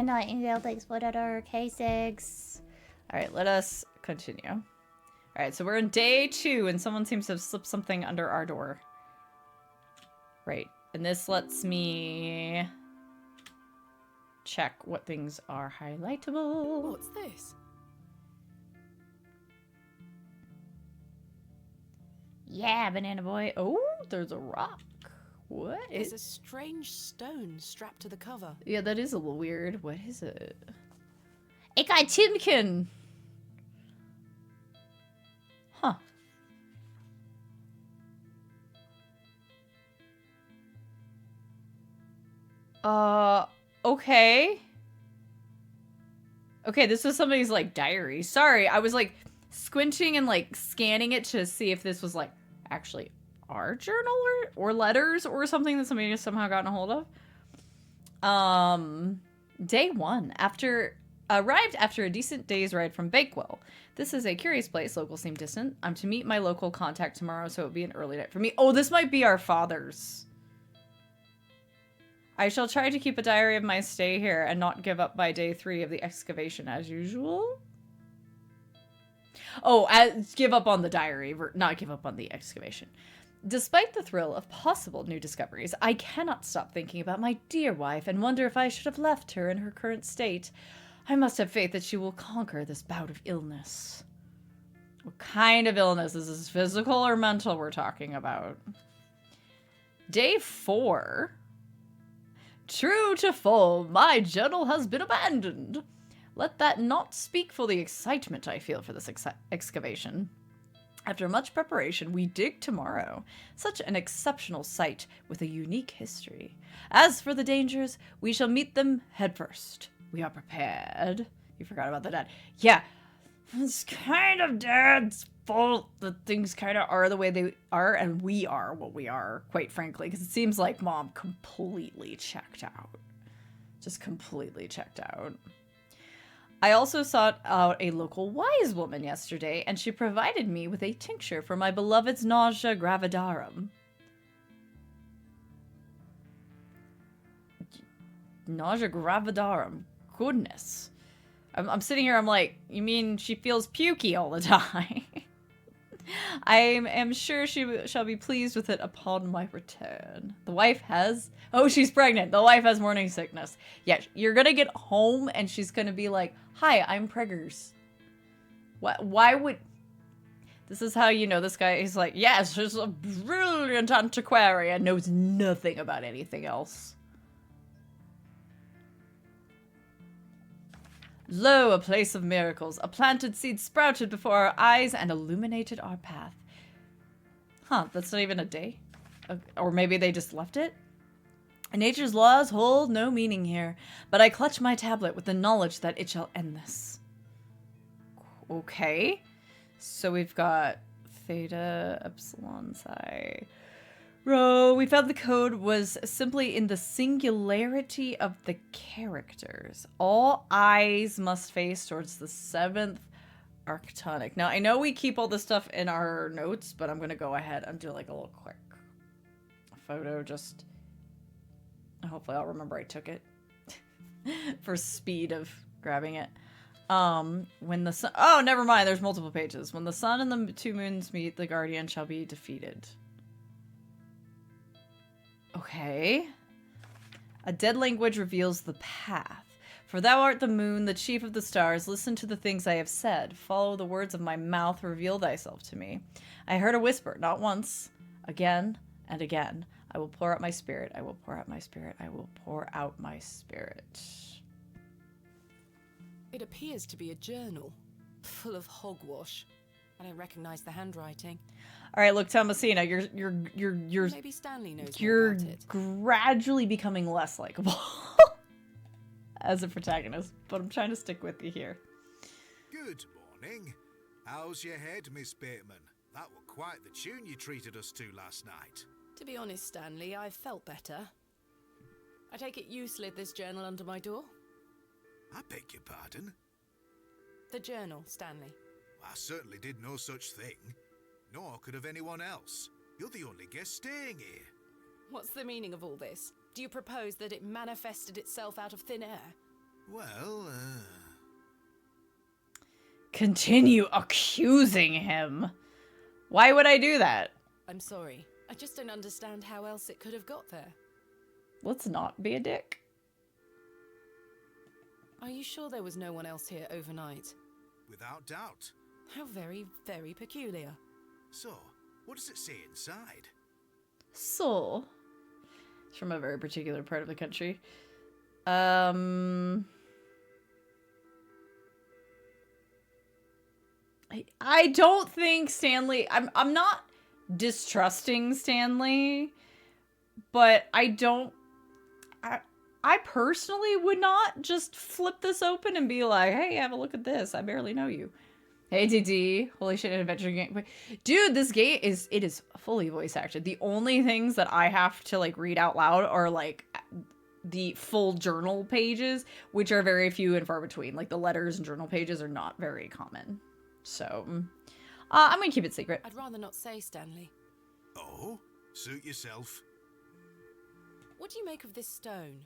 Nightingale, thanks for that K6. Alright, let us continue. Alright, so we're in day 2 and someone seems to have slipped something under our door. Right, and this lets me check what things are highlightable. What's this? Yeah, banana boy. Oh, there's a rock. What There's is... a strange stone strapped to the cover. Yeah, that is a little weird. What is it? Ikai Timkin. Huh. Okay. Okay, this was somebody's, like, diary. Sorry, I was, like, squinting and, like, scanning it to see if this was, like, actually our journal or letters or something that somebody has somehow gotten a hold of. Day 1. Arrived after a decent day's ride from Bakewell. This is a curious place. Locals seem distant. I'm to meet my local contact tomorrow, so it would be an early night for me. Oh, this might be our father's. I shall try to keep a diary of my stay here and not give up by day 3 of the excavation as usual. Oh, give up on the diary, not give up on the excavation. Despite the thrill of possible new discoveries, I cannot stop thinking about my dear wife and wonder if I should have left her in her current state. I must have faith that she will conquer this bout of illness. What kind of illness? Is this physical or mental we're talking about? Day 4. True to form, my journal has been abandoned. Let that not speak for the excitement I feel for this excavation. After much preparation, we dig tomorrow. Such an exceptional site with a unique history. As for the dangers, we shall meet them headfirst. We are prepared. You forgot about the dad. Yeah, it's kind of Dad's fault that things kind of are the way they are, and we are what we are, quite frankly, because it seems like Mom completely checked out. Just completely checked out. I also sought out a local wise woman yesterday, and she provided me with a tincture for my beloved's nausea gravidarum. Nausea gravidarum. Goodness. I'm sitting here, I'm like, you mean she feels pukey all the time? I am sure she shall be pleased with it upon my return. The wife has... Oh, she's pregnant. The wife has morning sickness. Yeah, you're gonna get home and she's gonna be like, hi, I'm preggers. Why would... This is how you know this guy is like, yes, she's a brilliant antiquarian, knows nothing about anything else. Lo, a place of miracles. A planted seed sprouted before our eyes and illuminated our path. Huh, that's not even a day? Or maybe they just left it? Nature's laws hold no meaning here, but I clutch my tablet with the knowledge that it shall end this. Okay. So we've got theta, epsilon, psi... Rho, we found the code was simply in the singularity of the characters. All eyes must face towards the 7th arctonic. Now, I know we keep all this stuff in our notes, but I'm going to go ahead and do like a little quick photo. Just hopefully I'll remember I took it for speed of grabbing it. When the sun... Oh, never mind. There's multiple pages. When the sun and the 2 moons meet, the guardian shall be defeated. Okay. A dead language reveals the path. For thou art the moon, the chief of the stars. Listen to the things I have said. Follow the words of my mouth. Reveal thyself to me. I heard a whisper, not once, again and again. I will pour out my spirit. I will pour out my spirit. I will pour out my spirit. It appears to be a journal, full of hogwash. I don't recognize the handwriting. All right, look, Thomasina, you're Maybe Stanley knows more you're about it. gradually becoming less likable as a protagonist, but I'm trying to stick with you here. Good morning. How's your head, Miss Bateman? That were quite the tune you treated us to last night. To be honest, Stanley, I've felt better. I take it you slid this journal under my door? I beg your pardon? The journal, Stanley. I certainly did no such thing. Nor could have anyone else. You're the only guest staying here. What's the meaning of all this? Do you propose that it manifested itself out of thin air? Well, Continue accusing him. Why would I do that? I'm sorry. I just don't understand how else it could have got there. Let's not be a dick. Are you sure there was no one else here overnight? without doubt. How very, very peculiar. So, what does it say inside? So, it's from a very particular part of the country. I don't think Stanley. I'm not distrusting Stanley, but I don't. I personally would not just flip this open and be like, "Hey, have a look at this. I barely know you." Hey, DD. Holy shit, adventure game. Dude, this game is fully voice acted. The only things that I have to like read out loud are like the full journal pages, which are very few and far between. Like the letters and journal pages are not very common. So, I'm gonna keep it secret. I'd rather not say, Stanley. Oh, suit yourself. What do you make of this stone?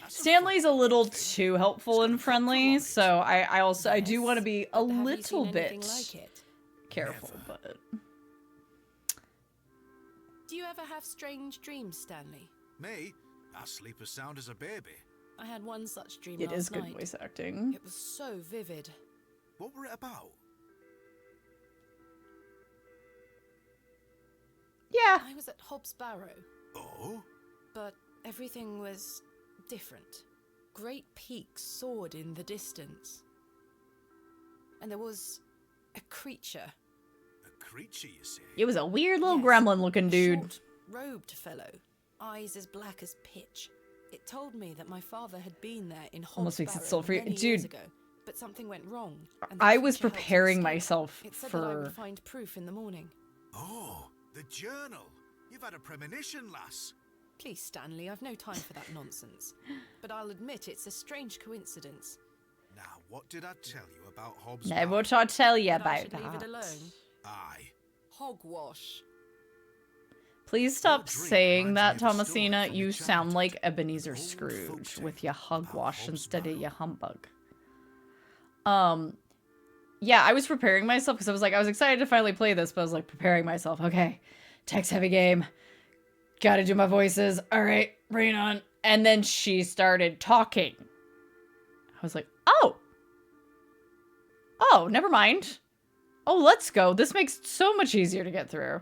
Stanley's a little too helpful and friendly, so I do want to be a But have you little seen bit anything like it? careful, Never. but Do you ever have strange dreams, Stanley? Me? I sleep as sound as a baby. I had one such dream it last is good night. voice acting. It was so vivid. What were it about? Yeah, I was at Hobbs Barrow, Oh? but everything was different. Great peaks soared in the distance. And there was a creature. A creature, you say? it was a weird little Yes, gremlin-looking dude. Short, robed fellow, eyes as black as pitch. It told me that my father had been there in Hobbs Almost makes it Barrow soul free. many Dude. years ago, but something went wrong. and the I was creature helped him preparing escape. myself It said that I for. would find proof in the morning. Oh, the journal. You've had a premonition, lass. Please, Stanley, I've no time for that nonsense. But I'll admit it's a strange coincidence. Now, what did I tell you about Hobbs? Now, Barrow? what I tell you That I about should leave it that? alone. Aye. Hogwash. Please stop dream saying reminds that, me of a story Thomasina. from You my sound childhood. like Ebenezer An old Scrooge folktale with your about hogwash Hobbs instead of Barrow. your humbug. Yeah, I was preparing myself because I was excited to finally play this, but I was like preparing myself. Okay, text heavy game. Gotta do my voices. All right, bring it on. And then she started talking. I was like, oh, never mind. Oh, let's go. This makes it so much easier to get through.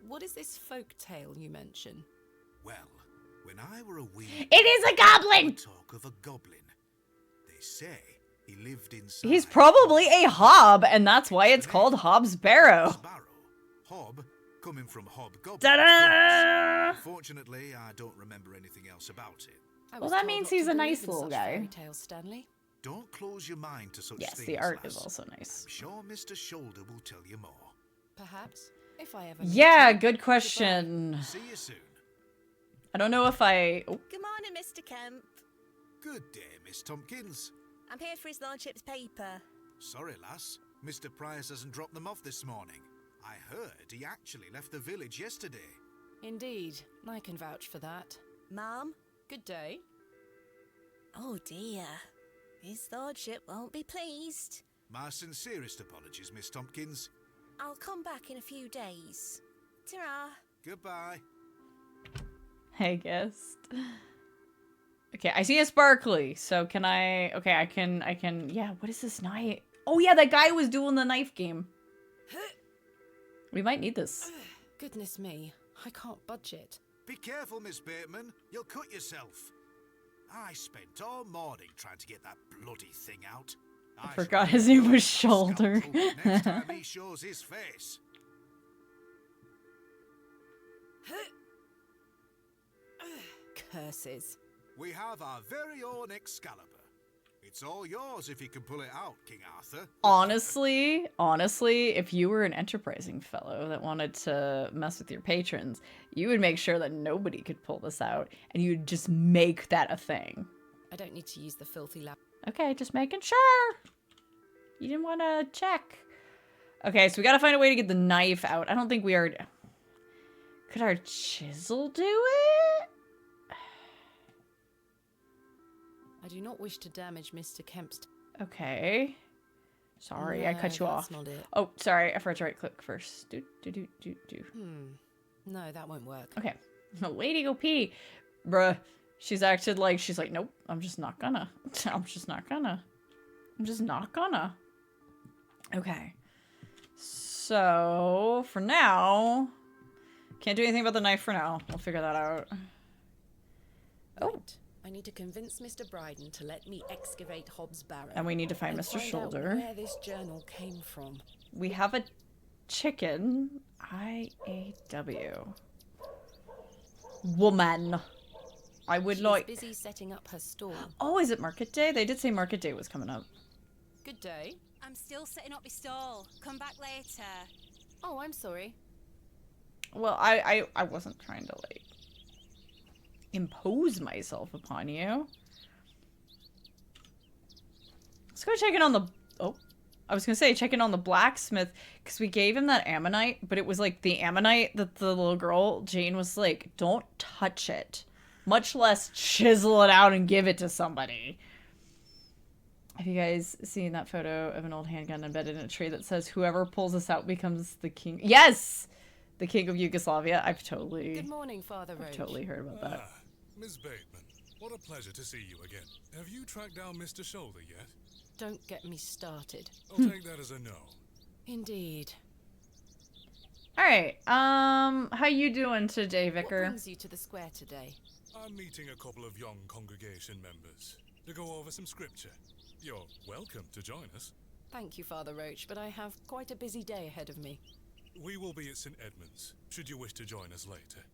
What is this folk tale you mention? Well, when I were a wee... It is a goblin! talk of a goblin. They say he lived inside... He's probably a hob, and that's why it's called Hobbs Barrow. Hobbs Barrow. Hob, coming from hobgoblin. Ta-da! Unfortunately, I don't remember anything else about it. I Well, was that told means not to he's a believe nice in little such guy. fairy tales, Stanley. Don't close your mind to such Yes, things, the art is lass. also nice. I'm sure Mr. Shoulder will tell you more. Perhaps, if I ever meet Yeah, you. good question. See you soon. I don't know if I... Oh, Good morning, Mr. Kemp. Good day, Miss Tompkins. I'm here for his lordship's paper. Sorry, lass. Mr. Price hasn't dropped them off this morning. I heard he actually left the village yesterday. Indeed, I can vouch for that. Ma'am? Good day. Oh dear. His lordship won't be pleased. My sincerest apologies, Miss Tompkins. I'll come back in a few days. Ta-ra. Goodbye. I guessed. Okay, I see a sparkly, so can I... Okay, I can... Yeah, what is this knife? Oh yeah, that guy was doing the knife game. We might need this. Goodness me, I can't budge it. Be careful, Miss Bateman. You'll cut yourself. I spent all morning trying to get that bloody thing out. I shall forgot be his name was scalpel Shoulder. next time he shows his face. Curses. We have our very own Excalibur. It's all yours if you can pull it out, King Arthur. Honestly, if you were an enterprising fellow that wanted to mess with your patrons, you would make sure that nobody could pull this out, and you'd just make that a thing. I don't need to use the filthy lap. Okay, just making sure. You didn't want to check. Okay, so we gotta find a way to get the knife out. I don't think we are... Could our chisel do it? I do not wish to damage Mr. Kemp's... Okay. Sorry, I cut you No, off. that's not it. Oh, sorry, I forgot to right click first. Do. No, that won't work. Okay. Lady, go pee. Bruh. She's acted like, she's like, nope, I'm just not gonna. I'm just not gonna. I'm just not gonna. Okay. So, for now, can't do anything about the knife for now. We'll figure that out. Oh. Right. I need to convince Mr. Bryden to let me excavate Hobbs' barrow. And we need to find Mr. Find Shoulder. out where this journal came from. We have a chicken. IAW. Woman. I would She's like... busy setting up her stall. Oh, is it market day? They did say market day was coming up. Good day. I'm still setting up my stall. Come back later. Oh, I'm sorry. Well, I wasn't trying to, like, impose myself upon you. Let's go check in on the... Oh. I was gonna say, check in on the blacksmith, because we gave him that ammonite, but it was, like, the ammonite that the little girl, Jane, was like, don't touch it. Much less chisel it out and give it to somebody. Have you guys seen that photo of an old handgun embedded in a tree that says, whoever pulls this out becomes the king? Yes! The king of Yugoslavia. I've totally... Good morning, Father Roach. I've totally heard about that. Ah, Miss Bateman, what a pleasure to see you again. Have you tracked down Mr. Shoulder yet? Don't get me started. I'll take that as a no. Indeed. Alright, how you doing today, What Vicar? brings you to the square today? I'm meeting a couple of young congregation members to go over some scripture. You're welcome to join us. Thank you, Father Roach, but I have quite a busy day ahead of me. We will be at St. Edmund's, should you wish to join us later.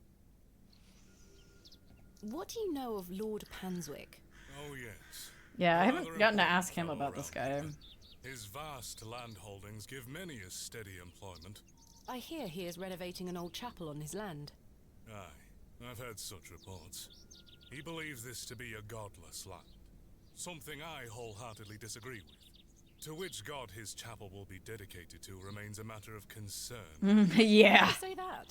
What do you know of Lord Panswick? Oh, yes. Yeah, I Rather haven't gotten to important ask him fellow about this guy. around here. His vast land holdings give many a steady employment. I hear he is renovating an old chapel on his land. Aye, I've heard such reports. He believes this to be a godless land. Something I wholeheartedly disagree with. To which god his chapel will be dedicated to remains a matter of concern. Yeah. Did you say that?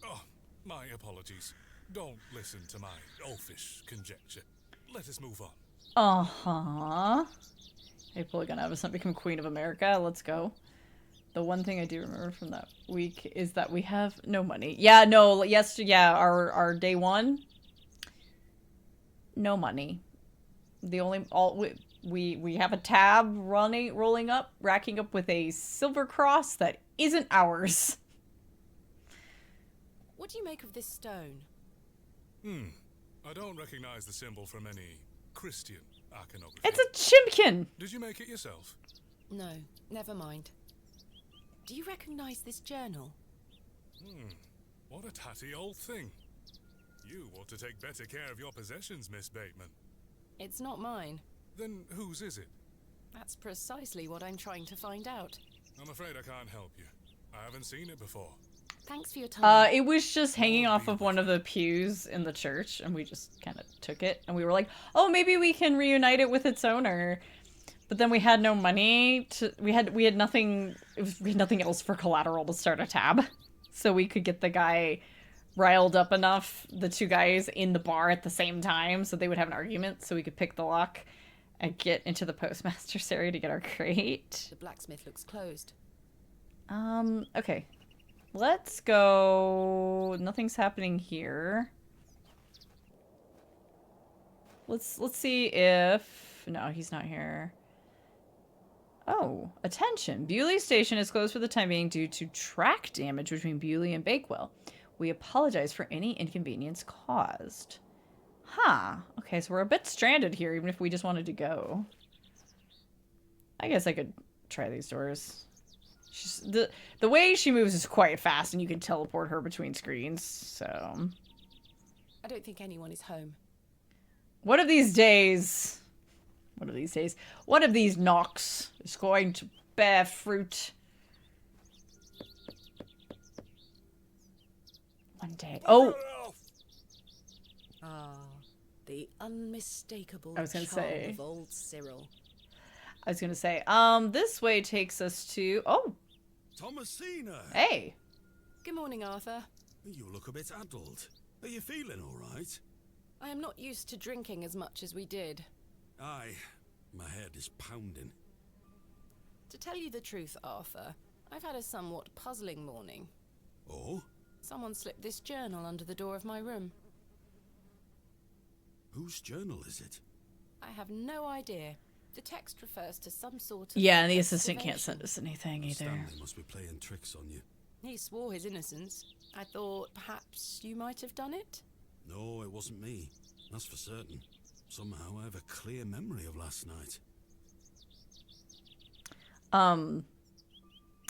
Oh, my apologies. Don't listen to my oafish conjecture. Let us move on. Uh-huh. Hey, probably gonna have us not become Queen of America. Let's go. The one thing I do remember from that week is that we have no money. Yeah, no, our day one. No money. The only we have a tab rolling up, racking up with a silver cross that isn't ours. What do you make of this stone? I don't recognize the symbol from any Christian iconography. It's a chimkin. Did you make it yourself? No, never mind. Do you recognize this journal? What a tatty old thing. You ought to take better care of your possessions, Miss Bateman. It's not mine. Then whose is it? That's precisely what I'm trying to find out. I'm afraid I can't help you. I haven't seen it before. Thanks for your time. It was just hanging off of one of the pews in the church, and we just kind of took it, and we were like, oh, maybe we can reunite it with its owner. But then we had no money to, we had nothing, we had nothing else for collateral to start a tab. So we could get the guy riled up enough, the two guys in the bar at the same time, so they would have an argument, so we could pick the lock and get into the postmaster's area to get our crate. The blacksmith looks closed. Okay. Let's go. Nothing's happening here. Let's see if... No, he's not here. Oh, attention. Bewley Station is closed for the time being due to track damage between Bewley and Bakewell. We apologize for any inconvenience caused. Huh. Okay, so we're a bit stranded here, even if we just wanted to go. I guess I could try these doors. She's, the way she moves is quite fast, and you can teleport her between screens, so... I don't think anyone is home. One of these days... One of these knocks is going to bear fruit. One day. Oh! Ah, the unmistakable I was gonna charm say. of old Cyril. I was gonna say, this way takes us to... Oh! Thomasina! Hey! Good morning, Arthur. You look a bit addled. Are you feeling all right? I am not used to drinking as much as we did. Aye, my head is pounding. To tell you the truth, Arthur, I've had a somewhat puzzling morning. Oh? Someone slipped this journal under the door of my room. Whose journal is it? I have no idea. The text refers to some sort of... Yeah, and the assistant can't excavation. send us anything either. Stanley must be playing tricks on you. He swore his innocence. I thought perhaps you might have done it? No, it wasn't me. That's for certain. Somehow I have a clear memory of last night.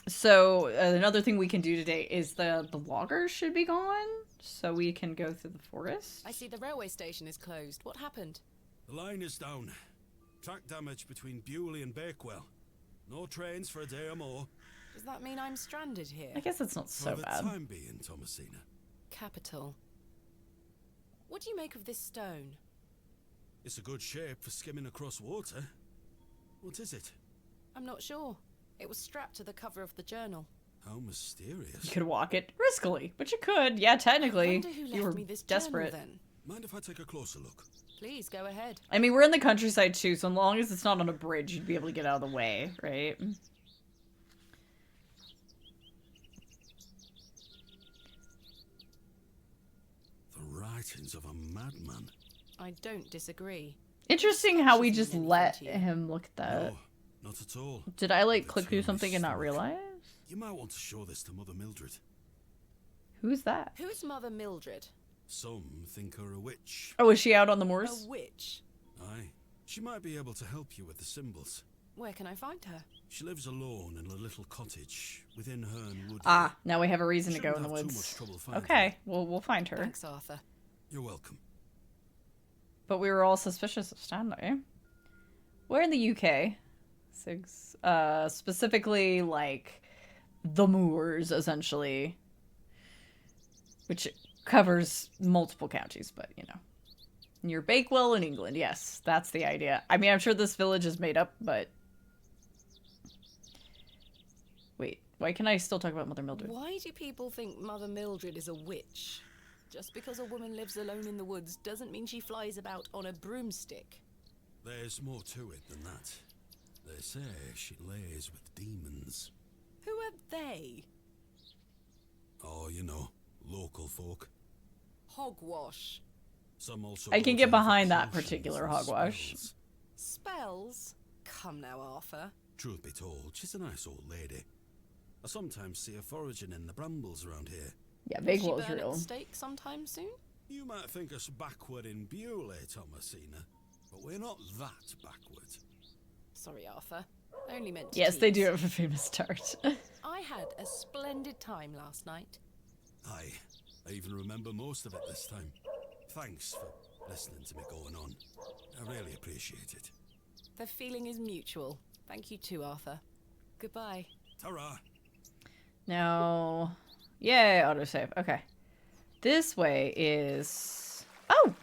So another thing we can do today is the loggers should be gone, so we can go through the forest. I see the railway station is closed. What happened? The line is down. Track damage between Bewley and Bakewell. No trains for a day or more. Does that mean I'm stranded here? I guess it's not so for the bad. time being, Thomasina. Capital. What do you make of this stone? It's a good shape for skimming across water. What is it? I'm not sure. It was strapped to the cover of the journal. How mysterious. You could walk it riskily, but you could. Yeah, technically. I wonder who You left were me this desperate. journal then. Mind if I take a closer look? Please go ahead. I mean, we're in the countryside too, so as long as it's not on a bridge, you'd be able to get out of the way, right? The writings of a madman. I don't disagree. Interesting how we just Doesn't mean let anything to you. him look at that. No, not at all. Did I, like, The click through term something and not historic. realize? You might want to show this to Mother Mildred. Who's that? Who's Mother Mildred? Some think her a witch. Oh, is she out on the A moors? witch. Aye. She might be able to help you with the symbols. Where can I find her? She lives alone in a little cottage within Herne Wood. Ah, now we have a reason to go Shouldn't in the have too woods. much trouble finding Okay, we'll find her. Thanks, Arthur. You're welcome. But we were all suspicious of Stanley. We're in the UK. Specifically, like, the moors, essentially. Which covers multiple counties, but, you know. Near Bakewell in England, yes. That's the idea. I mean, I'm sure this village is made up, but... Wait, why can I still talk about Mother Mildred? Why do people think Mother Mildred is a witch? Just because a woman lives alone in the woods doesn't mean she flies about on a broomstick. There's more to it than that. They say she lays with demons. Who are they? Oh, you know, local folk. Hogwash. Some also I can go get down for behind that potions particular and hogwash. spells. Spells? Come now, Arthur. Truth be told, she's a nice old lady. I sometimes see her foraging in the brambles around here. Yeah, Will she Bakewell's burn at real. the stake sometime soon? You might think us backward in Bewley, Thomasina, but we're not that backward. Sorry, Arthur. I only meant to Yes, they do tease. have a famous start. I had a splendid time last night. Aye, I even remember most of it this time. Thanks for listening to me going on. I really appreciate it. The feeling is mutual. Thank you too, Arthur. Goodbye. Ta-ra! No. Yay, autosave. Okay. This way is... Oh!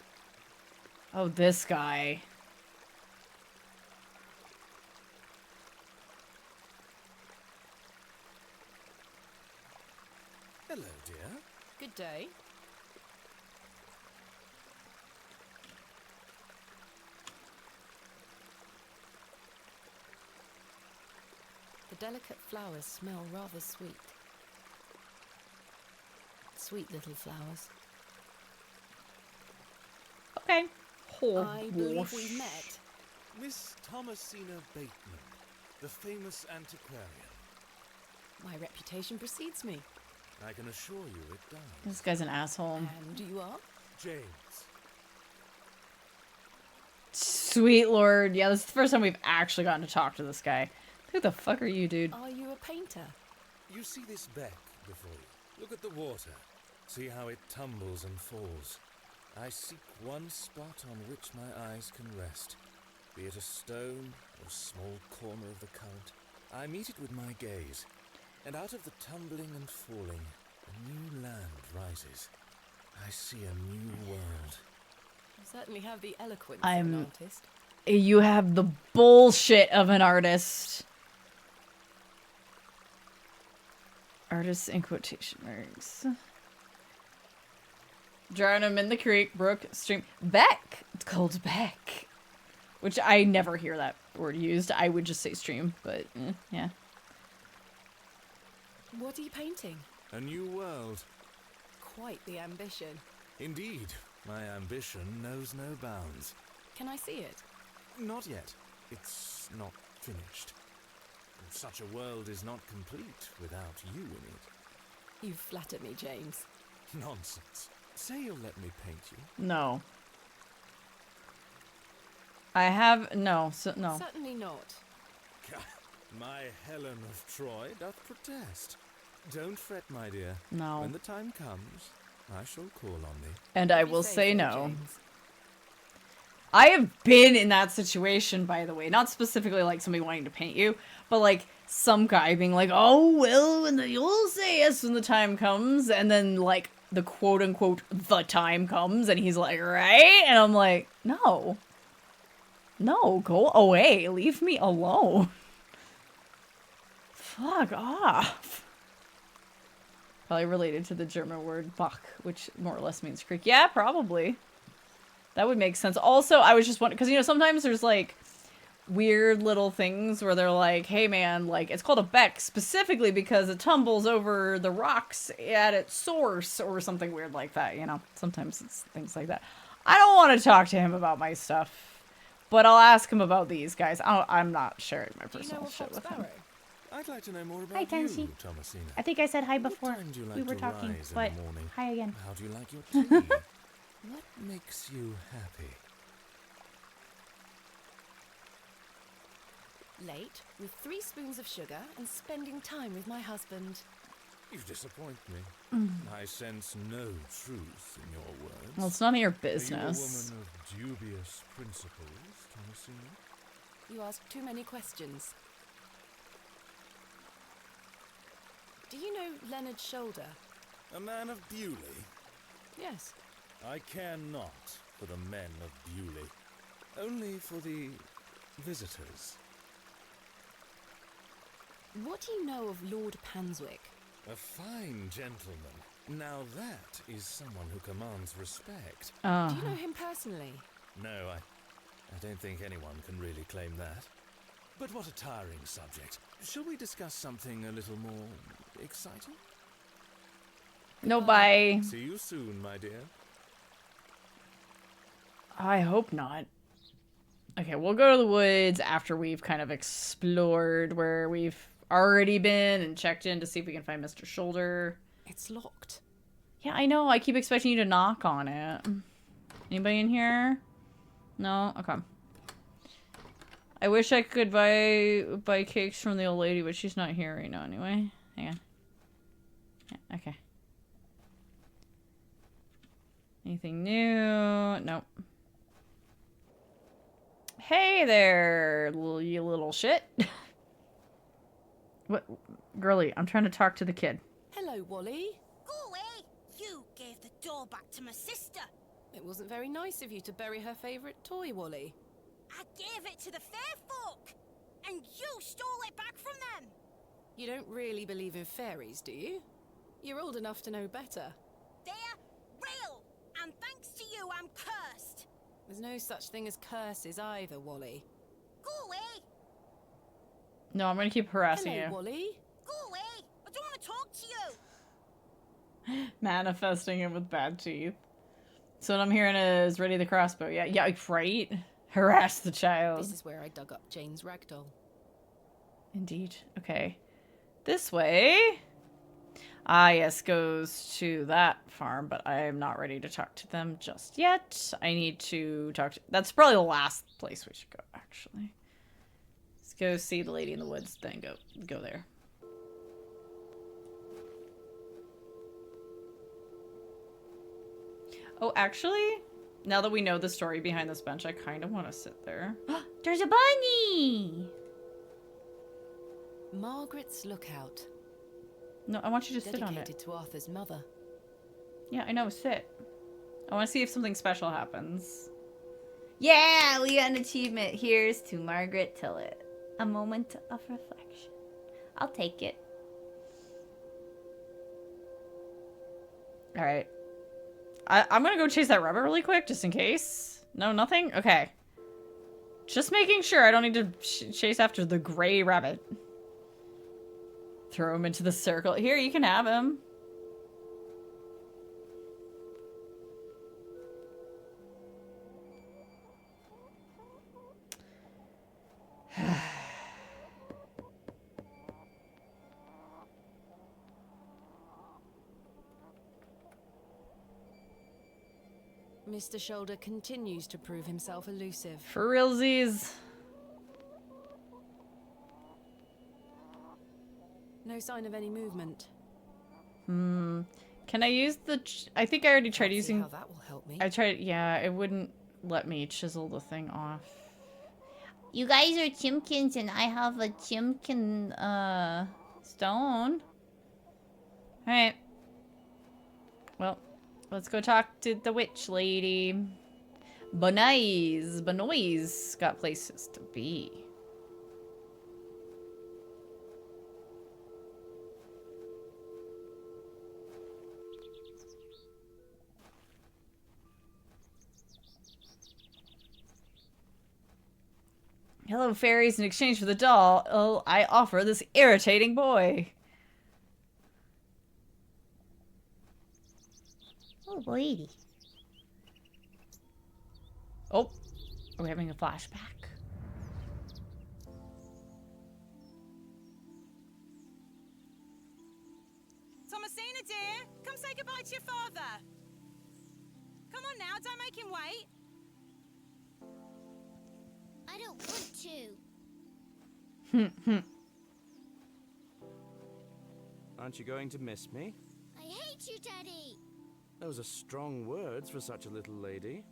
Oh, this guy. Hello, dear. Good day. The delicate flowers smell rather sweet. Sweet little flowers. Okay. I believe we've met. Miss Thomasina Bateman, the famous antiquarian. My reputation precedes me. I can assure you it does. This guy's an asshole. And you are? James. Sweet lord. Yeah, this is the first time we've actually gotten to talk to this guy. Who the fuck are you, dude? Are you a painter? You see this beck before you? Look at the water. See how it tumbles and falls. I seek one spot on which my eyes can rest, be it a stone or small corner of the current. I meet it with my gaze, and out of the tumbling and falling, a new land rises. I see a new world. You certainly have the eloquence of an artist. You have the bullshit of an artist. Artist in quotation marks. Drown him in the creek, brook, stream. Beck! It's called Beck. Which I never hear that word used. I would just say stream, but yeah. What are you painting? A new world. Quite the ambition. Indeed, my ambition knows no bounds. Can I see it? Not yet. It's not finished. Such a world is not complete without you in it. You've flattered me, James. Nonsense. Say you'll let me paint you. No. I have no. Certainly not. My Helen of Troy doth protest. Don't fret, my dear. No. When the time comes, I shall call on thee. And I What do you will say so, no. James? I have been in that situation, by the way. Not specifically like somebody wanting to paint you, but like some guy being like, oh, well, you'll say yes when the time comes. And then like the quote unquote, the time comes. And he's like, right? And I'm like, no. No, go away. Leave me alone. Fuck off. Probably related to the German word Bach, which more or less means creek. Yeah, probably. That would make sense. Also, I was just wondering, because, you know, sometimes there's, like, weird little things where they're like, hey, man, like, it's called a beck specifically because it tumbles over the rocks at its source or something weird like that, you know? Sometimes it's things like that. I don't want to talk to him about my stuff, but I'll ask him about these guys. I'm not sharing my Do you know personal of shit Hob's with him. Barrow? I'd like to know more about Hi, you, Tansy. Thomasina. I think I said hi What before time do you like we were to talking, rise in but the morning? hi again. How do you like your tea? What makes you happy? Late, with 3 spoons of sugar and spending time with my husband. You disappoint me. I sense no truth in your words. Well, it's none of your Are you a business. woman of dubious principles, Thomasina? You ask too many questions. Do you know Leonard Shoulder? A man of Bewley? Yes. I care not for the men of Bewley, only for the visitors. What do you know of Lord Panswick? A fine gentleman. Now that is someone who commands respect. Do you know him personally? No, I don't think anyone can really claim that. But what a tiring subject. Shall we discuss something a little more exciting? No, bye. See you soon, my dear. I hope not. Okay, we'll go to the woods after we've kind of explored where we've already been and checked in to see if we can find Mr. Shoulder. It's locked. Yeah, I know. I keep expecting you to knock on it. Anybody in here? No? Okay. I wish I could buy cakes from the old lady, but she's not here right now anyway. Hang on. Yeah, okay. Anything new? Nope. Hey there, you little shit. What? Girlie, I'm trying to talk to the kid. Hello, Wally. Go away! You gave the door back to my sister. It wasn't very nice of you to bury her favourite toy, Wally. I gave it to the fair folk, and you stole it back from them. You don't really believe in fairies, do you? You're old enough to know better. They're real, and thanks to you, I'm cursed. There's no such thing as curses either, Wally. Go away! No, I'm gonna keep harassing Hello, you. Wally. Go away! I don't want to talk to you. Manifesting him with bad teeth. So what I'm hearing is ready the crossbow. Yeah, right? Harass the child. This is where I dug up Jane's ragdoll. Indeed. Okay. This way. Ah, yes, goes to that farm, but I am not ready to talk to them just yet. I need to talk to... That's probably the last place we should go, actually. Let's go see the lady in the woods, then go there. Oh, actually, now that we know the story behind this bench, I kind of want to sit there. There's a bunny! Margaret's Lookout. No, I want you to sit on it. Dedicated to Arthur's mother. Yeah, I know, sit. I want to see if something special happens. Yeah, we got an achievement. Here's to Margaret Tillett. A moment of reflection. I'll take it. Alright. I'm gonna go chase that rabbit really quick, just in case. No, nothing? Okay. Just making sure I don't need to chase after the gray rabbit. Throw him into the circle. Here, you can have him. Mr. Shoulder continues to prove himself elusive. For realsies. No sign of any movement. Can I use the... I think I already tried Can't see using... how that will help me. I tried... Yeah, it wouldn't let me chisel the thing off. You guys are chimkins and I have a chimkin, stone. Alright. Well, let's go talk to the witch lady. Benoist got places to be. Hello, fairies. In exchange for the doll, I offer this irritating boy. Oh, lady. Oh, are we having a flashback? Thomasina, dear, come say goodbye to your father. Come on now, don't make him wait. I don't want to. Aren't you going to miss me? I hate you, Daddy. Those are strong words for such a little lady.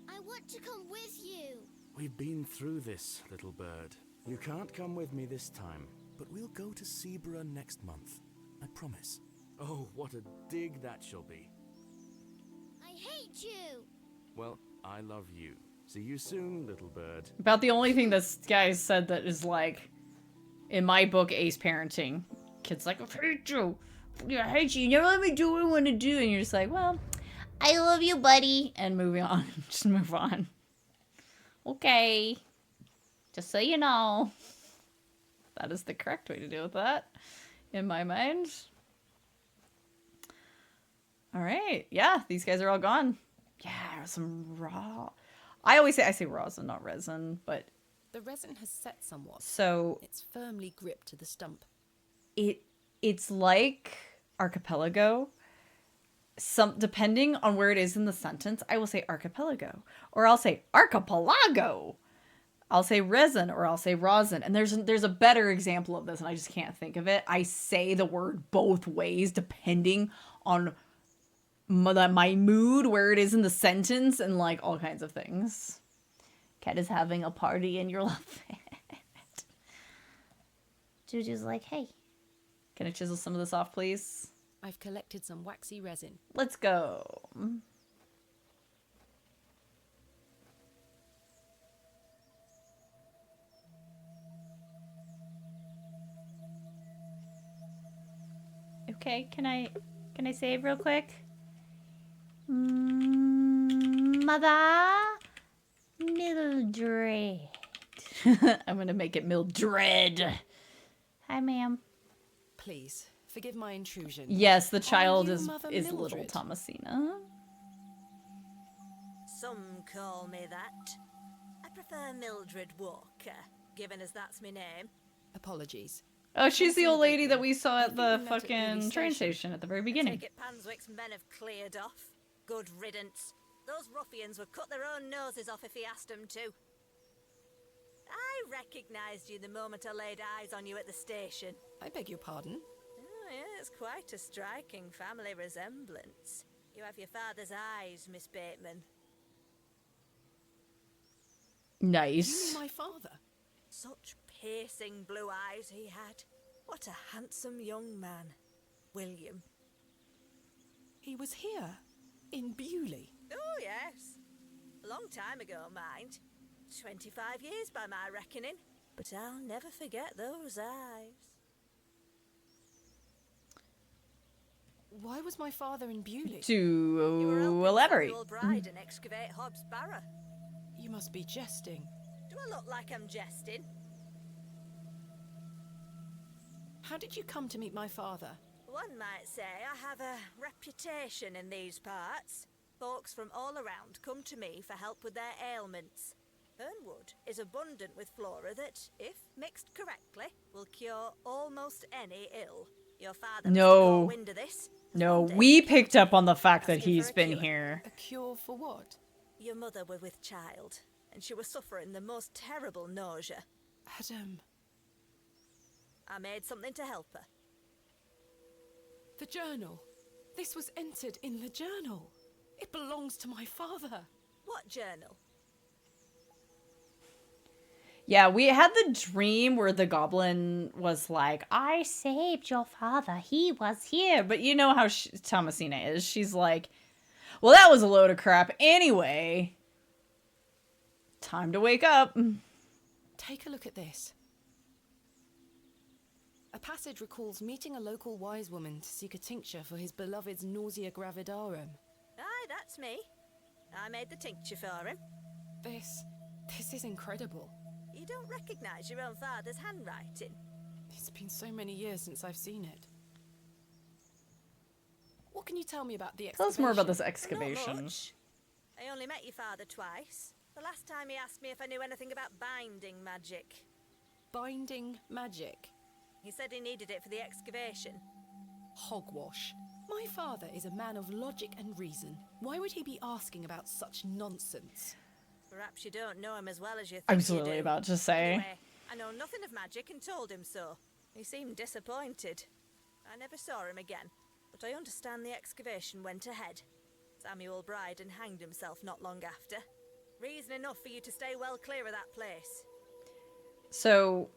I want to come with you. We've been through this, little bird. You can't come with me this time, but we'll go to Sebra next month. I promise. Oh, what a dig that shall be. I hate you. Well, I love you. See you soon, little bird. About the only thing this guy said that is like, in my book, ace parenting. Kid's like, I hate you. I hate you. You never let me do what I want to do. And you're just like, well, I love you, buddy. And moving on. Just move on. Okay. Just so you know. That is the correct way to deal with that. In my mind. Alright. Yeah, these guys are all gone. Yeah, some raw... I say rosin, not resin, but... The resin has set somewhat. So... It's firmly gripped to the stump. It's like archipelago. Depending on where it is in the sentence, I will say archipelago. Or I'll say archipelago. I'll say resin or I'll say rosin. And there's a better example of this and I just can't think of it. I say the word both ways depending on my mood, where it is in the sentence, and like all kinds of things. Cat is having a party and you're laughing. Juju's like, hey. Can I chisel some of this off, please? I've collected some waxy resin. Let's go. Okay, can I save real quick? Mother Mildred. I'm gonna make it Mildred. Hi, ma'am. Please, forgive my intrusion. Yes, the child you is Mother little Mildred? Thomasina. Some call me that. I prefer Mildred Walker, given as that's my name. Apologies. Oh, she's the old lady that we saw I at think the we met at fucking Ely train Station. station at the very beginning. Take it Panswick's men have cleared off. Good riddance. Those ruffians would cut their own noses off if he asked them to. I recognised you the moment I laid eyes on you at the station. I beg your pardon? Oh, yeah, it's quite a striking family resemblance. You have your father's eyes, Miss Bateman. You mean Nice. my father? Such piercing blue eyes he had. What a handsome young man. William. He was here, in Bewley. Oh, yes. A long time ago, mind. 25 years by my reckoning. But I'll never forget those eyes. Why was my father in Bewley? You were helping To elaborate. Samuel Bride and excavate Hobbs Barrow. You must be jesting. Do I look like I'm jesting? How did you come to meet my father? One might say I have a reputation in these parts. Folks from all around come to me for help with their ailments. Fernwood is abundant with flora that, if mixed correctly, will cure almost any ill. Your father must have caught wind of this. No, One day we he came picked to up me, on the fact that asking he's for a been cure. here. A cure for what? Your mother were with child, and she was suffering the most terrible nausea. Adam. I made something to help her. The journal. This was entered in the journal. It belongs to my father. What journal? Yeah, we had the dream where the goblin was like, I saved your father. He was here. But you know how Thomasina is. She's like, well, that was a load of crap. Anyway, time to wake up. Take a look at this. A passage recalls meeting a local wise woman to seek a tincture for his beloved's nausea gravidarum. Aye, that's me. I made the tincture for him. This is incredible. You don't recognise your own father's handwriting? It's been so many years since I've seen it. What can you tell me about the Tell excavation? us more about this Not excavation. much. I only met your father twice. The last time he asked me if I knew anything about binding magic. Binding magic. He said he needed it for the excavation. Hogwash. My father is a man of logic and reason. Why would he be asking about such nonsense? Perhaps you don't know him as well as you think I was you literally do. about to say. Anyway, I know nothing of magic and told him so. He seemed disappointed. I never saw him again, but I understand the excavation went ahead. Samuel Bryden hanged himself not long after. Reason enough for you to stay well clear of that place. So,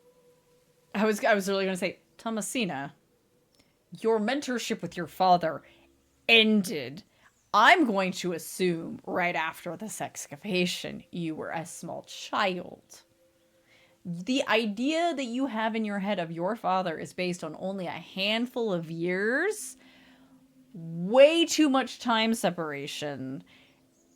I was really going to say, Thomasina, your mentorship with your father ended. I'm going to assume right after this excavation, you were a small child. The idea that you have in your head of your father is based on only a handful of years, way too much time separation,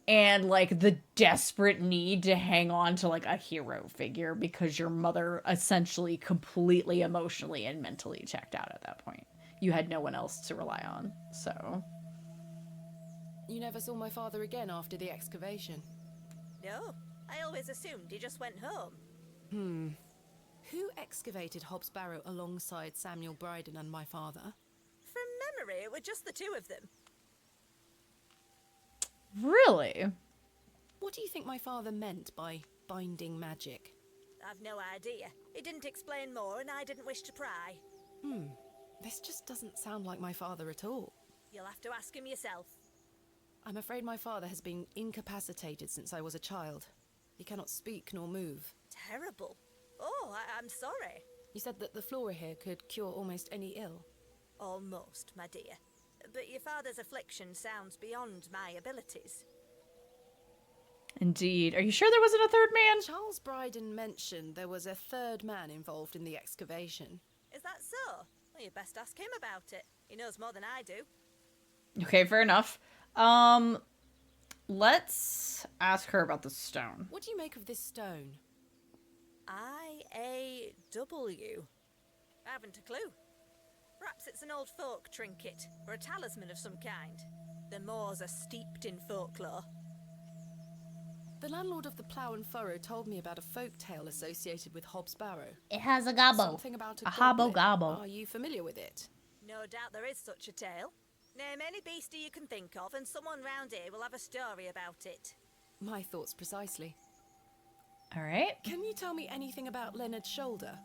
and like the desperate need to hang on to like a hero figure because your mother essentially completely emotionally and mentally checked out at that point. You had no one else to rely on, so... You never saw my father again after the excavation? No, I always assumed he just went home. Who excavated Hobbs Barrow alongside Samuel Bryden and my father? From memory, it were just the two of them. Really? What do you think my father meant by binding magic? I've no idea. He didn't explain more, and I didn't wish to pry. This just doesn't sound like my father at all. You'll have to ask him yourself. I'm afraid my father has been incapacitated since I was a child. He cannot speak nor move. Terrible. Oh, I'm sorry. You said that the flora here could cure almost any ill. Almost, my dear. But your father's affliction sounds beyond my abilities. Indeed. Are you sure there wasn't a third man? Charles Bryden mentioned there was a third man involved in the excavation. Is that so? Well, you best ask him about it. He knows more than I do. Okay, fair enough. Let's ask her about the stone. What do you make of this stone? I-A-W. I haven't a clue. Perhaps it's an old folk trinket, or a talisman of some kind. The moors are steeped in folklore. The landlord of the Plough and Furrow told me about a folk tale associated with Hobbs Barrow. It has a gobbo. Something about a hobbo goblin. gobbo. Are you familiar with it? No doubt there is such a tale. Name any beastie you can think of, and someone round here will have a story about it. My thoughts precisely. All right. Can you tell me anything about Leonard Shoulder?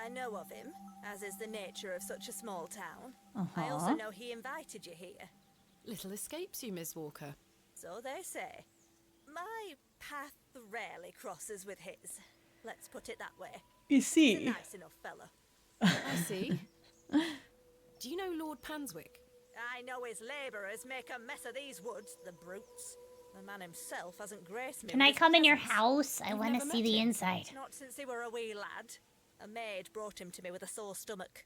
I know of him, as is the nature of such a small town. I also know he invited you here. Little escapes you, Miss Walker. So they say. My path rarely crosses with his. Let's put it that way. You He's a see. nice enough fellow. I see. Do you know Lord Panswick? I know his labourers make a mess of these woods, the brutes. The man himself hasn't graced me Can with I his come in your presence. house? I You've want to never see met the him? inside. Not since he were a wee lad. A maid brought him to me with a sore stomach.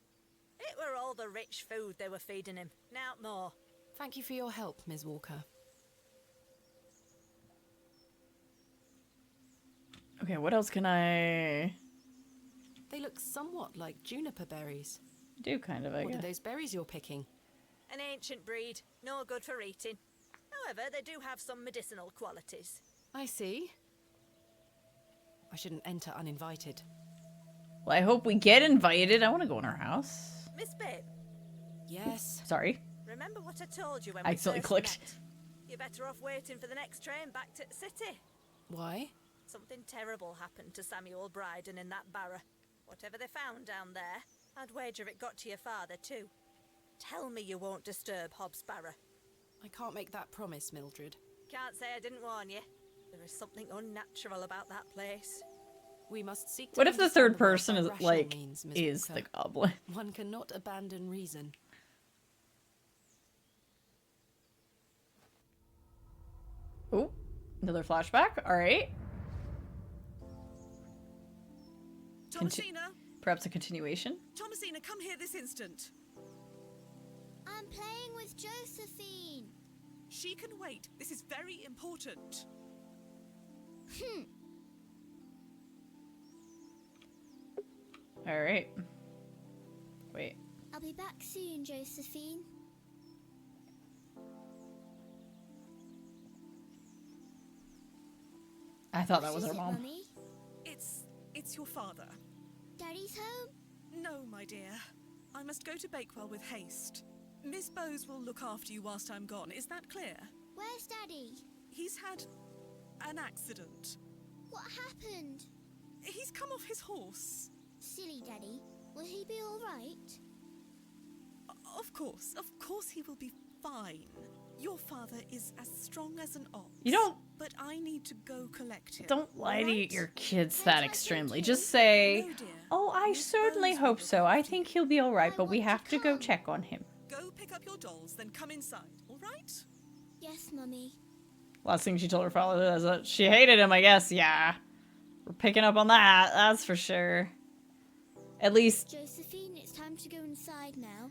It were all the rich food they were feeding him, nowt more. Thank you for your help, Miss Walker. Okay, what else can I They look somewhat like juniper berries. do, kind of, I What are guess? those berries you're picking? An ancient breed, no good for eating. However, they do have some medicinal qualities. I see. I shouldn't enter uninvited. Well, I hope we get invited. I want to go in her house. Miss Babe, Yes. Sorry. remember what I told you when I we accidentally first clicked. met? You're better off waiting for the next train back to the city. Why? Something terrible happened to Samuel Bryden in that Barrow. Whatever they found down there, I'd wager it got to your father too. Tell me you won't disturb Hobbs Barrow. I can't make that promise, Mildred. Can't say I didn't warn you. There is something unnatural about that place. We must seek to What if the understand third world person by is rational like means, Miss is the Walker. goblin? One cannot abandon reason. Oh, another flashback. All right. Thomasina! Perhaps a continuation. Thomasina, come here this instant. I'm playing with Josephine. She can wait. This is very important. All right. Wait. I'll be back soon, Josephine. I thought that What was is her it, mom. Mummy? It's your father. Daddy's home? No, my dear. I must go to Bakewell with haste. Miss Bowes will look after you whilst I'm gone. Is that clear? Where's Daddy? He's had an accident. What happened? He's come off his horse. Silly Daddy. Will he be all right? Of course he will be fine. Your father is as strong as an ox. You don't But I need to go collect him. don't lie to alright? your kids Don't that I extremely. think Just he- say, No, dear. "Oh, I Miss certainly Bowes will hope look so. I after think you. he'll be all right, I but we want to have to go come." check on him." Go pick up your dolls, then come inside, all right? Yes, Mummy. Last thing she told her father is that she hated him, I guess. Yeah. We're picking up on that, that's for sure. At least, Josephine, it's time to go inside now.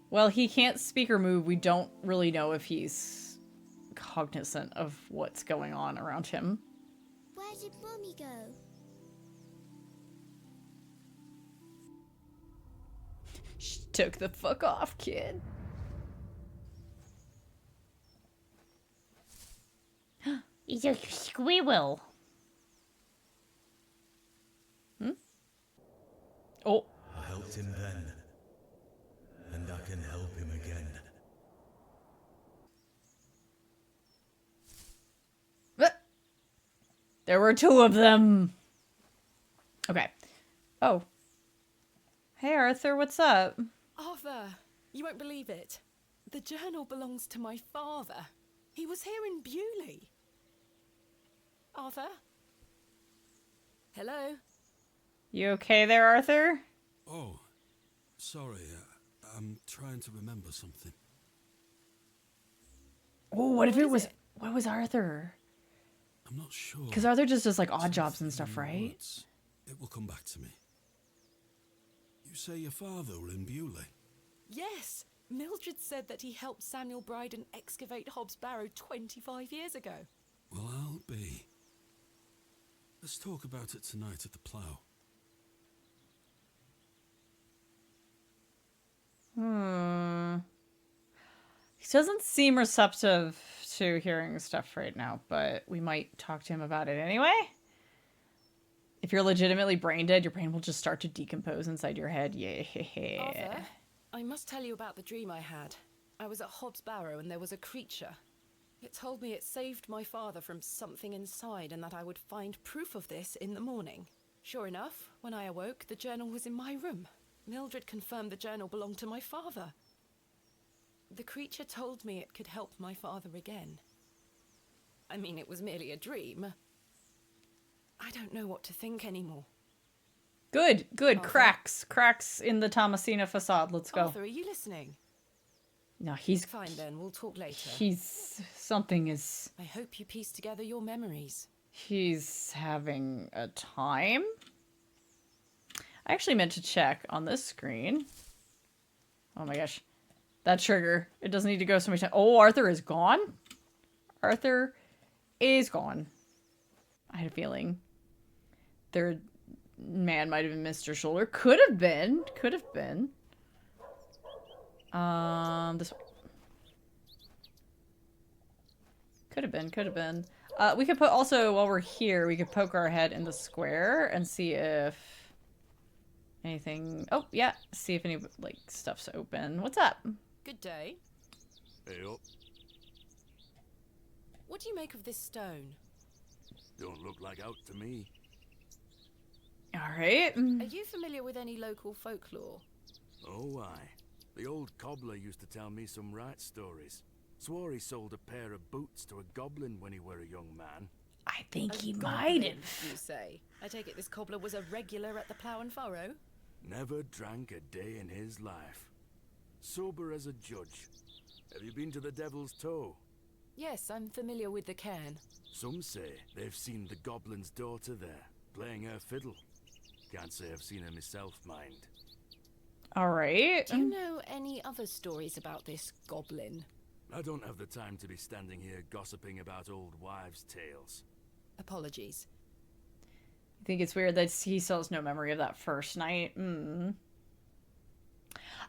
well, he can't speak or move. We don't really know if he's cognizant of what's going on around him. Where did Mummy go? She took the fuck off, kid. He's a squirrel. Oh. I helped him then, and I can help him again. There were two of them. Okay. Oh. Hey, Arthur, what's up? Arthur, you won't believe it. The journal belongs to my father. He was here in Bewley. Arthur? Hello? You okay there, Arthur? Oh, sorry. I'm trying to remember something. Oh, what if What it is was... it? What was Arthur? I'm not sure. Because Arthur just does, like, odd Something jobs and stuff, in the right? woods. It will come back to me. You say your father were in Bewley? Yes. Mildred said that he helped Samuel Bryden excavate Hobbs Barrow 25 years ago. Well, I'll be. Let's talk about it tonight at the plough. He doesn't seem receptive to hearing stuff right now, but we might talk to him about it anyway. If you're legitimately brain dead, your brain will just start to decompose inside your head. Yeah. Arthur, I must tell you about the dream I had. I was at Hobbs Barrow and there was a creature. It told me it saved my father from something inside and that I would find proof of this in the morning. Sure enough, when I awoke, the journal was in my room. Mildred confirmed the journal belonged to my father. The creature told me it could help my father again. I mean, it was merely a dream. I don't know what to think anymore. Good. Arthur? Cracks in the Thomasina facade. Let's go. Arthur, are you listening? No, he's Fine then, we'll talk later. something is... I hope you piece together your memories. He's having a time? I actually meant to check on this screen. Oh my gosh. That trigger. It doesn't need to go so many times. Oh, Arthur is gone? Arthur is gone. I had a feeling. Third man might have been Mr. Shoulder. Could have been. Could have been. This way. Could have been. Could have been. We could put also, while we're here, we could poke our head in the square and see if anything... Oh, yeah. See if any, like, stuff's open. What's up? Good day. Hey up. What do you make of this stone? Don't look like out to me. Alright. Are you familiar with any local folklore? Oh, aye. The old cobbler used to tell me some right stories. Swore he sold a pair of boots to a goblin when he were a young man. I think A he goblin, might have. you say? I take it this cobbler was a regular at the Plough and Furrow? Never drank a day in his life. Sober as a judge. Have you been to the Devil's Toe? Yes, I'm familiar with the cairn. Some say they've seen the goblin's daughter there, playing her fiddle. Can't say I've seen her myself, mind. Alright. Do you know any other stories about this goblin? I don't have the time to be standing here gossiping about old wives' tales. Apologies. I think it's weird that he still has no memory of that first night.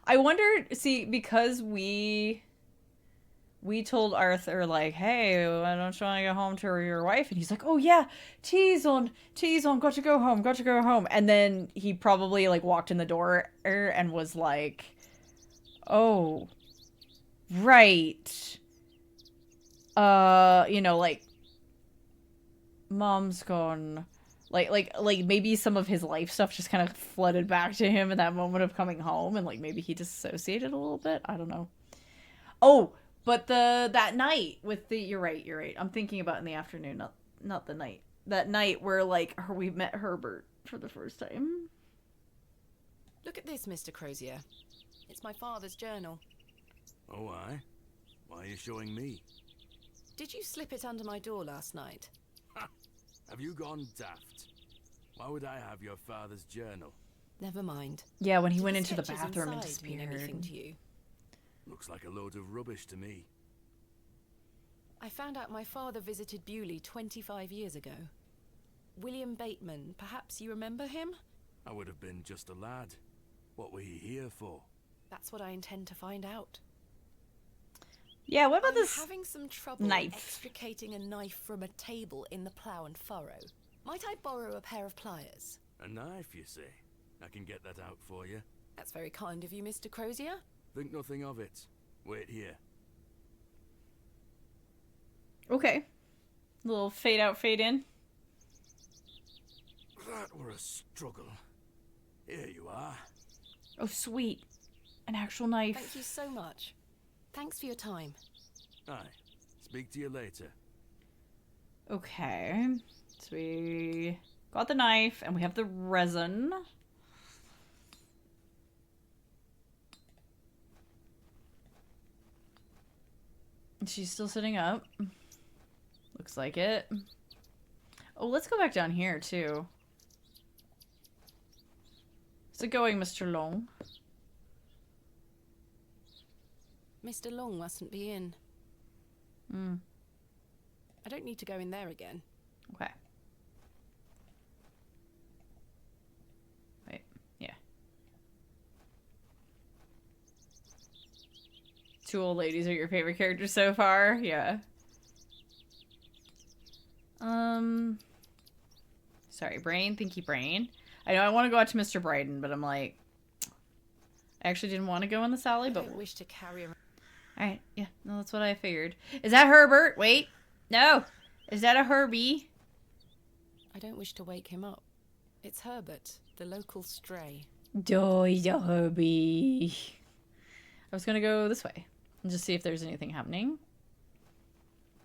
I wonder, see, because we told Arthur, like, hey, why don't you want to go home to your wife? And he's like, oh yeah, tea's on, got to go home. And then he probably, like, walked in the door and was like, oh, right. You know, like, mom's gone. Like maybe some of his life stuff just kind of flooded back to him in that moment of coming home, and like maybe he disassociated a little bit. I don't know. Oh, but that night with the you're right. I'm thinking about in the afternoon, not the night. That night where like we met Herbert for the first time. Look at this, Mr. Crozier. It's my father's journal. Oh, aye? Why are you showing me? Did you slip it under my door last night? Ha! Have you gone daft? Why would I have your father's journal? Never mind. Yeah, when he Did went the into the sketches bathroom and inside mean anything disappeared. to you? Looks like a load of rubbish to me. I found out my father visited Bewley 25 years ago. William Bateman, perhaps you remember him? I would have been just a lad. What were he here for? That's what I intend to find out. Yeah, what about I'm this having some trouble knife? extricating a knife from a table in the Plough and Furrow. Might I borrow a pair of pliers? A knife, you say? I can get that out for you. That's very kind of you, Mr. Crozier. Think nothing of it. Wait here. Okay. Little fade out, fade in. That were a struggle. Here you are. Oh, sweet. An actual knife. Thank you so much. Thanks for your time. Aye. Speak to you later. Okay. So we got the knife and we have the resin. She's still sitting up. Looks like it. Oh, let's go back down here too. How's it going, Mr. Long? Mr. Long mustn't be in. I don't need to go in there again. Okay. Wait, yeah. Two old ladies are your favorite characters so far? Yeah. Sorry, brain, thinky brain. I know I want to go out to Mr. Bryden, but I'm like... I actually didn't want to go in the Sally, I but... don't wish to carry around. Alright, yeah, no, that's what I figured. Is that Herbert? Wait. No. Is that a Herbie? I don't wish to wake him up. It's Herbert, the local stray. Oh, he's a Herbie. I was gonna go this way and just see if there's anything happening.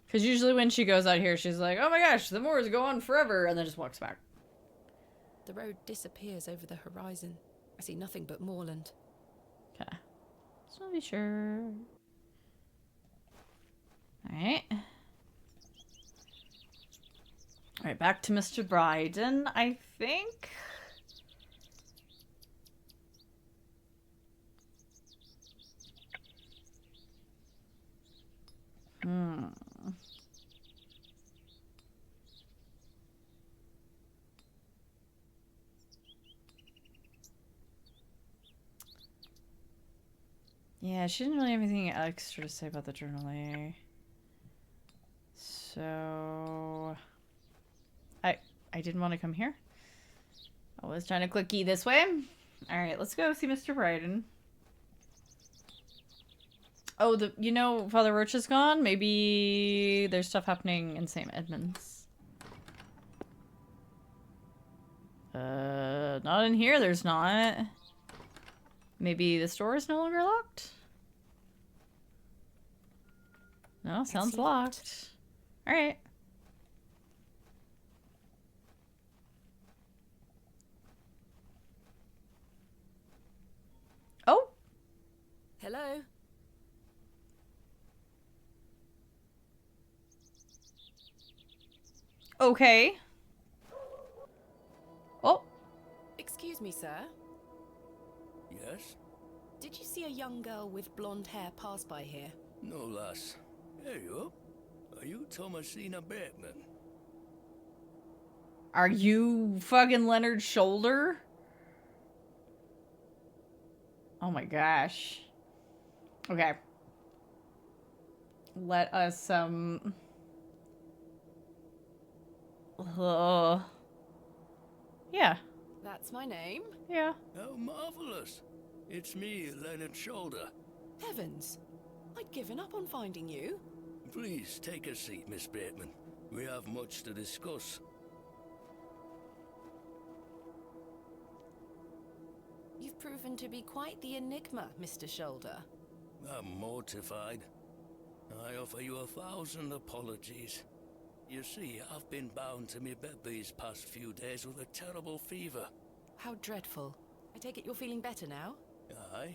Because usually when she goes out here, she's like, oh my gosh, the moors go on forever, and then just walks back. The road disappears over the horizon. I see nothing but moorland. Okay. Just want to be sure. Alright. Alright, back to Mr. Bryden, I think. Yeah, she didn't really have anything extra to say about the journal, eh? So... I didn't want to come here. I was trying to click E this way. Alright, let's go see Mr. Bryden. Oh, you know, Father Roach is gone? Maybe there's stuff happening in St. Edmunds. Not in here, there's not. Maybe the store is no longer locked? No, sounds locked. Alright. Oh! Hello? Okay. Oh! Excuse me, sir. Yes? Did you see a young girl with blonde hair pass by here? No, lass. Here you are you Thomasina Bateman? Are you fucking Leonard Shoulder? Oh my gosh. Okay. Let us, yeah. That's my name. Yeah. How marvelous. It's me, Leonard Shoulder. Heavens. I'd given up on finding you. Please take a seat, Miss Bateman. We have much to discuss. You've proven to be quite the enigma, Mr. Shoulder. I'm mortified. I offer you 1,000 apologies. You see, I've been bound to me bed these past few days with a terrible fever. How dreadful. I take it you're feeling better now? Aye.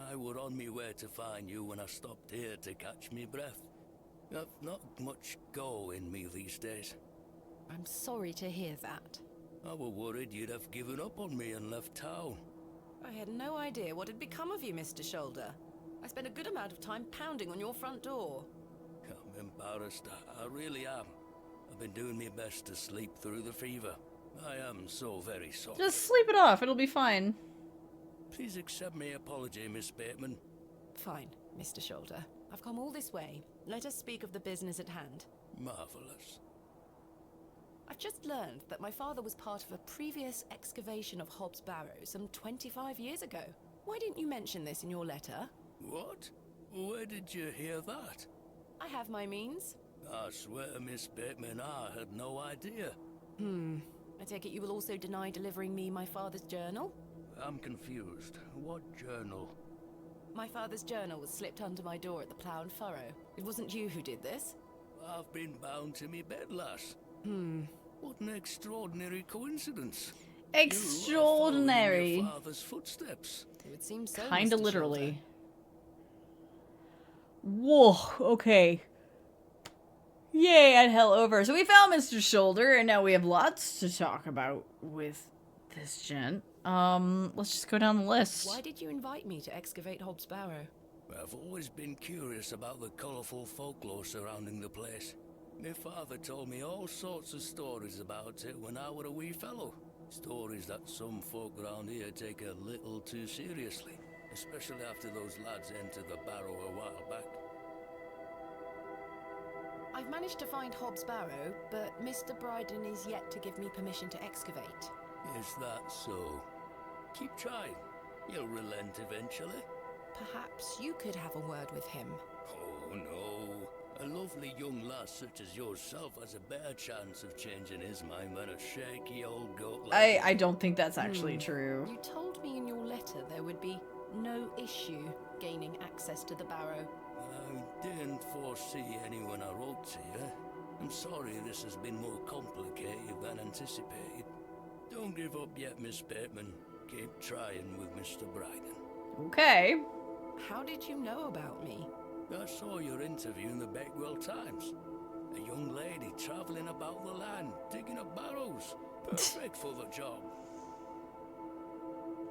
I were on me way to find you when I stopped here to catch me breath. I've not much go in me these days. I'm sorry to hear that. I were worried you'd have given up on me and left town. I had no idea what had become of you, Mr. Shoulder. I spent a good amount of time pounding on your front door. I'm embarrassed. I really am. I've been doing my best to sleep through the fever. I am so very sorry. Just sleep it off. It'll be fine. Please accept my apology, Miss Bateman. Fine, Mr. Shoulder. I've come all this way. Let us speak of the business at hand. Marvelous. I've just learned that my father was part of a previous excavation of Hobbs Barrow some 25 years ago. Why didn't you mention this in your letter? What? Where did you hear that? I have my means. I swear, Miss Bateman, I had no idea. I take it you will also deny delivering me my father's journal? I'm confused. What journal? My father's journal was slipped under my door at the Plough and Furrow. It wasn't you who did this? I've been bound to me bed, lass. What an extraordinary coincidence. Extraordinary. You are following your father's footsteps. It would seem so. Kinda Mr. literally. Whoa, okay. Yay, I'd hell over. So we found Mr. Shoulder, and now we have lots to talk about with this gent. Let's just go down the list. Why did you invite me to excavate Hobbs Barrow? I've always been curious about the colourful folklore surrounding the place. My father told me all sorts of stories about it when I were a wee fellow. Stories that some folk around here take a little too seriously, especially after those lads entered the Barrow a while back. I've managed to find Hobbs Barrow, but Mr. Bryden is yet to give me permission to excavate. Is that so? Keep trying. You'll relent eventually. Perhaps you could have a word with him. Oh, no. A lovely young lass such as yourself has a better chance of changing his mind than a shaky old goat like I don't think that's actually true. You told me in your letter there would be no issue gaining access to the Barrow. I didn't foresee any when I wrote to you. I'm sorry this has been more complicated than anticipated. Don't give up yet, Miss Bateman. Keep trying with Mr. Bryden. Okay. How did you know about me? I saw your interview in the Bakewell Times. A young lady travelling about the land, digging up barrows. Perfect for the job.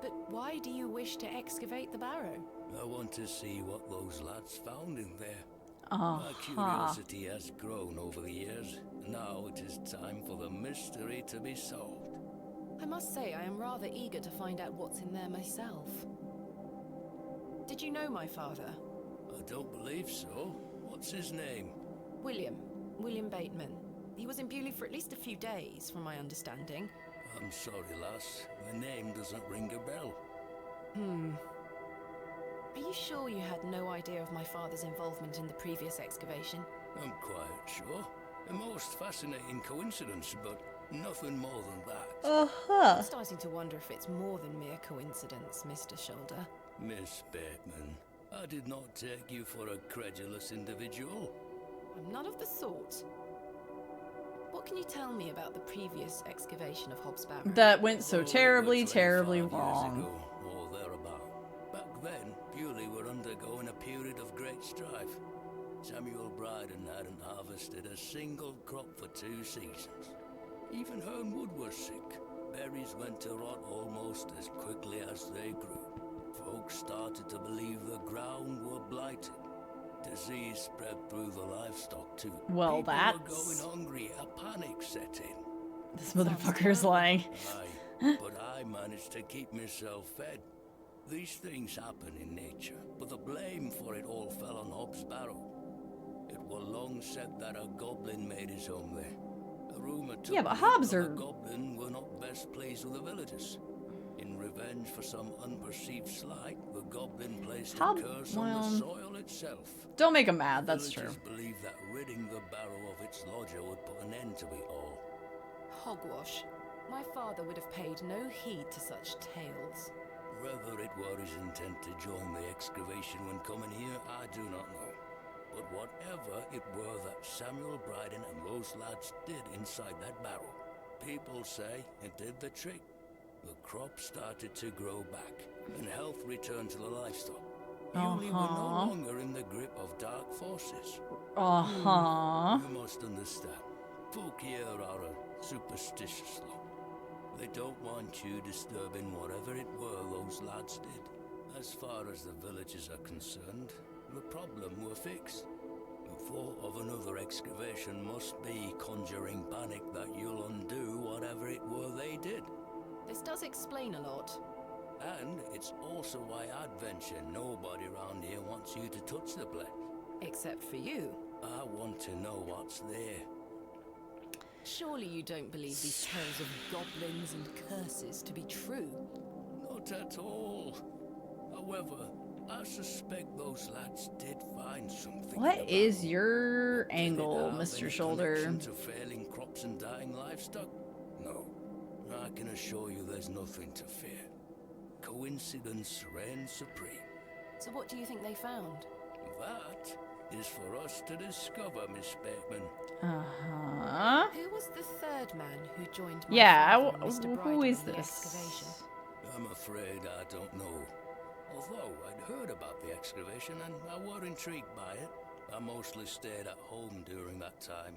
But why do you wish to excavate the Barrow? I want to see what those lads found in there. My curiosity has grown over the years. Now it is time for the mystery to be solved. I must say I am rather eager to find out what's in there myself. Did you know my father? I don't believe so. What's his name? William Bateman. He was in Bewley for at least a few days, from my understanding. I'm sorry, lass. The name doesn't ring a bell. Are you sure you had no idea of my father's involvement in the previous excavation? I'm quite sure. A most fascinating coincidence, but nothing more than that. Uh-huh. I'm starting to wonder if it's more than mere coincidence, Mr. Shoulder. Miss Bateman, I did not take you for a credulous individual. I'm none of the sort. What can you tell me about the previous excavation of Hobbs Barrow? That went so Over terribly, 25 terribly years wrong. ago, or thereabout. Back then, Bewley were undergoing a period of great strife. Samuel Bryden hadn't harvested a single crop for 2 seasons. Even Hernwood was sick. Berries went to rot almost as quickly as they grew. Folks started to believe the ground were blighted. Disease spread through the livestock too. Well, People that's... were going hungry. A panic set in. This motherfucker's lying. Aye, but I managed to keep myself fed. These things happen in nature, but the blame for it all fell on Hobbs Barrow. It was long said that a goblin made his home there. A rumor took Yeah, but root Hobbs that are... the goblin were not best pleased with the villagers. In revenge for some unperceived slight, the goblin placed a curse on the soil itself. Don't make him mad, that's true. Villagers believed that ridding the barrow of its lodger would put an end to it all. Hogwash. My father would have paid no heed to such tales. Whether it were his intent to join the excavation when coming here, I do not know. But whatever it were that Samuel Bryden and those lads did inside that barrow, people say it did the trick. The crop started to grow back, and health returned to the livestock. Bewley were no longer in the grip of dark forces. You must understand, folk here are a superstitious lot. They don't want you disturbing whatever it were those lads did. As far as the villagers are concerned, the problem were fixed. The thought of another excavation must be conjuring panic that you'll undo whatever it were they did. This does explain a lot. And it's also why I'd venture nobody around here wants you to touch the place. Except for you. I want to know what's there. Surely you don't believe these tales of goblins and curses to be true? Not at all. However, I suspect those lads did find something. What is your angle, Mr. Shoulder? To failing crops and dying livestock? No. I can assure you there's nothing to fear. Coincidence reigns supreme. So what do you think they found? That is for us to discover, Miss Bateman. Uh-huh. Who was the third man who joined my Yeah, father and Mr. who Bryden is in the this? excavation? I'm afraid I don't know. Although I'd heard about the excavation and I were intrigued by it, I mostly stayed at home during that time.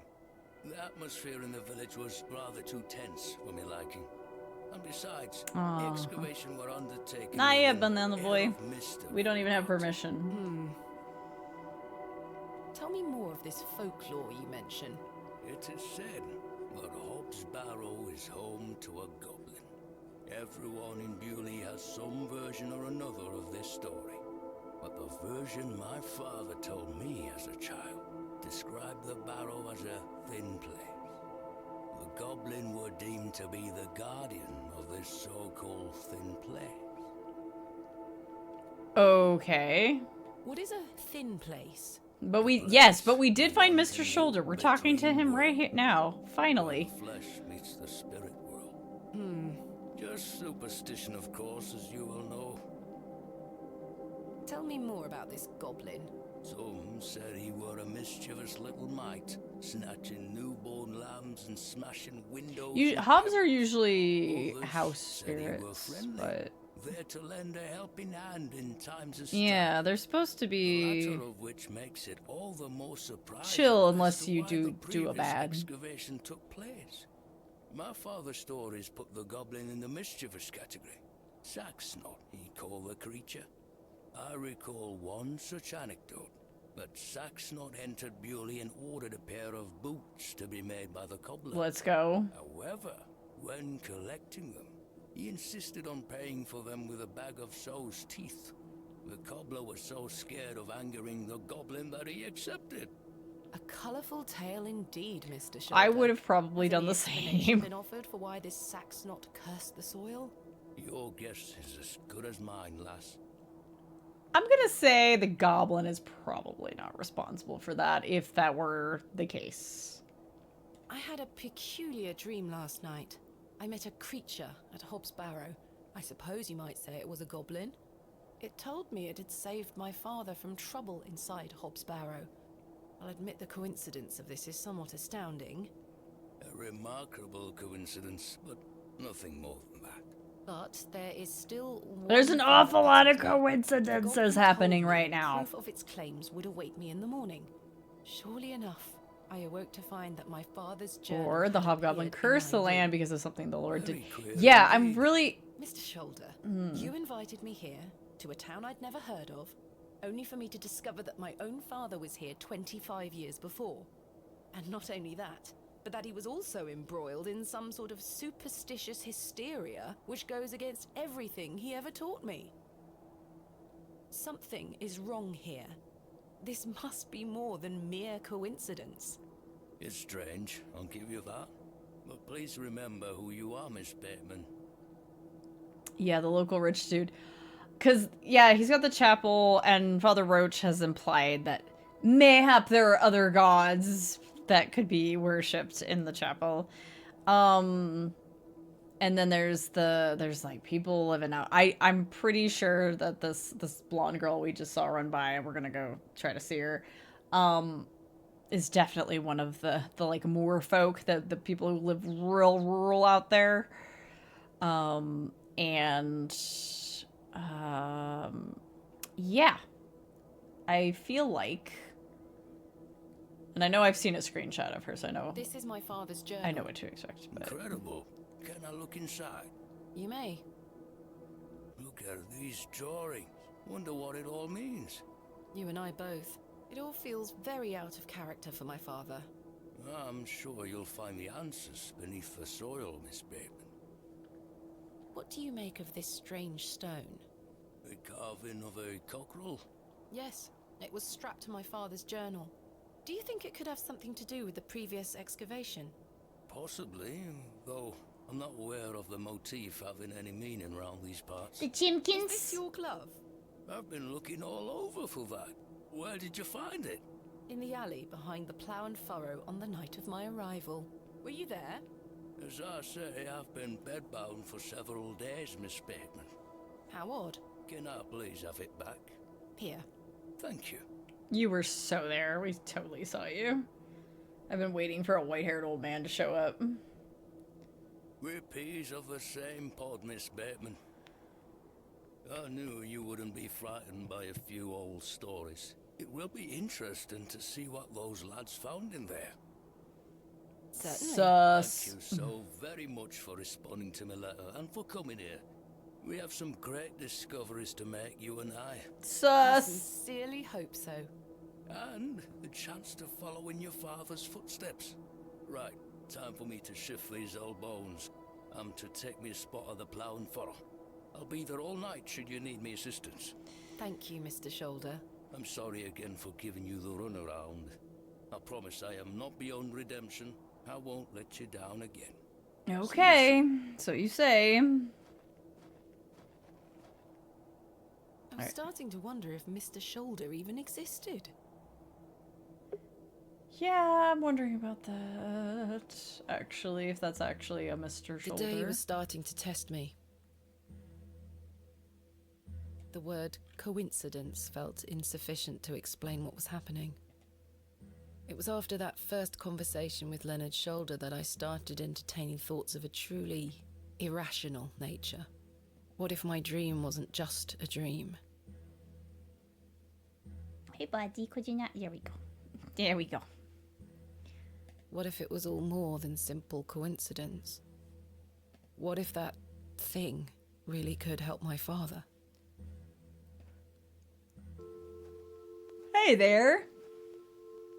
The atmosphere in the village was rather too tense for me liking. And besides, the excavation were undertaken. Not with yet, an Banana air Boy. of mystery. We don't even have permission. Tell me more of this folklore you mention. It is said that Hobbs Barrow is home to a goblin. Everyone in Bewley has some version or another of this story. But the version my father told me as a child described the barrow as a thin place. The goblin were deemed to be the guardian of this so-called thin place. Okay. What is a thin place? But we did find Mr. Shoulder. We're talking to him right here now. Finally. Flesh meets the spirit world. Just superstition, of course, as you will know. Tell me more about this goblin. Some said he were a mischievous little mite, snatching newborn lambs and smashing windows. Hobbs are usually Others house said he were spirits, friendly, but there to lend a helping hand in times of yeah, strife. they're supposed to The be latter of which makes it all the more surprising chill as unless to you why do the a previous bad. excavation took place. My father's stories put the goblin in the mischievous category. Sacksnot, he called the creature. I recall one such anecdote, that Sacksnot entered Bewley and ordered a pair of boots to be made by the cobbler. Let's go. However, when collecting them, he insisted on paying for them with a bag of sow's teeth. The cobbler was so scared of angering the goblin that he accepted. A colourful tale indeed, Mr. Shoulder. I would have probably Has done any the explanation same. been offered for why this sack's not cursed the soil? Your guess is as good as mine, lass. I'm gonna say the goblin is probably not responsible for that, if that were the case. I had a peculiar dream last night. I met a creature at Hobbs Barrow. I suppose you might say it was a goblin. It told me it had saved my father from trouble inside Hobbs Barrow. I'll admit the coincidence of this is somewhat astounding. A remarkable coincidence, but nothing more than that. But there is still one There's an thing awful lot of that puzzles me. The coincidences goblin happening told me right that now. Proof of its claims would await me in the morning. Surely enough, I awoke to find that my father's journal Or the had hobgoblin appeared in cursed the my land room. because of something the Lord did. Very queer Yeah, I'm indeed. really... Mr. Shoulder, you invited me here, to a town I'd never heard of, only for me to discover that my own father was here 25 years before. And not only that, but that he was also embroiled in some sort of superstitious hysteria which goes against everything he ever taught me. Something is wrong here. This must be more than mere coincidence. It's strange, I'll give you that. But please remember who you are, Miss Bateman. Yeah, the local rich dude. Because, yeah, he's got the chapel, and Father Roach has implied that mayhap there are other gods that could be worshipped in the chapel. And then there's like people living out. I'm pretty sure that this blonde girl we just saw run by, and we're gonna go try to see her, is definitely one of the like moor folk, the people who live real rural out there. Yeah, I feel like, and I know I've seen a screenshot of her, so This is my father's journal. I know what to expect. But Incredible. Can I look inside? You may. Look at these drawings. Wonder what it all means. You and I both. It all feels very out of character for my father. I'm sure you'll find the answers beneath the soil, Miss Bateman. What do you make of this strange stone? The carving of a cockerel? Yes, it was strapped to my father's journal. Do you think it could have something to do with the previous excavation? Possibly, though I'm not aware of the motif having any meaning around these parts. The Is chimkins. this your glove? I've been looking all over for that. Where did you find it? In the alley behind the plough and furrow on the night of my arrival. Were you there? As I say, I've been bedbound for several days, Miss Bateman. How odd. Can I please have it back? Here. Thank you. you were so there. We totally saw you. I've been waiting for a white-haired old man to show up. We're peas of the same pod, Miss Bateman. I knew you wouldn't be frightened by a few old stories. It will be interesting to see what those lads found in there. Certainly. Sus. Thank you so very much for responding to my letter and for coming here. We have some great discoveries to make, you and I. I Sus. sincerely hope so. And the chance to follow in your father's footsteps. Right, time for me to shift these old bones. I'm to take me a spot of the plough and furrow. I'll be there all night should you need me assistance. Thank you, Mr. Shoulder. I'm sorry again for giving you the runaround. I promise I am not beyond redemption. I won't let you down again. Okay, so you say. I'm Alright. starting to wonder if Mr. Shoulder even existed. Yeah, I'm wondering about that. Actually, if that's actually a Mr. The Shoulder. day was starting to test me. The word coincidence felt insufficient to explain what was happening. It was after that first conversation with Leonard Shoulder that I started entertaining thoughts of a truly irrational nature. What if my dream wasn't just a dream? Hey, buddy, could you not? There we go. There we go. What if it was all more than simple coincidence? What if that thing really could help my father? Hey there.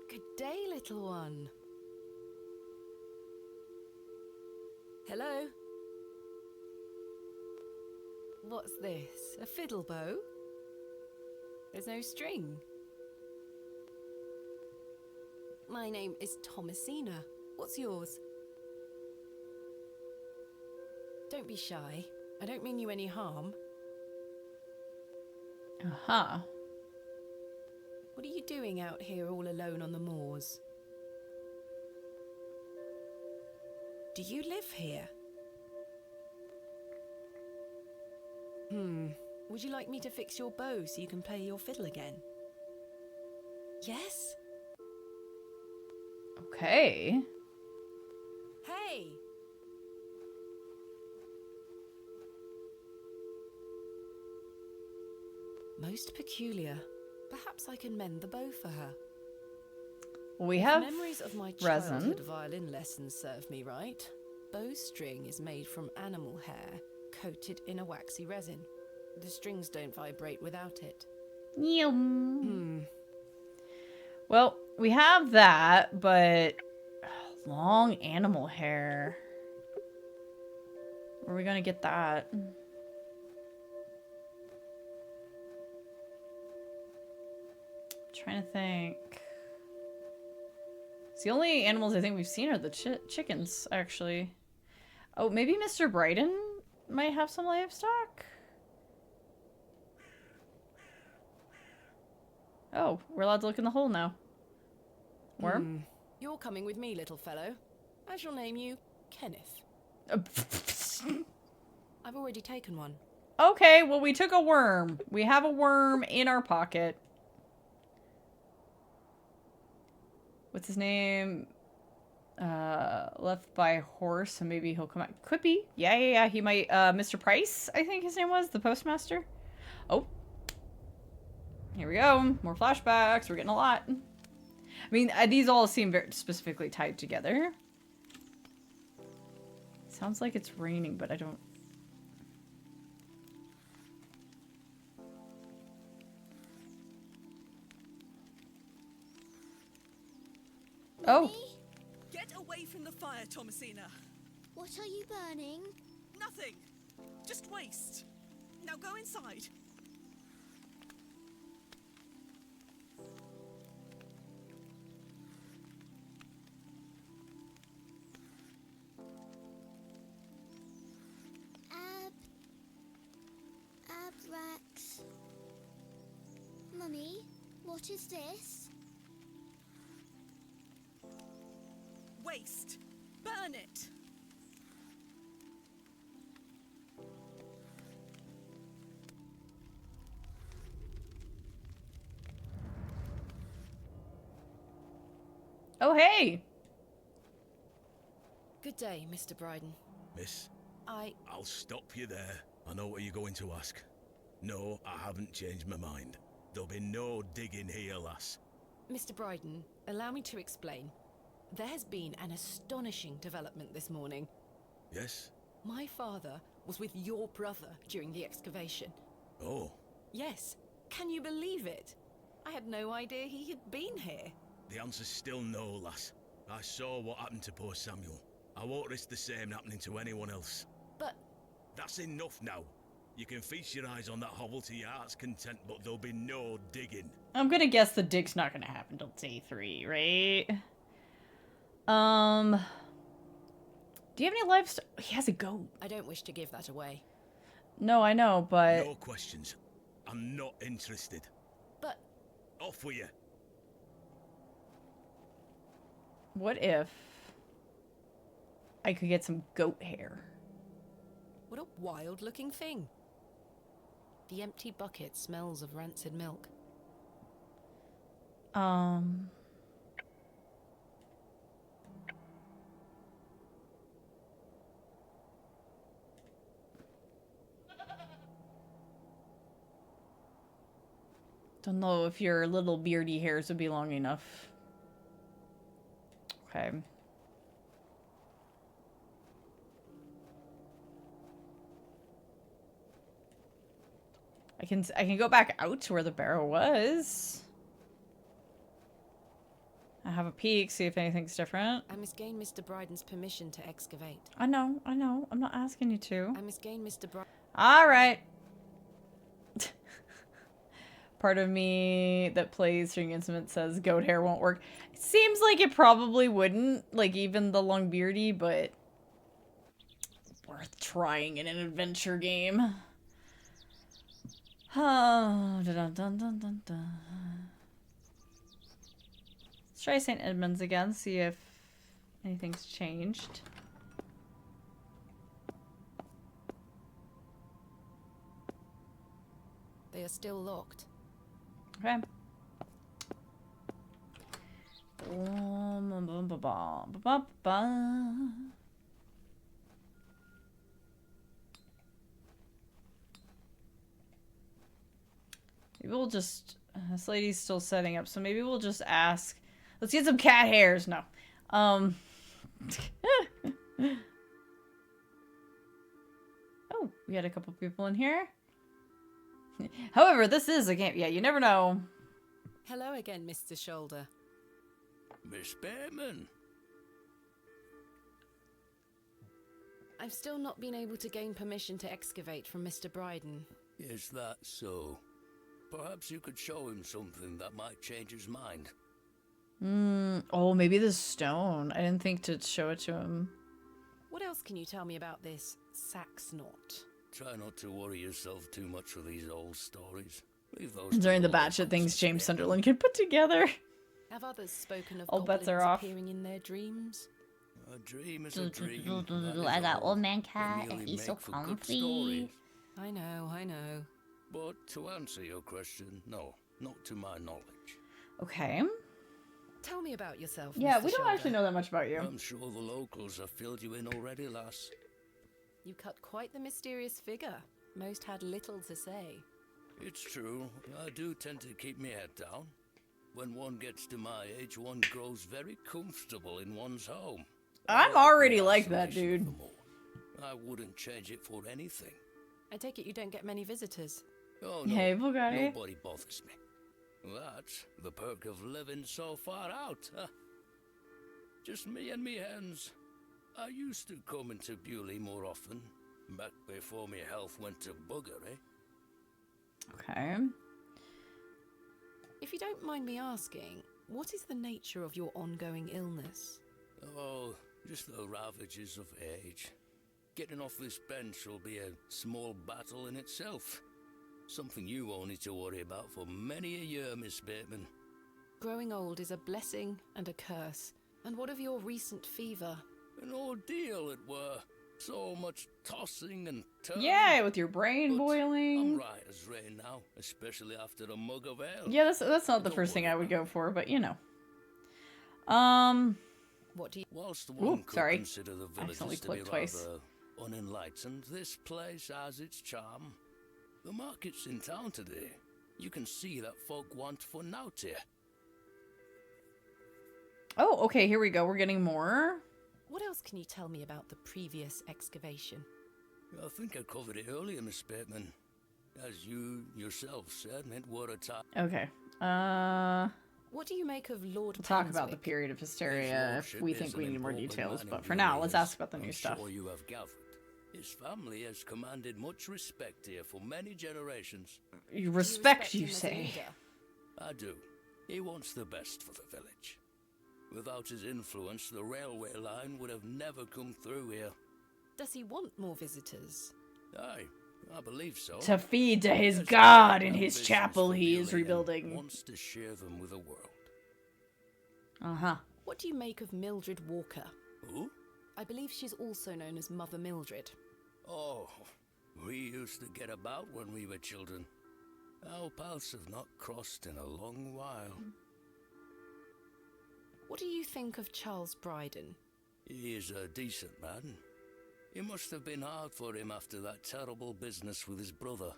Good day, little one. Hello? What's this? A fiddle bow? There's no string. My name is Thomasina. What's yours? Don't be shy. I don't mean you any harm. Uh-huh. What are you doing out here all alone on the moors? Do you live here? Would you like me to fix your bow so you can play your fiddle again? Yes? Okay. Hey! Most peculiar. Perhaps I can mend the bow for her. We have Memories of my resin. childhood violin lessons serve me right. Bowstring is made from animal hair, coated in a waxy resin. The strings don't vibrate without it. Well, we have that, but long animal hair. Where are we gonna get that? Trying to think. It's the only animals I think we've seen are the chickens, actually. Oh, maybe Mr. Brighton might have some livestock? Oh, we're allowed to look in the hole now. Worm? You're coming with me, little fellow. I shall name you Kenneth. I've already taken one. Okay, well, we took a worm. We have a worm in our pocket. What's his name? Left by horse, so maybe he'll come out. Could be. Yeah. He might. Mr. Price, I think his name was, the postmaster. Oh. Here we go. More flashbacks. We're getting a lot. I mean, these all seem very specifically tied together. Sounds like it's raining, but I don't... Oh. Get away from the fire, Thomasina. What are you burning? Nothing. Just waste. Now go inside. Abrax. Mummy, what is this? Waste. Burn it. Oh, hey! Good day, Mr. Bryden. Miss, I... I'll stop you there. I know what you're going to ask. No, I haven't changed my mind. There'll be no digging here, lass. Mr. Bryden, allow me to explain. There has been an astonishing development this morning. Yes? My father was with your brother during the excavation. Oh. Yes. Can you believe it? I had no idea he had been here. The answer's still no, lass. I saw what happened to poor Samuel. I won't risk the same happening to anyone else. But... That's enough now. You can feast your eyes on that hovel to your heart's content, but there'll be no digging. I'm gonna guess the dig's not gonna happen till day 3, right? Do you have any livestock? He has a goat. I don't wish to give that away. No, I know, but... No questions. I'm not interested. But... Off with you. What if I could get some goat hair? What a wild-looking thing. The empty bucket smells of rancid milk. Don't know if your little beardy hairs would be long enough. Okay. I can go back out to where the barrow was. I have a peek, see if anything's different. I must gain Mr. Bryden's permission to excavate. I know. I'm not asking you to. I must gain Mr. Bryden. All right. Part of me that plays string instrument says goat hair won't work. It seems like it probably wouldn't, like even the long beardy, but worth trying in an adventure game. Dun, dun, dun, dun, dun. Let's try St. Edmunds again, see if anything's changed. They are still locked. Okay. Maybe we'll just... this lady's still setting up, so maybe we'll just ask... Let's get some cat hairs. No. Oh, we had a couple people in here. However, this is a game. Yeah, you never know. Hello again, Mr. Shoulder. Miss Bateman. I've still not been able to gain permission to excavate from Mr. Bryden. Is that so? Perhaps you could show him something that might change his mind. Oh, maybe the stone. I didn't think to show it to him. What else can you tell me about this Saxnort? Try not to worry yourself too much with these old stories. Leave those During to the the batshit locals things to James spend. Sunderland can put together. Have others spoken of All bets goblins are off. appearing in their dreams? A dream is a dream. I got old man They cat and merely he's so make for good comfy. stories. I know. But to answer your question, no, not to my knowledge. Okay. Tell me about yourself, Yeah, Mr. we don't Shoulder. actually know that much about you. I'm sure the locals have filled you in already, lass. You cut quite the mysterious figure. Most had little to say. It's true, I do tend to keep my head down. When one gets to my age, one grows very comfortable in one's home. I'm I already the like that, isolation dude. of them all. I wouldn't change it for anything. I take it you don't get many visitors. Oh no, Hey, Bugatti. nobody bothers me. That's the perk of living so far out, huh? Just me and me hens. I used to come into Bewley more often, back before my health went to bugger, eh? Okay. If you don't mind me asking, what is the nature of your ongoing illness? Oh, just the ravages of age. Getting off this bench will be a small battle in itself. Something you won't need to worry about for many a year, Miss Bateman. Growing old is a blessing and a curse. And what of your recent fever? An ordeal it were. So much tossing and turning. Yeah, with your brain But boiling. I'm right as rain now, especially after a mug of ale. Yeah, that's not the Don't first thing worry I would about go for, but you know. What do you... Whilst one could sorry. consider the Accidentally villages to be clicked twice. rather unenlightened, this place has its charm. The markets in town today, you can see that folk want fun out here. Oh, okay, here we go. We're getting more. What else can you tell me about the previous excavation? I think I covered it earlier, Miss Bateman. As you yourself said, it were a time. Okay. What do you make of Lord We'll talk about the Panswick? period of His hysteria if lordship we is think an we need more important details, man but in for now, Bewley, let's as ask about the new I'm stuff. Sure you have gathered. His family has commanded much respect here for many generations. You respect, him you as a say. leader? I do. He wants the best for the village. Without his influence, the railway line would have never come through here. Does he want more visitors? Aye, I believe so. To feed to his As god the in man his business chapel for he is Bewley and rebuilding. Wants to share them with the world. Uh-huh. What do you make of Mildred Walker? Who? I believe she's also known as Mother Mildred. Oh, we used to get about when we were children. Our paths have not crossed in a long while. What do you think of Charles Bryden? He is a decent man. It must have been hard for him after that terrible business with his brother.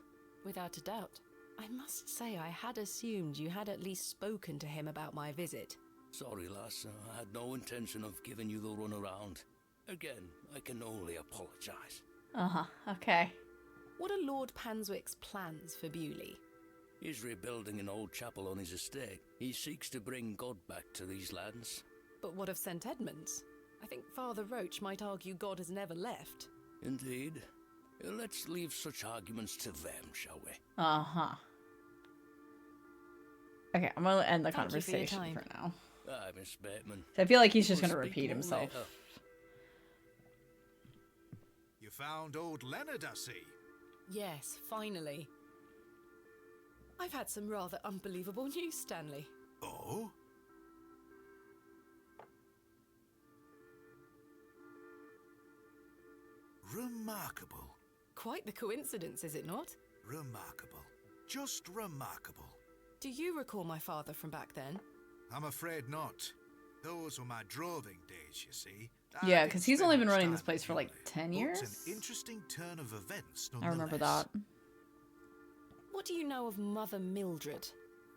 Without a doubt. I must say I had assumed you had at least spoken to him about my visit. Sorry, lass, I had no intention of giving you the runaround. Again, I can only apologize. Uh-huh. Okay. What are Lord Panswick's plans for Bewley? He's rebuilding an old chapel on his estate. He seeks to bring God back to these lands. But what of St. Edmunds? I think Father Roach might argue God has never left. Indeed. Let's leave such arguments to them, shall we? Uh-huh. Okay, I'm gonna end the Thank you for your conversation time. for now. Aye, Miss Bateman. I feel like he's We'll just gonna speak repeat more himself. later. You found old Leonard, I see. Yes, finally. I've had some rather unbelievable news, Stanley. Oh? Remarkable. Quite the coincidence, is it not? Remarkable. Just remarkable. Do you recall my father from back then? I'm afraid not. Those were my droving days, you see. Yeah, I because didn't he's only spend been much running this time place with for like Bewley, 10 but years. an interesting turn of events, I remember nonetheless. that. What do you know of Mother Mildred?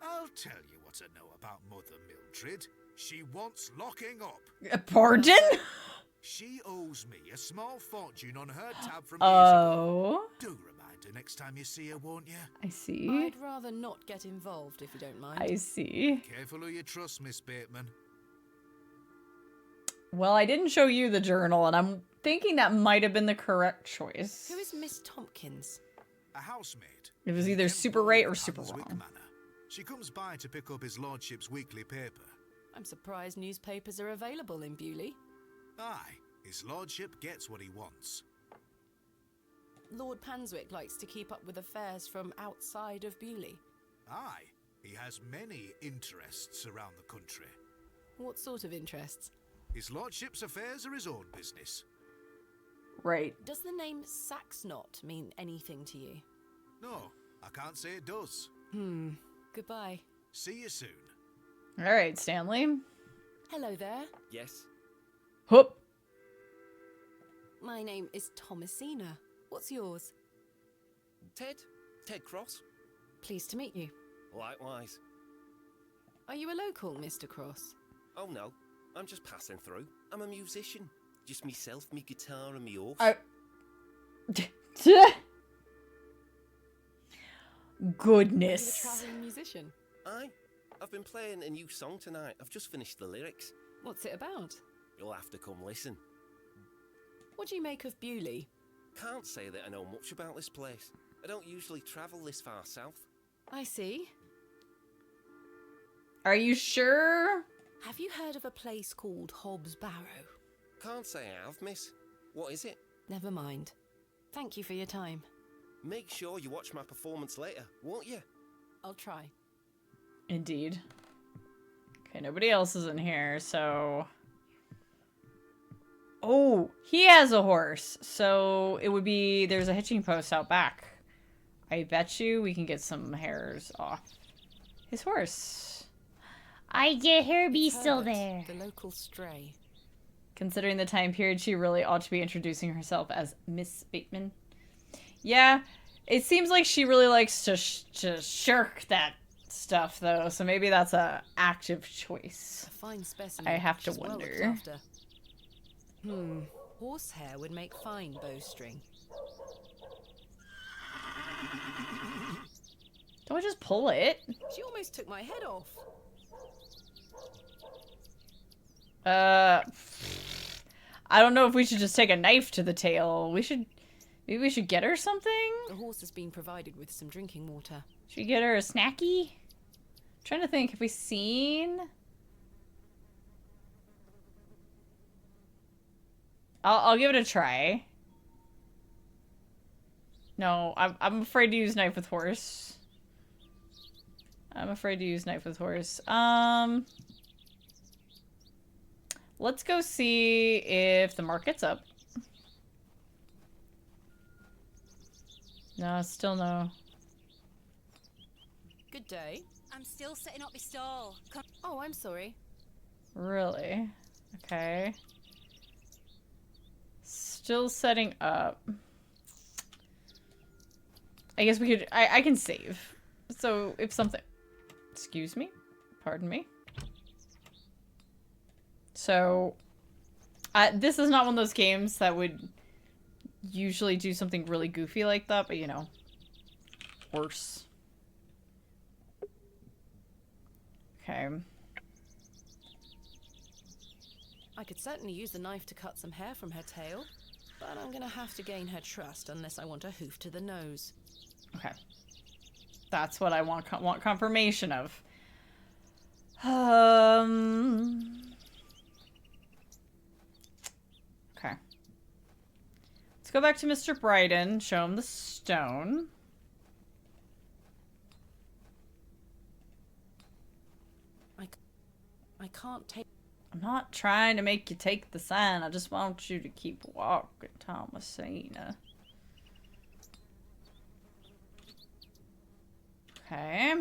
I'll tell you what I know about Mother Mildred. She wants locking up. Pardon? She owes me a small fortune on her tab from years ago. Oh, Do remind her next time you see her, won't you? I see. I'd rather not get involved, if you don't mind. I see. Careful who you trust, Miss Bateman. Well, I didn't show you the journal, and I'm thinking that might have been the correct choice. Who is Miss Tompkins? A housemaid. It was in either the super employ right of or super Hanswick wrong. Manor. She comes by to pick up his lordship's weekly paper. I'm surprised newspapers are available in Bewley. Aye, his lordship gets what he wants. Lord Panswick likes to keep up with affairs from outside of Bewley. Aye, he has many interests around the country. What sort of interests? His lordship's affairs are his own business. Right. Does the name Saxnot mean anything to you? No, I can't say it does. Goodbye. See you soon. All right, Stanley. Hello there. Yes? Whoop. My name is Thomasina. What's yours? Ted? Ted Cross? Pleased to meet you. Likewise. Are you a local, Mr. Cross? Oh no, I'm just passing through. I'm a musician. Just myself, me guitar and me horse. Are you a Goodness. travelling musician? Aye, I've been playing a new song tonight. I've just finished the lyrics. What's it about? You'll have to come listen. What do you make of Bewley? Can't say that I know much about this place. I don't usually travel this far south. I see. Are you sure? Have you heard of a place called Hobbs Barrow? Can't say I have, miss. What is it? Never mind. Thank you for your time. Make sure you watch my performance later, won't you? I'll try. Indeed. Okay, nobody else is in here, so... Oh, he has a horse. So it would be... There's a hitching post out back. I bet you we can get some hairs off his horse. I get Herbie It's still Herbert, there. The local stray. Considering the time period, she really ought to be introducing herself as Miss Bateman. Yeah, it seems like she really likes to shirk that stuff, though. So maybe that's a active choice. A fine specimen. I have to She's well looked wonder. after. Horsehair would make fine bowstring. Don't I just pull it? She almost took my head off. I don't know if we should just take a knife to the tail. Maybe we should get her something? The horse has been provided with some drinking water. Should we get her a snacky? Trying to think, have we seen... I'll give it a try. No, I'm afraid to use knife with horse. I'm afraid to use knife with horse. Let's go see if the market's up. No, still no. Good day. I'm still setting up my stall. Oh, I'm sorry. Really? Okay. Still setting up. I guess we could... I can save. So, if something... Excuse me? Pardon me? So... this is not one of those games that would usually do something really goofy like that, but you know. Worse. Okay. I could certainly use the knife to cut some hair from her tail, but I'm gonna have to gain her trust unless I want a hoof to the nose. Okay. That's what I want confirmation of. Okay. Let's go back to Mr. Bryden, show him the stone. I can't take... I'm not trying to make you take the sign. I just want you to keep walking, Thomasina. Okay.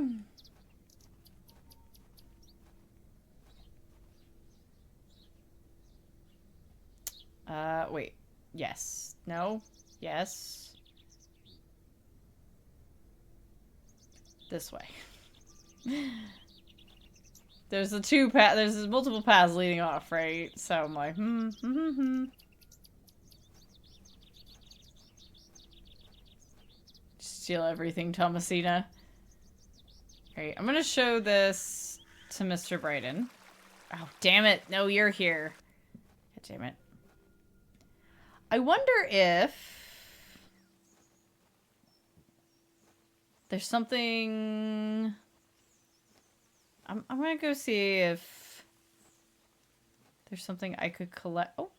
Wait. Yes. No. Yes. This way. There's there's multiple paths leading off, right? So I'm like, Steal everything, Thomasina. Alright, I'm gonna show this to Mr. Bryden. Oh, damn it. No, you're here. God damn it. I wonder if there's something... I'm gonna go see if there's something I could collect. Oh.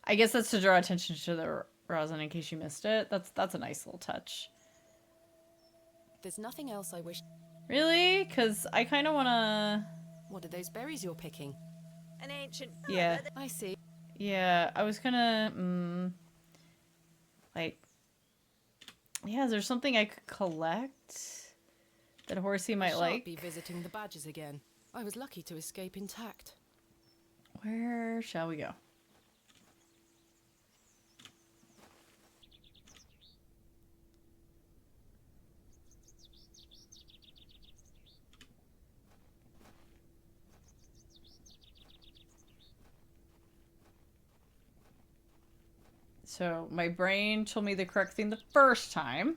I guess that's to draw attention to the rosin in case you missed it. That's a nice little touch. There's nothing else I wish... Really? Because I kind of want to... What are those berries you're picking? An ancient... Yeah. I see. Yeah, I was gonna... like... Yeah, is there something I could collect that Horsey might like? Be visiting the badgers again. I was lucky to escape intact. Where shall we go? So, my brain told me the correct thing the first time.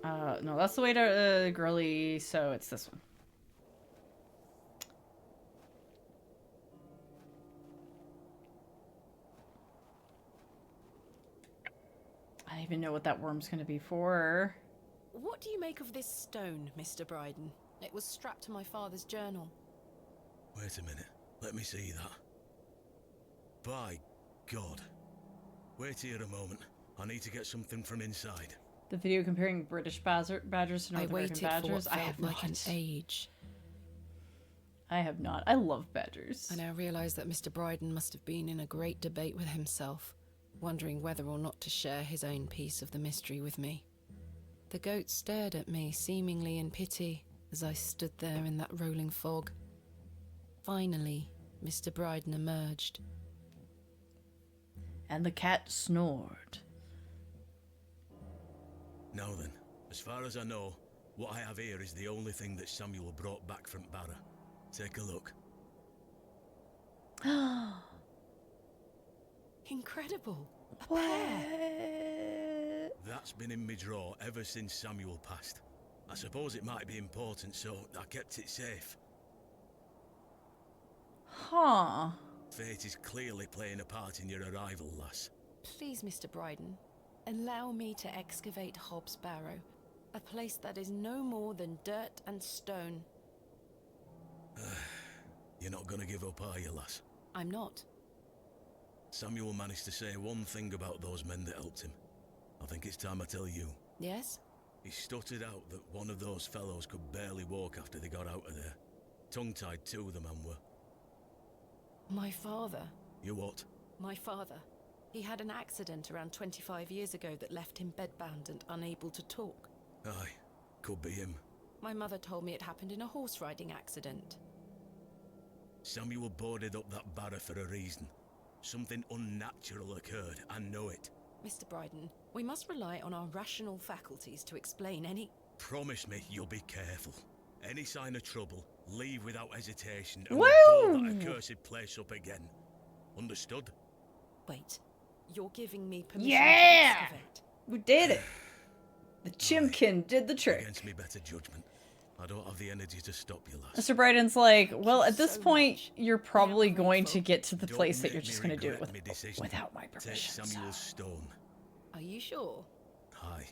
No, that's the way to girly, so it's this one. I don't even know what that worm's gonna be for. What do you make of this stone, Mr. Bryden? It was strapped to my father's journal. Wait a minute. Let me see that. By God. Wait here a moment. I need to get something from inside. The video comparing British badgers to North American badgers. I have like an age. I have not. I love badgers. I now realise that Mr. Bryden must have been in a great debate with himself, wondering whether or not to share his own piece of the mystery with me. The goat stared at me, seemingly in pity, as I stood there in that rolling fog. Finally, Mr. Bryden emerged. And the cat snored. Now then, as far as I know, what I have here is the only thing that Samuel brought back from Barrow. Take a look. Incredible! A what? pear! That's been in my drawer ever since Samuel passed. I suppose it might be important, so I kept it safe. Huh. Fate is clearly playing a part in your arrival, lass. Please, Mr. Bryden, allow me to excavate Hob's Barrow, a place that is no more than dirt and stone. You're not gonna give up, are you, lass? I'm not. Samuel managed to say one thing about those men that helped him. I think it's time I tell you. Yes? He stuttered out that one of those fellows could barely walk after they got out of there. Tongue-tied too, the man were. My father. You what? My father. He had an accident around 25 years ago that left him bedbound and unable to talk. Aye, could be him. My mother told me it happened in a horse riding accident. Samuel boarded up that barrow for a reason. Something unnatural occurred, I know it. Mr. Bryden, we must rely on our rational faculties to explain any... Promise me you'll be careful. Any sign of trouble, leave without hesitation and Woo! we'll blow that accursed place up again. Understood? Wait, you're giving me permission Yeah! to excavate? We did it. The chimkin did the trick. Against me better judgment. I don't have the energy to stop you, lass. Mr. Bryden's like, well, at this so point, much. you're probably I'm going to grateful. get to the Don't place that make you're me just going to do it regret me decision. without my Take permission. so- Samuel's stone. Are you sure? Aye.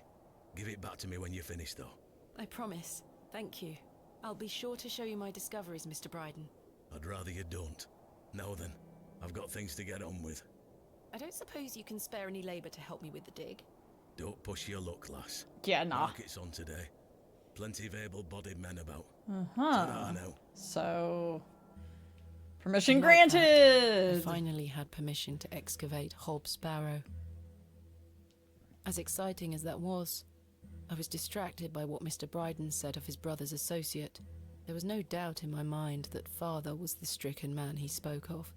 Give it back to me when you're finished, though. I promise. Thank you. I'll be sure to show you my discoveries, Mr. Bryden. I'd rather you don't. Now then, I've got things to get on with. I don't suppose you can spare any labour to help me with the dig? Don't push your luck, lass. Yeah, nah. Market's on today. Plenty of able-bodied men about. Uh-huh. Ta-da now. So, permission Like that, I granted! finally had permission to excavate Hob's Barrow. As exciting as that was, I was distracted by what Mr. Bryden said of his brother's associate. There was no doubt in my mind that father was the stricken man he spoke of.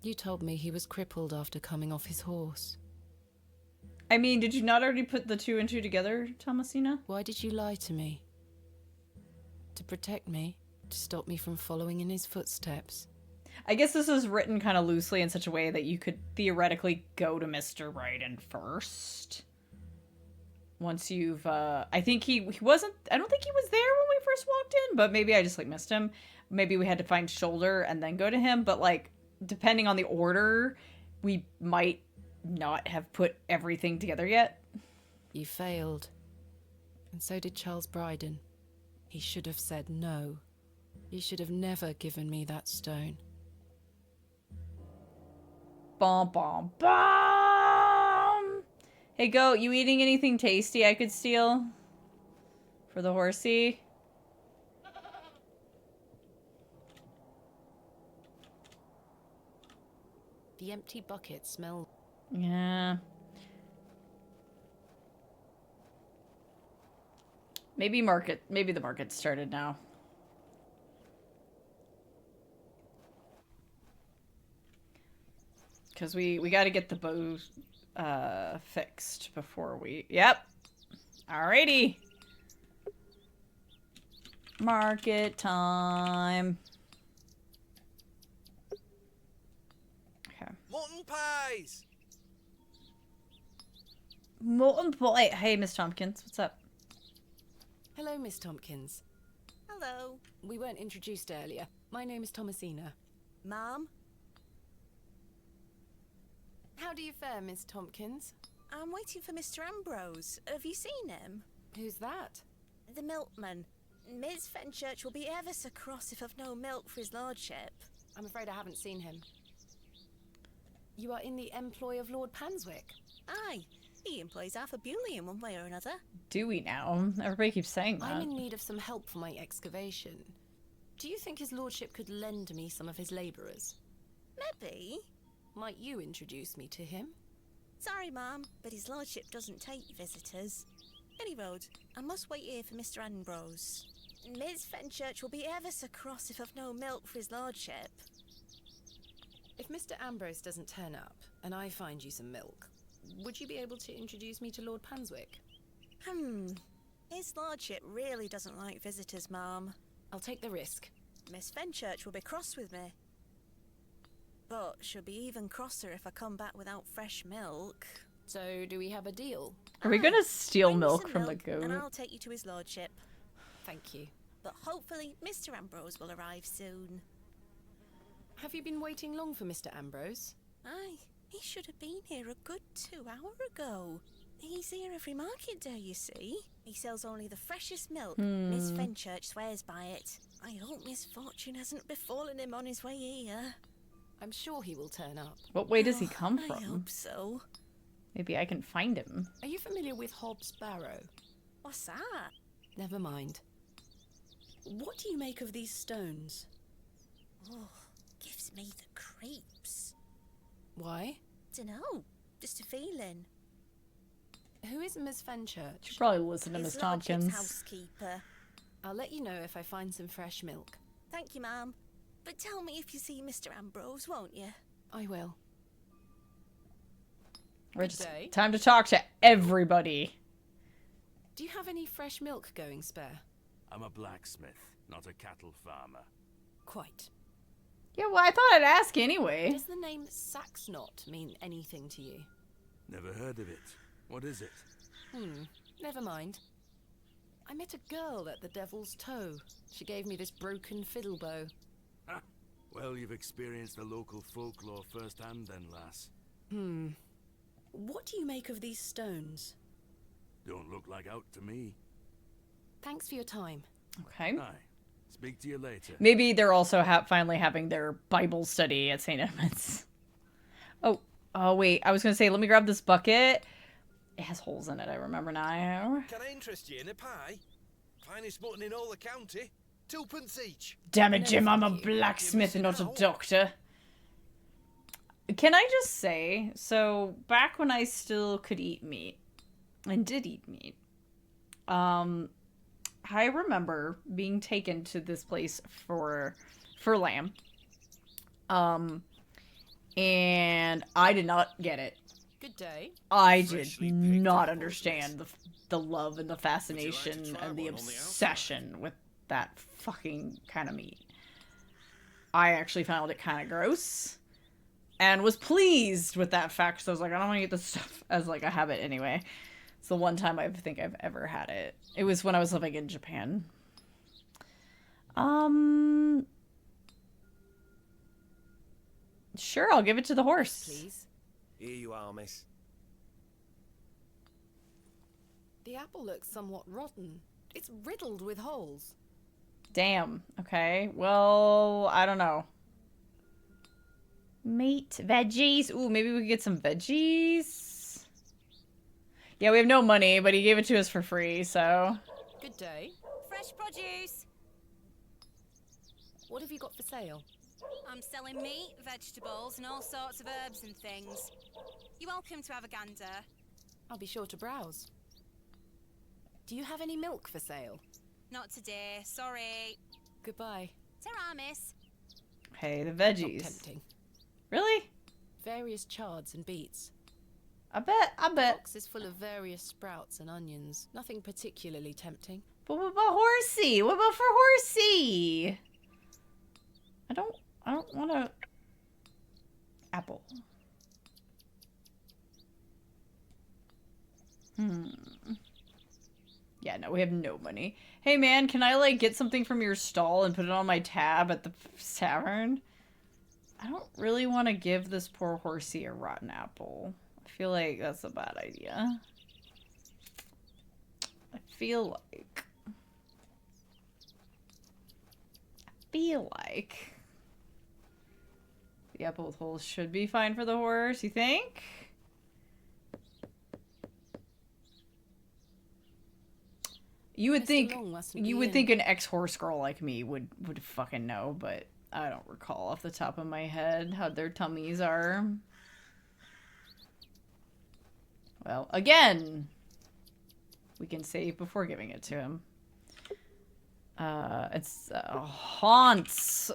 You told me he was crippled after coming off his horse. I mean, did you not already put the two and two together, Thomasina? Why did you lie to me? To protect me? To stop me from following in his footsteps? I guess this is written kind of loosely in such a way that you could theoretically go to Mr. Bryden first. Once you've, I think he wasn't, I don't think he was there when we first walked in, but maybe I just, like, missed him. Maybe we had to find Shoulder and then go to him, but, like, depending on the order, we might not have put everything together yet. You failed. And so did Charles Bryden. He should have said no. He should have never given me that stone. Bom, bom, bom! Hey, Goat, you eating anything tasty I could steal? For the horsey? The empty bucket smelled. Yeah. Maybe the market started now. Because we got to get the bow fixed before we... Yep. Alrighty. Market time. Okay. Mutton pies! Molten pie. Hey, Miss Tompkins. What's up? Hello, Miss Tompkins. Hello. We weren't introduced earlier. My name is Thomasina. Mom? How do you fare, Miss Tompkins? I'm waiting for Mr. Ambrose. Have you seen him? Who's that? The milkman. Miss Fenchurch will be ever so cross if I've no milk for his lordship. I'm afraid I haven't seen him. You are in the employ of Lord Panswick. Aye. He employs Arthur Bewley in one way or another. Do we now? Everybody keeps saying that. I'm in need of some help for my excavation. Do you think his lordship could lend me some of his labourers? Maybe. Might you introduce me to him? Sorry, Ma'am, but his lordship doesn't take visitors. Any road, I must wait here for Mr. Ambrose. Miss Fenchurch will be ever so cross if I've no milk for his lordship. If Mr. Ambrose doesn't turn up, and I find you some milk, would you be able to introduce me to Lord Panswick? His lordship really doesn't like visitors, Ma'am. I'll take the risk. Miss Fenchurch will be cross with me. But she'll be even crosser if I come back without fresh milk. So, do we have a deal? Are we gonna steal Bring me milk some from milk the goat? And I'll take you to his lordship. Thank you. But hopefully Mr. Ambrose will arrive soon. Have you been waiting long for Mr. Ambrose? Aye, he should have been here a good 2 hours ago. He's here every market day, you see. He sells only the freshest milk. Miss Fenchurch swears by it. I hope misfortune hasn't befallen him on his way here. I'm sure he will turn up. What way does he come I from? hope so. Maybe I can find him. Are you familiar with Hob's Barrow? What's that? Never mind. What do you make of these stones? Oh, gives me the creeps. Why? Dunno, just a feeling. Who is Miss Fenchurch? Should probably listen to His Miss lordship's Tompkins. housekeeper. I'll let you know if I find some fresh milk. Thank you, Ma'am. But tell me if you see Mr. Ambrose, won't you? I will. We're Good just day. time to talk to everybody. Do you have any fresh milk going spare? I'm a blacksmith, not a cattle farmer. Quite. Yeah, well, I thought I'd ask anyway. Does the name Saxnot mean anything to you? Never heard of it. What is it? Never mind. I met a girl at the Devil's Toe. She gave me this broken fiddle bow. Ha! Well, you've experienced the local folklore firsthand then, lass. What do you make of these stones? Don't look like out to me. Thanks for your time. Okay. Aye. Speak to you later. Maybe they're also finally having their Bible study at St. Edmund's. Oh, wait. I was going to say, let me grab this bucket. It has holes in it, I remember now. Can I interest you in a pie? Finest mutton in all the county. 2p each. Damn it, Jim, I'm a blacksmith and not a doctor. Can I just say, so back when I still could eat meat, and did eat meat, I remember being taken to this place for lamb. And I did not get it. Good day. I did not understand the love and the fascination and the obsession with that fucking kind of meat. I actually found it kind of gross. And was pleased with that fact, so I was like, I don't want to eat this stuff as like a habit anyway. It's the one time I think I've ever had it. It was when I was living in Japan. Sure, I'll give it to the horse. Please. Here you are, miss. The apple looks somewhat rotten. It's riddled with holes. Damn. Okay. Well, I don't know. Meat, veggies. Ooh, maybe we could get some veggies. Yeah, we have no money, but he gave it to us for free, so. Good day. Fresh produce. What have you got for sale? I'm selling meat, vegetables, and all sorts of herbs and things. You're welcome to have a gander. I'll be sure to browse. Do you have any milk for sale? Not today, sorry. Goodbye. Ta-ra, miss. Okay, the veggies. Not tempting. Really? Various chards and beets. I bet. The box is full of various sprouts and onions. Nothing particularly tempting. But what about horsey? What about for horsey? I don't want to... Apple. Yeah, no, we have no money. Hey, man, can I, like, get something from your stall and put it on my tab at the tavern? I don't really want to give this poor horsey a rotten apple. I feel like that's a bad idea. I feel like the apple with holes should be fine for the horse, you think? You would think an ex-horse girl like me would fucking know, but I don't recall off the top of my head how their tummies are. Well, again, we can save before giving it to him. It's haunts.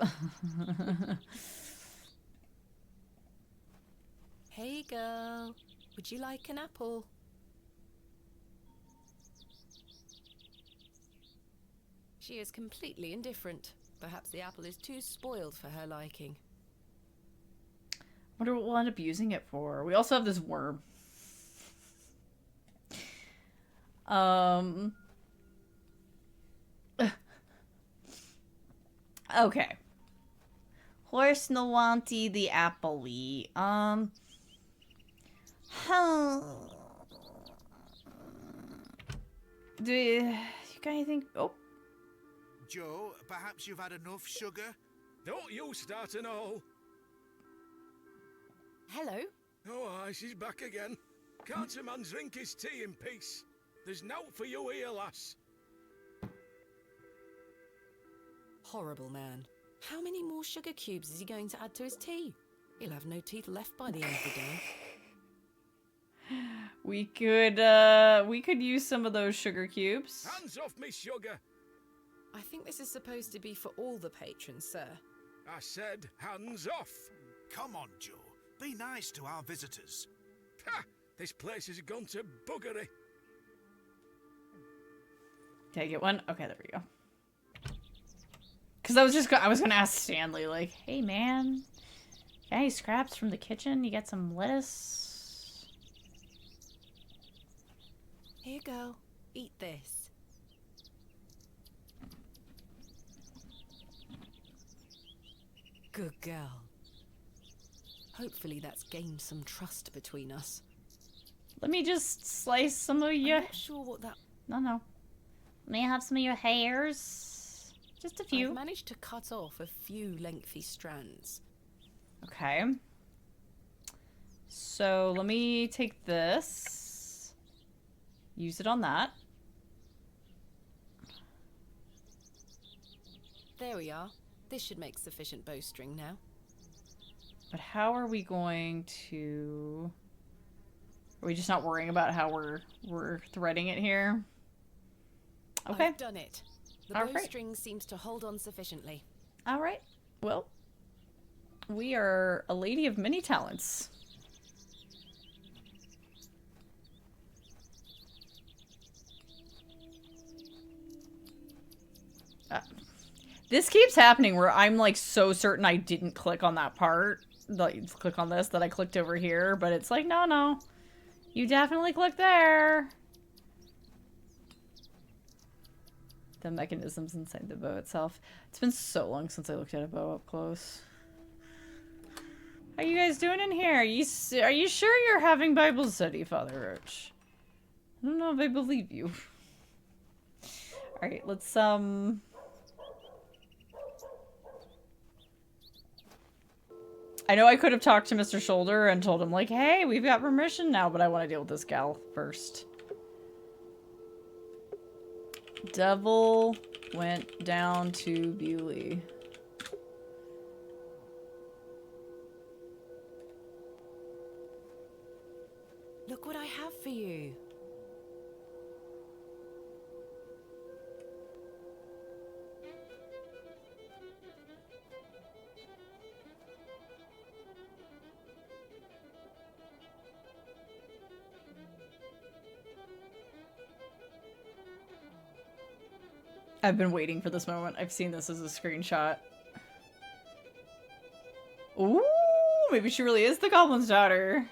Hey girl, would you like an apple? She is completely indifferent. Perhaps the apple is too spoiled for her liking. Wonder what we'll end up using it for. We also have this worm. Okay. Horse no wanty the apple-y. Do you got anything? Oh. Joe, perhaps you've had enough sugar? Don't you start and all. Hello? Oh, aye, she's back again. Can't a man drink his tea in peace? There's nought for you here, lass. Horrible man. How many more sugar cubes is he going to add to his tea? He'll have no teeth left by the end of the day. We could use some of those sugar cubes. Hands off me, sugar. I think this is supposed to be for all the patrons, sir. I said hands off. Come on, Joe. Be nice to our visitors. Ha! This place has gone to buggery. Did I get one? Okay, there we go. Because I was gonna ask Stanley, like, hey man, got any scraps from the kitchen? You got some lettuce? Here you go. Eat this. Good girl. Hopefully that's gained some trust between us. Let me just slice some of your... I'm not sure what that... No. May I have some of your hairs? Just a few. I've managed to cut off a few lengthy strands. Okay. So let me take this. Use it on that. There we are. This should make sufficient bowstring now. But how are we going to... Are we just not worrying about how we're threading it here? Okay. I've done it. The All right. bowstring seems to hold on sufficiently. All right. Well, we are a lady of many talents. This keeps happening where I'm like so certain I didn't click on that part. Like, click on this that I clicked over here, but it's like, no. You definitely clicked there. The mechanisms inside the bow itself. It's been so long since I looked at a bow up close. How you guys doing in here? Are you sure you're having Bible study, Father Roach? I don't know if I believe you. Alright, let's, I know I could have talked to Mr. Shoulder and told him, like, hey, we've got permission now, but I want to deal with this gal first. Devil went down to Bewley. Look what I have for you. I've been waiting for this moment. I've seen this as a screenshot. Ooh, maybe she really is the Goblin's daughter.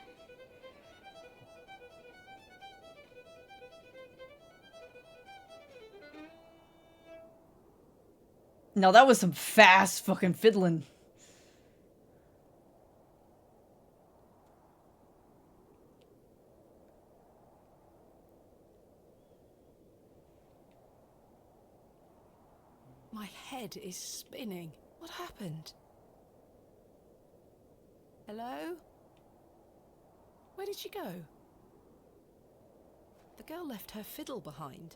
No, that was some fast fucking fiddling. My head is spinning. What happened? Hello? Where did she go? The girl left her fiddle behind.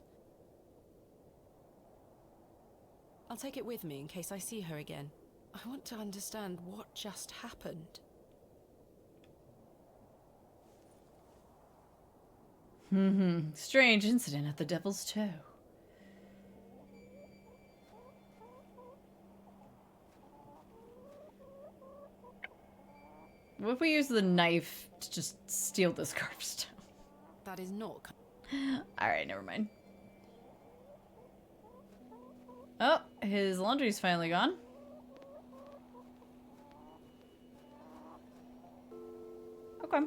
I'll take it with me in case I see her again. I want to understand what just happened. Strange incident at the Devil's Toe. What if we use the knife to just steal this carvestone? That is not... Alright, never mind. Oh, his laundry's finally gone. Okay.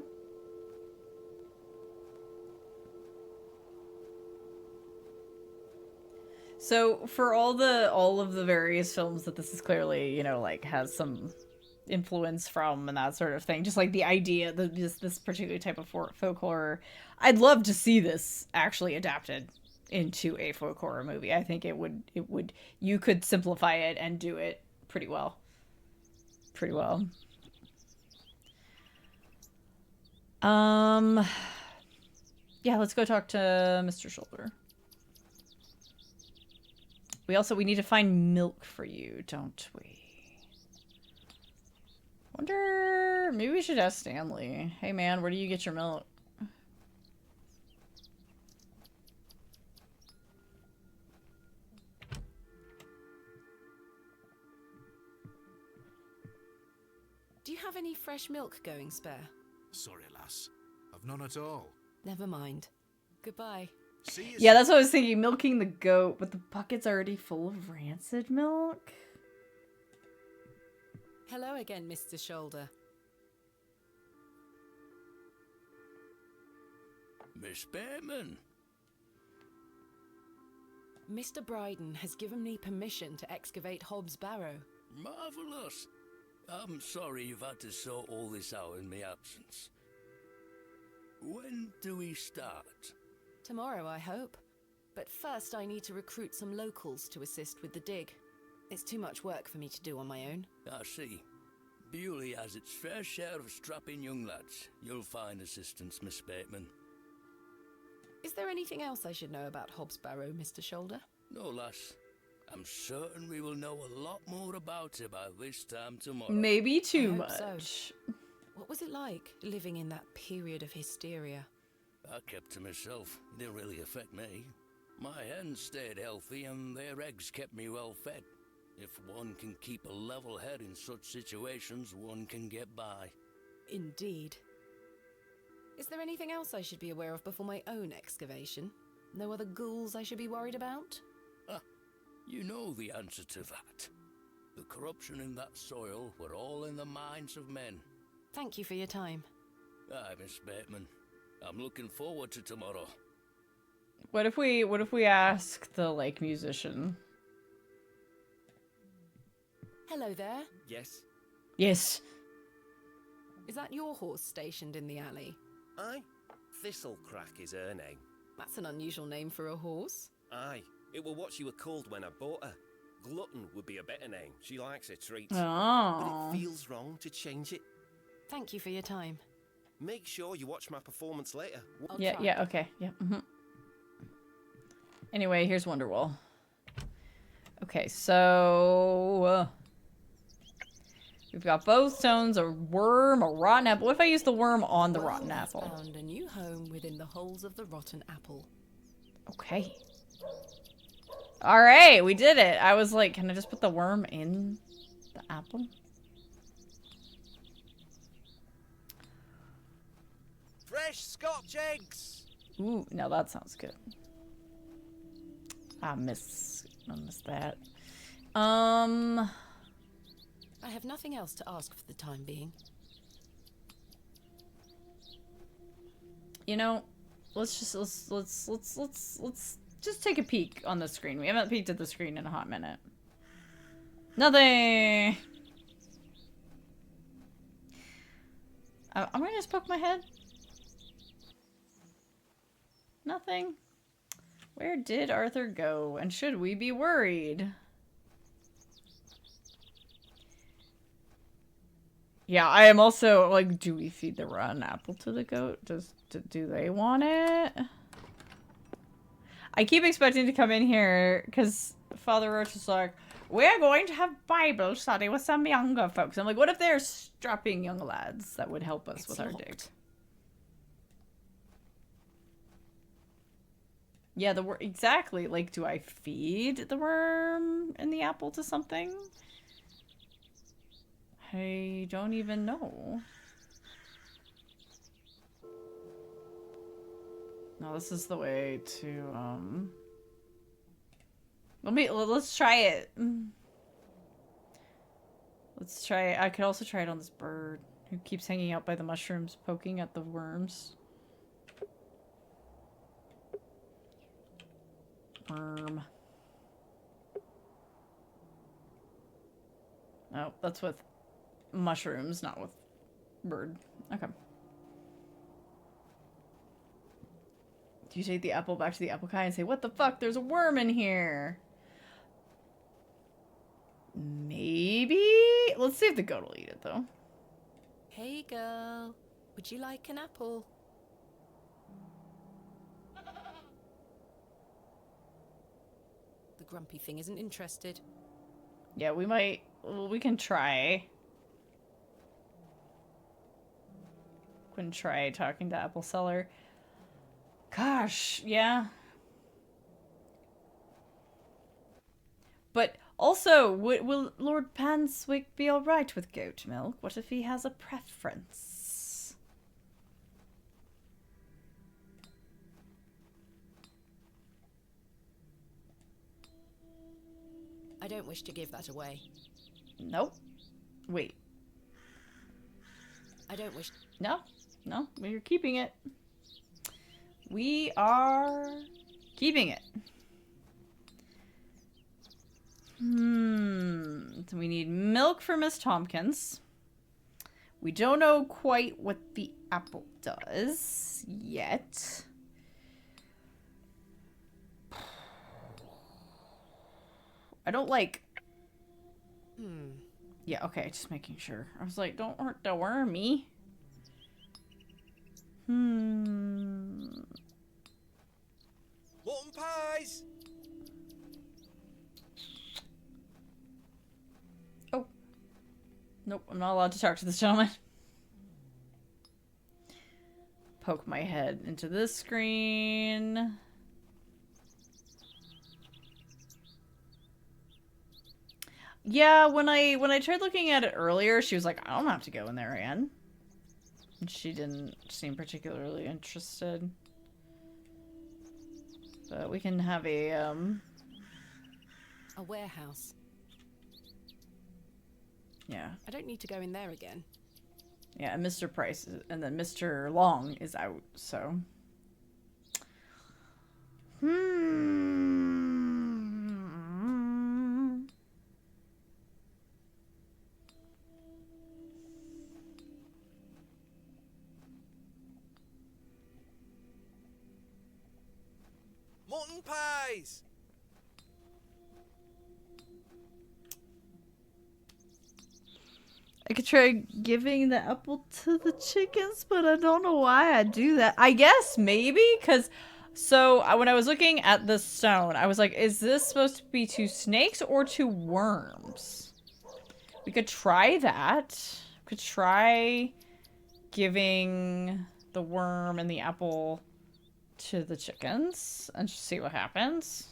So, for all of the various films that this is clearly, you know, like, has some influence from and that sort of thing, just like the idea that this particular type of folk horror, I'd love to see this actually adapted into a folk horror movie. I think it would you could simplify it and do it pretty well. Yeah, let's go talk to Mr. Shoulder. We need to find milk for you, don't we? Wonder, maybe we should ask Stanley. Hey man, where do you get your milk? Do you have any fresh milk going spare? Sorry, lass. I've none at all. Never mind. Goodbye. See you Yeah, that's what I was thinking, milking the goat, but the bucket's already full of rancid milk. Hello again, Mr. Shoulder. Miss Bateman. Mr. Bryden has given me permission to excavate Hobbs' Barrow. Marvellous. I'm sorry you've had to sort all this out in my absence. When do we start? Tomorrow, I hope. But first, I need to recruit some locals to assist with the dig. It's too much work for me to do on my own. I see. Bewley has its fair share of strapping young lads. You'll find assistance, Miss Bateman. Is there anything else I should know about Hobbs Barrow, Mr. Shoulder? No, lass. I'm certain we will know a lot more about it by this time tomorrow. Maybe too I hope much. so. What was it like, living in that period of hysteria? I kept to myself. It didn't really affect me. My hens stayed healthy and their eggs kept me well fed. If one can keep a level head in such situations, one can get by. Indeed. Is there anything else I should be aware of before my own excavation? No other ghouls I should be worried about? Ah, you know the answer to that. The corruption in that soil were all in the minds of men. Thank you for your time. Aye, Miss Bateman. I'm looking forward to tomorrow. What if we ask the like musician? Hello there. Yes? Yes. Is that your horse stationed in the alley? Aye. Thistlecrack is her name. That's an unusual name for a horse. Aye. It were what she were called when I bought her. Glutton would be a better name. She likes her treats. Oh. But it feels wrong to change it. Thank you for your time. Make sure you watch my performance later. Yeah, okay. Yeah. Anyway, here's Wonderwall. Okay, so we've got both stones, a worm, a rotten apple. What if I use the worm on the rotten apple? Found a new home within the holes of the rotten apple. Okay. All right, we did it. I was like, can I just put the worm in the apple? Fresh Scotch eggs! Ooh, now that sounds good. I miss that. I have nothing else to ask for the time being. You know, let's just take a peek on the screen. We haven't peeked at the screen in a hot minute. Nothing. I'm gonna just poke my head. Nothing. Where did Arthur go? And should we be worried? Yeah, I am also like, do we feed the rotten apple to the goat? Do they want it? I keep expecting to come in here because Father Roach is like, we're going to have Bible study with some younger folks. I'm like, what if they're strapping young lads that would help us with our dig? Yeah, exactly. Like, do I feed the worm and the apple to something? I don't even know. No, this is the way to, let's try it. Let's try it. I could also try it on this bird who keeps hanging out by the mushrooms, poking at the worms. Worm. Oh, that's with mushrooms, not with bird. Okay. Do you take the apple back to the apple guy and say, what the fuck? There's a worm in here. Maybe? Let's see if the goat will eat it, though. Hey, girl. Would you like an apple? The grumpy thing isn't interested. Yeah, we might... Well, we can try. We can try talking to Apple Seller. Gosh, yeah. But also, will Lord Panswick be alright with goat milk? What if he has a preference? I don't wish to give that away. Nope. Wait. I don't wish... No, we're keeping it. We are keeping it. So we need milk for Miss Tompkins. We don't know quite what the apple does yet. I don't like... Yeah, okay, just making sure. I was like, don't hurt the wormy. Mutton pies! Oh. Nope, I'm not allowed to talk to this gentleman. Poke my head into this screen. Yeah, when I tried looking at it earlier, she was like, I don't have to go in there again. And she didn't seem particularly interested. But we can have a warehouse. Yeah. I don't need to go in there again. Yeah, and Mr. Price and then Mr. Long is out, so. Mutton pies! I could try giving the apple to the chickens, but I don't know why I do that. I guess maybe because when I was looking at the stone, I was like, is this supposed to be to snakes or to worms? We could try that. We could try giving the worm and the apple to the chickens and just see what happens.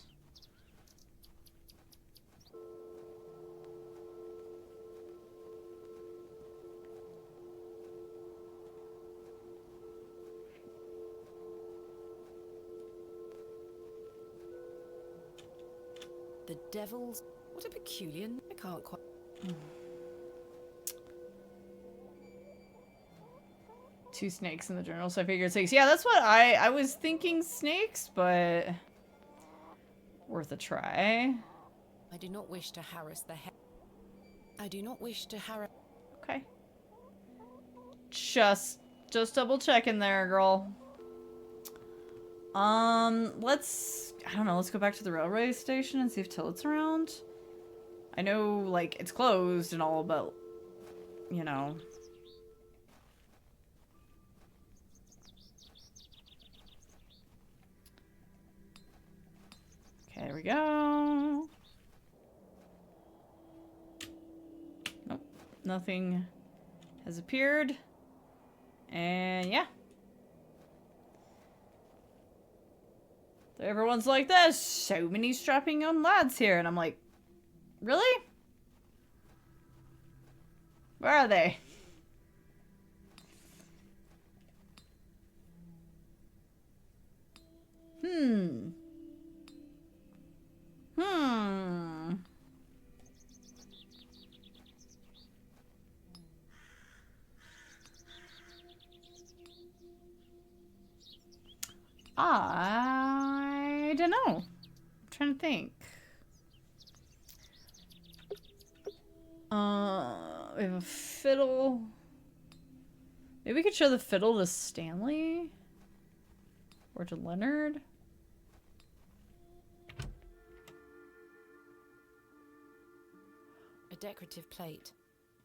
The devils? What a peculiar... I can't quite... Two snakes in the journal, so I figured snakes. Yeah, that's what I was thinking snakes, but worth a try. I do not wish to harass the I do not wish to harass... Okay. Just double checking there, girl. I don't know, let's go back to the railway station and see if Tillet's around. I know, like, it's closed and all, but, you know. Okay, there we go. Nope, nothing has appeared. And yeah. Everyone's like, there's so many strapping young lads here. And I'm like, really? Where are they? I don't know. I'm trying to think. We have a fiddle. Maybe we could show the fiddle to Stanley or to Leonard. A decorative plate.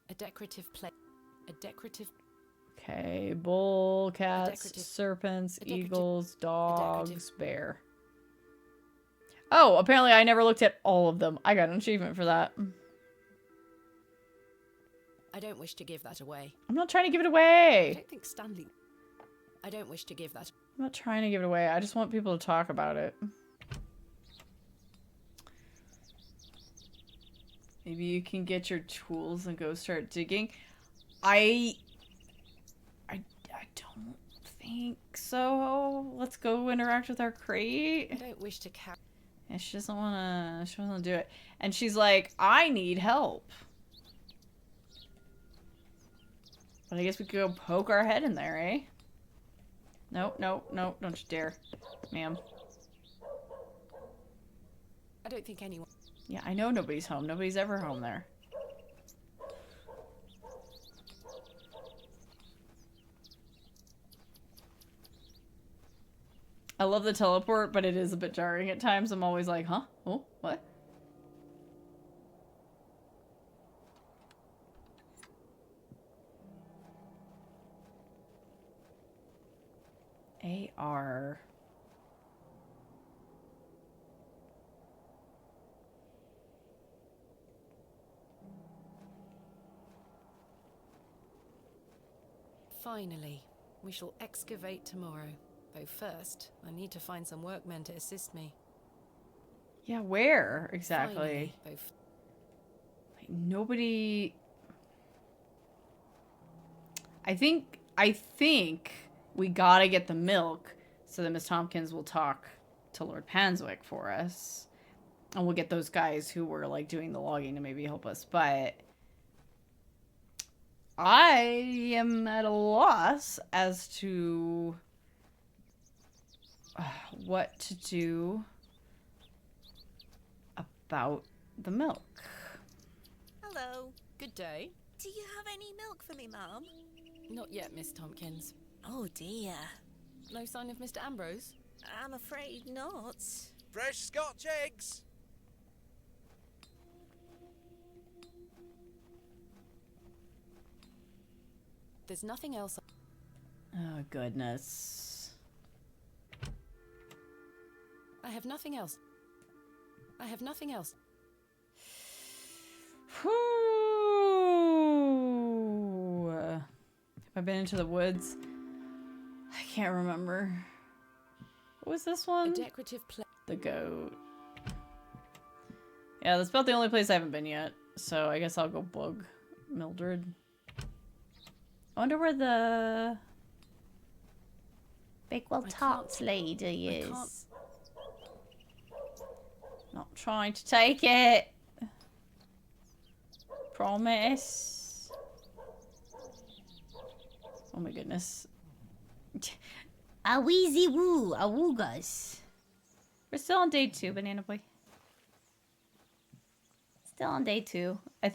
A decorative plate. A decorative... Okay, bull, cats, serpents, eagles, dogs, bear. Oh, apparently I never looked at all of them. I got an achievement for that. I don't wish to give that away. I'm not trying to give it away. I don't think Stanley... I don't wish to give that... I'm not trying to give it away. I just want people to talk about it. Maybe you can get your tools and go start digging. I don't think so. Let's go interact with our crate. I don't wish to carry... Yeah, she doesn't want to do it. And she's like, I need help. But I guess we could go poke our head in there, eh? Nope, nope, nope, don't you dare. Ma'am. I don't think anyone... Yeah, I know nobody's home. Nobody's ever home there. I love the teleport, but it is a bit jarring at times. I'm always like, huh? Oh, what? AR. Finally, we shall excavate tomorrow. Though first, I need to find some workmen to assist me. Yeah, where exactly? Finally, Like, nobody. I think we gotta get the milk so that Miss Tompkins will talk to Lord Panswick for us, and we'll get those guys who were like doing the logging to maybe help us. But I am at a loss as to what to do about the milk. Hello. Good day. Do you have any milk for me, Mum? Not yet, Miss Tompkins. Oh dear. No sign of Mr. Ambrose? I'm afraid not. Fresh Scotch eggs! There's nothing else. Oh, goodness. I have nothing else. I have nothing else. Whew. Have I been into the woods? I can't remember. What was this one? A decorative plant. The goat. Yeah, that's about the only place I haven't been yet. So I guess I'll go bug Mildred. I wonder where the Bakewell Tarts lady is. Not trying to take it. Promise. Oh my goodness. A wheezy woo, a woogas. We're still on day 2, Banana Boy. Still on day 2. I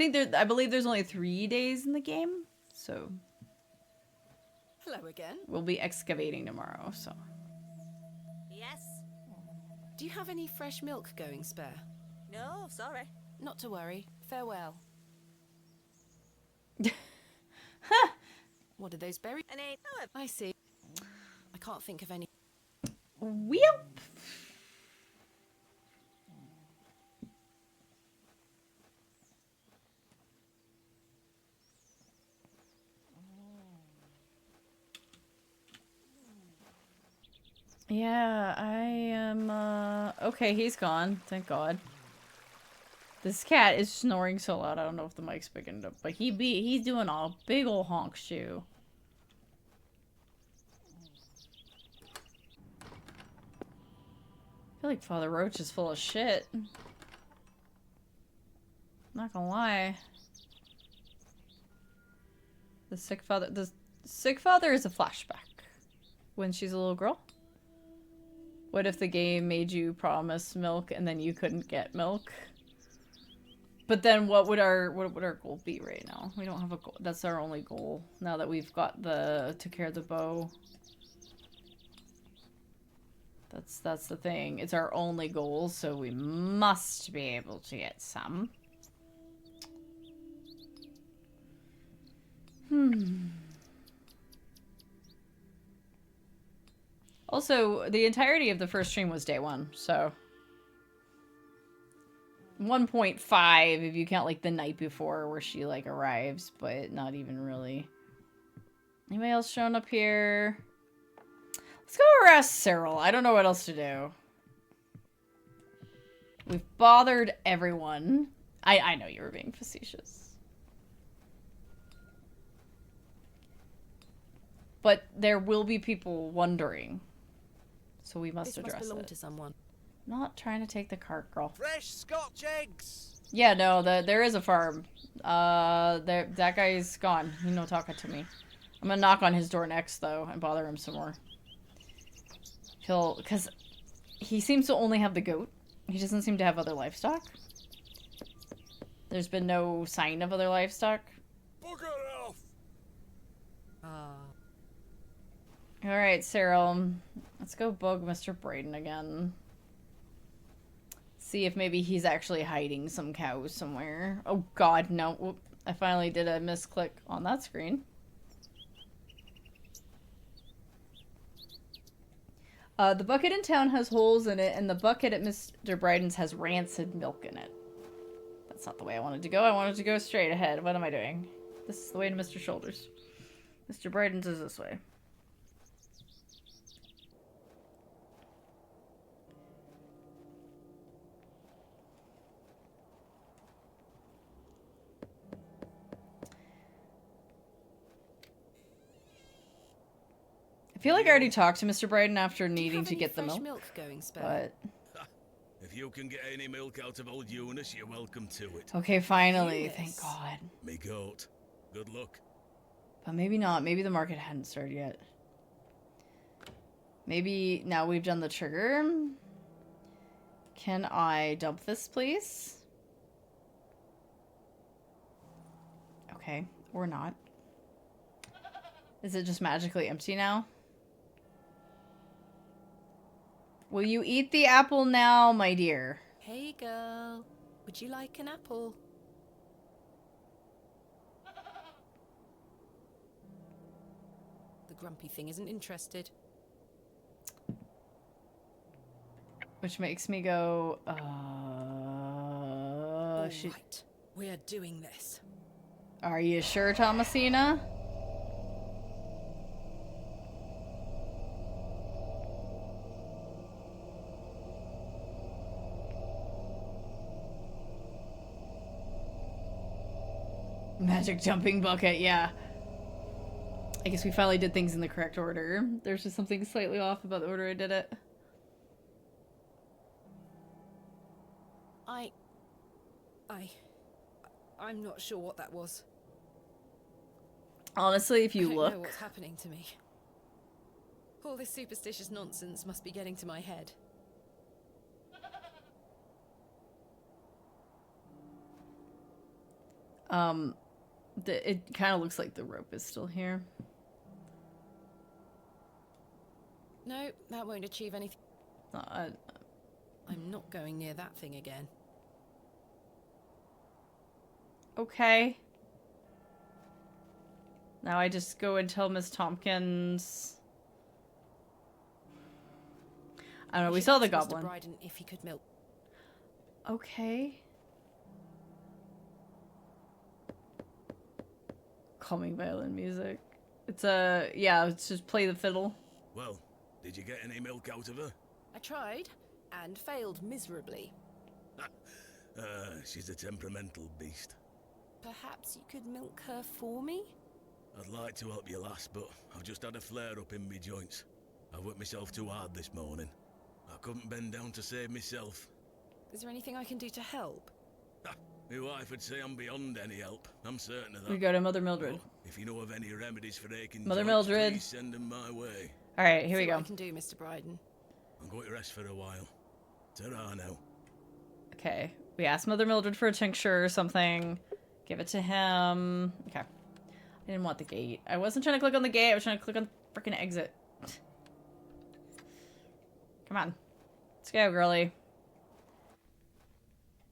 believe there's only 3 days in the game, so Hello again. we'll be excavating tomorrow, so. Yes? Do you have any fresh milk going spare? No, sorry. Not to worry. Farewell. What are those berries? I see. I can't think of any. Wheelp. Yeah, I am, okay, he's gone. Thank God. This cat is snoring so loud, I don't know if the mic's picking it up, but he's doing a big ol' honk shoe. I feel like Father Roach is full of shit. Not gonna lie. The sick father is a flashback. When she's a little girl? What if the game made you promise milk and then you couldn't get milk? But then what would our goal be right now? We don't have a goal. That's our only goal now that we've got took care of the bow. That's the thing. It's our only goal, so we must be able to get some. Also, the entirety of the first stream was day 1, so 1.5 if you count like the night before where she like arrives, but not even really. Anybody else showing up here? Let's go arrest Cyril. I don't know what else to do. We've bothered everyone. I know you were being facetious. But there will be people wondering. So we must address belong it. to someone. Not trying to take the cart, girl. Fresh Scotch eggs! Yeah, no, there is a farm. That guy's gone. He's no talking to me. I'm gonna knock on his door next, though, and bother him some more. Because he seems to only have the goat. He doesn't seem to have other livestock. There's been no sign of other livestock. Bugger off! Alright, Cyril. Let's go bug Mr. Brayden again. See if maybe he's actually hiding some cows somewhere. Oh god, no. Whoop. I finally did a misclick on that screen. The bucket in town has holes in it, and the bucket at Mr. Brayden's has rancid milk in it. That's not the way I wanted to go. I wanted to go straight ahead. What am I doing? This is the way to Mr. Shoulders. Mr. Brayden's is this way. I feel like I already talked to Mr. Brayden after needing to get the milk. Going But If you can get any milk out of old Eunice, you're welcome to it. okay, finally, thank God. Me goat. Good luck. But maybe not. Maybe the market hadn't started yet. Maybe now we've done the trigger. Can I dump this, please? Okay, or not. Is it just magically empty now? Will you eat the apple now, my dear? Hey girl, would you like an apple? The grumpy thing isn't interested. Which makes me go, Right, we're doing this. Are you sure, Thomasina? Magic jumping bucket, yeah. I guess we finally did things in the correct order. There's just something slightly off about the order I did it. I'm not sure what that was. Honestly, if you I don't look... know what's happening to me. All this superstitious nonsense must be getting to my head. It kind of looks like the rope is still here. No, that won't achieve anything. I'm not going near that thing again. Okay. Now I just go and tell Miss Tompkins... I don't know, we saw the goblin. Mr. Brayden if he could milk. Okay. Calming violin music. It's yeah, let's just play the fiddle. Well, did you get any milk out of her? I tried, and failed miserably. She's a temperamental beast. Perhaps you could milk her for me? I'd like to help you, lass, but I've just had a flare-up in me joints. I worked myself too hard this morning. I couldn't bend down to save myself. Is there anything I can do to help? My wife would say I'm beyond any help. I'm certain of that. We go to Mother Mildred. Well, if you know of any remedies for aching Mother joints, Mildred. please send them my way. All right, here we See go. what I can do, Mr. Brayden. I'm going to rest for a while. Ta-ra now. Okay, we asked Mother Mildred for a tincture or something. Give it to him. Okay. I didn't want the gate. I wasn't trying to click on the gate. I was trying to click on freaking exit. Come on. Let's go, girly.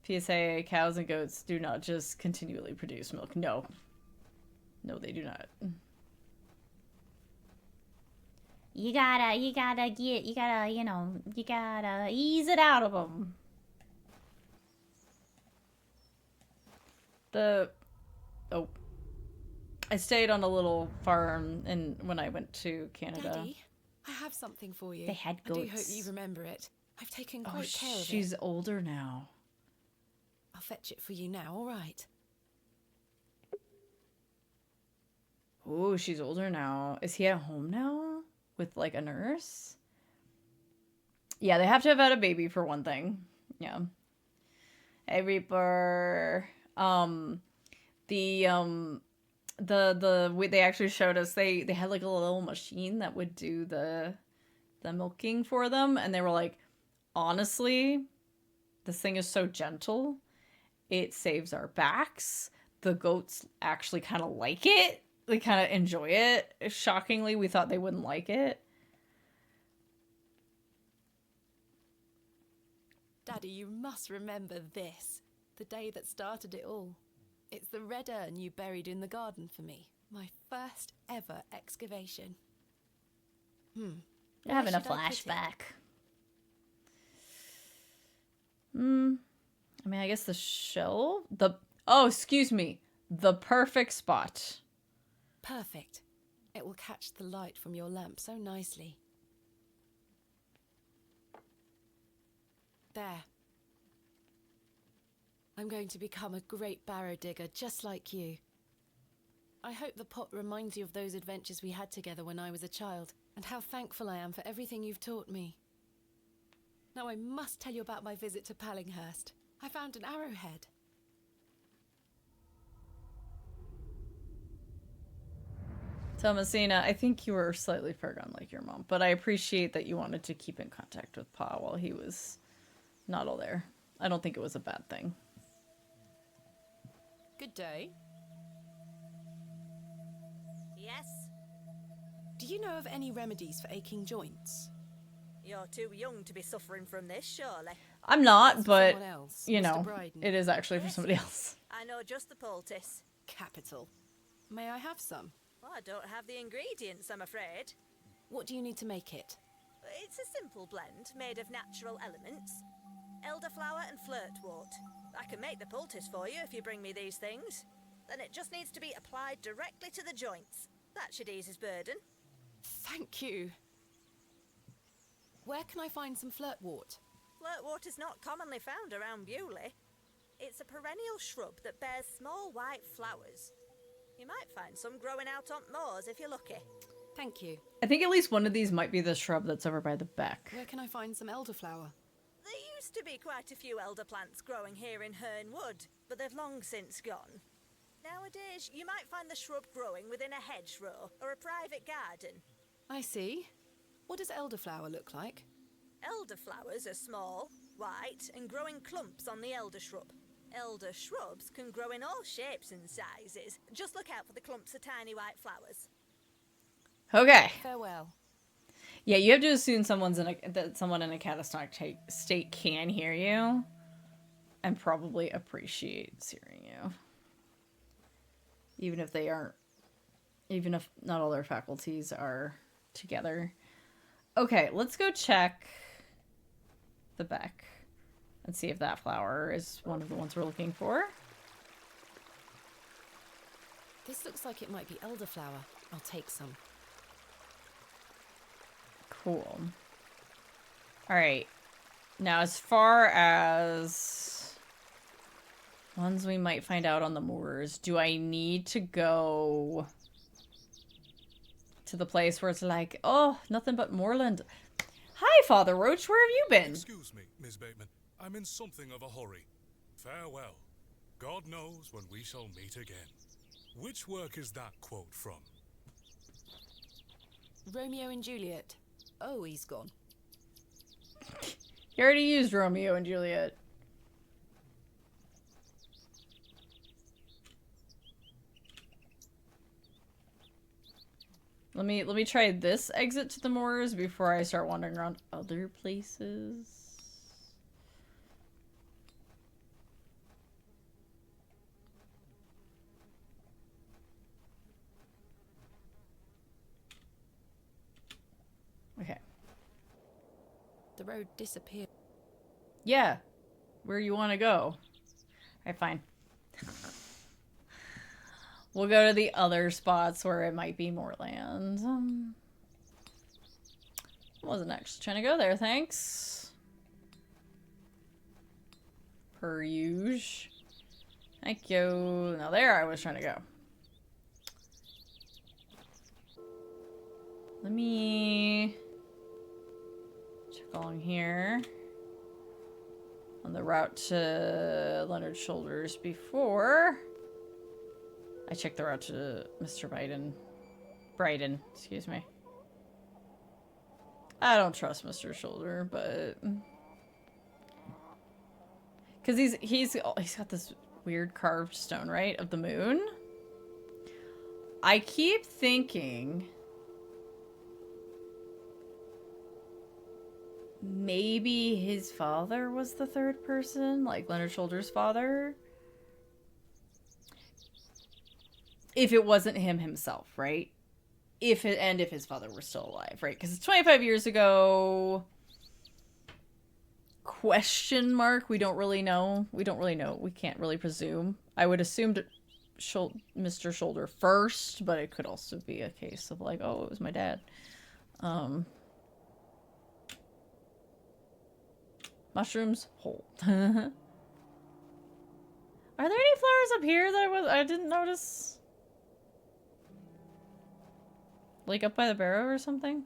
PSA, cows and goats do not just continually produce milk. No. No, they do not. You gotta, you gotta, you know, you gotta ease it out of them. Oh. I stayed on a little farm when I went to Canada. Daddy, I have something for you. They had I do hope goats. you remember it. I've taken great care of it. She's older now. I'll fetch it for you now, all right? Oh, she's older now. Is he at home now? With, like, a nurse? Yeah, they have to have had a baby for one thing. Yeah. Hey, Reaper. The way they actually showed us, they had, like, a little machine that would do the milking for them. And they were like, honestly, this thing is so gentle. it saves our backs. The goats actually kind of like it. They kind of enjoy it. Shockingly, we thought they wouldn't like it. Daddy, you must remember this. The day that started it all. It's the red urn you buried in the garden for me. My first ever excavation. You're having a flashback. I mean, I guess the shelf? Oh, excuse me. The perfect spot. Perfect. It will catch the light from your lamp so nicely. There. I'm going to become a great barrow digger just like you. I hope the pot reminds you of those adventures we had together when I was a child, and how thankful I am for everything you've taught me. Now I must tell you about my visit to Pallinghurst. I found an arrowhead. Thomasina, I think you were slightly far like your mom, but I appreciate that you wanted to keep in contact with Pa while he was not all there. I don't think it was a bad thing. Good day. Yes? Do you know of any remedies for aching joints? You're too young to be suffering from this, surely. I'm not, but, someone else, you Mr. know, Bryden. it is actually for somebody else. I know just the poultice. Capital. May I have some? Well, I don't have the ingredients, I'm afraid. What do you need to make it? It's a simple blend made of natural elements. Elderflower and flirtwort. I can make the poultice for you if you bring me these things. Then it just needs to be applied directly to the joints. That should ease his burden. Thank you. Where can I find some flirtwort? Flirtwort is not commonly found around Bewley. It's a perennial shrub that bears small white flowers. You might find some growing out on moors if you're lucky. Thank you. I think at least one of these might be the shrub that's over by the beck. Where can I find some elderflower? There used to be quite a few elder plants growing here in Herne Wood, but they've long since gone. Nowadays, you might find the shrub growing within a hedgerow or a private garden. I see. What does elderflower look like? Elderflowers are small, white, and grow in clumps on the elder shrub. Elder shrubs can grow in all shapes and sizes. Just look out for the clumps of tiny white flowers. Okay. Farewell. Yeah, you have to assume that someone in a catatonic state can hear you and probably appreciates hearing you. Even if they aren't, even if not all their faculties are together. Okay, let's go check the beck and see if that flower is one of the ones we're looking for. This looks like it might be elderflower. I'll take some. Cool. Alright. Now, as far as ones we might find out on the moors, do I need to go to the place where it's like, oh, nothing but moorland? Hi, Father Roach, where have you been? Excuse me, Miss Bateman. I'm in something of a hurry. Farewell. God knows when we shall meet again. Which work is that quote from? Romeo and Juliet. Oh, he's gone. You already used Romeo and Juliet. Let me try this exit to the moors before I start wandering around other places. Okay. The road disappeared. Yeah. Where you want to go. Alright, fine. We'll go to the other spots where it might be more land. Wasn't actually trying to go there, thanks. Per usual. Thank you. Now there I was trying to go. Let me check along here. On the route to Leonard's Shoulders before I check the route to Mr. Bryden, excuse me. I don't trust Mr. Shoulder, but Because he's got this weird carved stone, right, of the moon. I keep thinking maybe his father was the third person, like Leonard Shoulder's father. If it wasn't him himself, right? If his father were still alive, right? Because it's 25 years ago. Question mark. We don't really know. We can't really presume. I would assume Mr. Shoulder first, but it could also be a case of like, oh, it was my dad. Mushrooms, hole. Are there any flowers up here that I didn't notice? Like up by the barrow or something?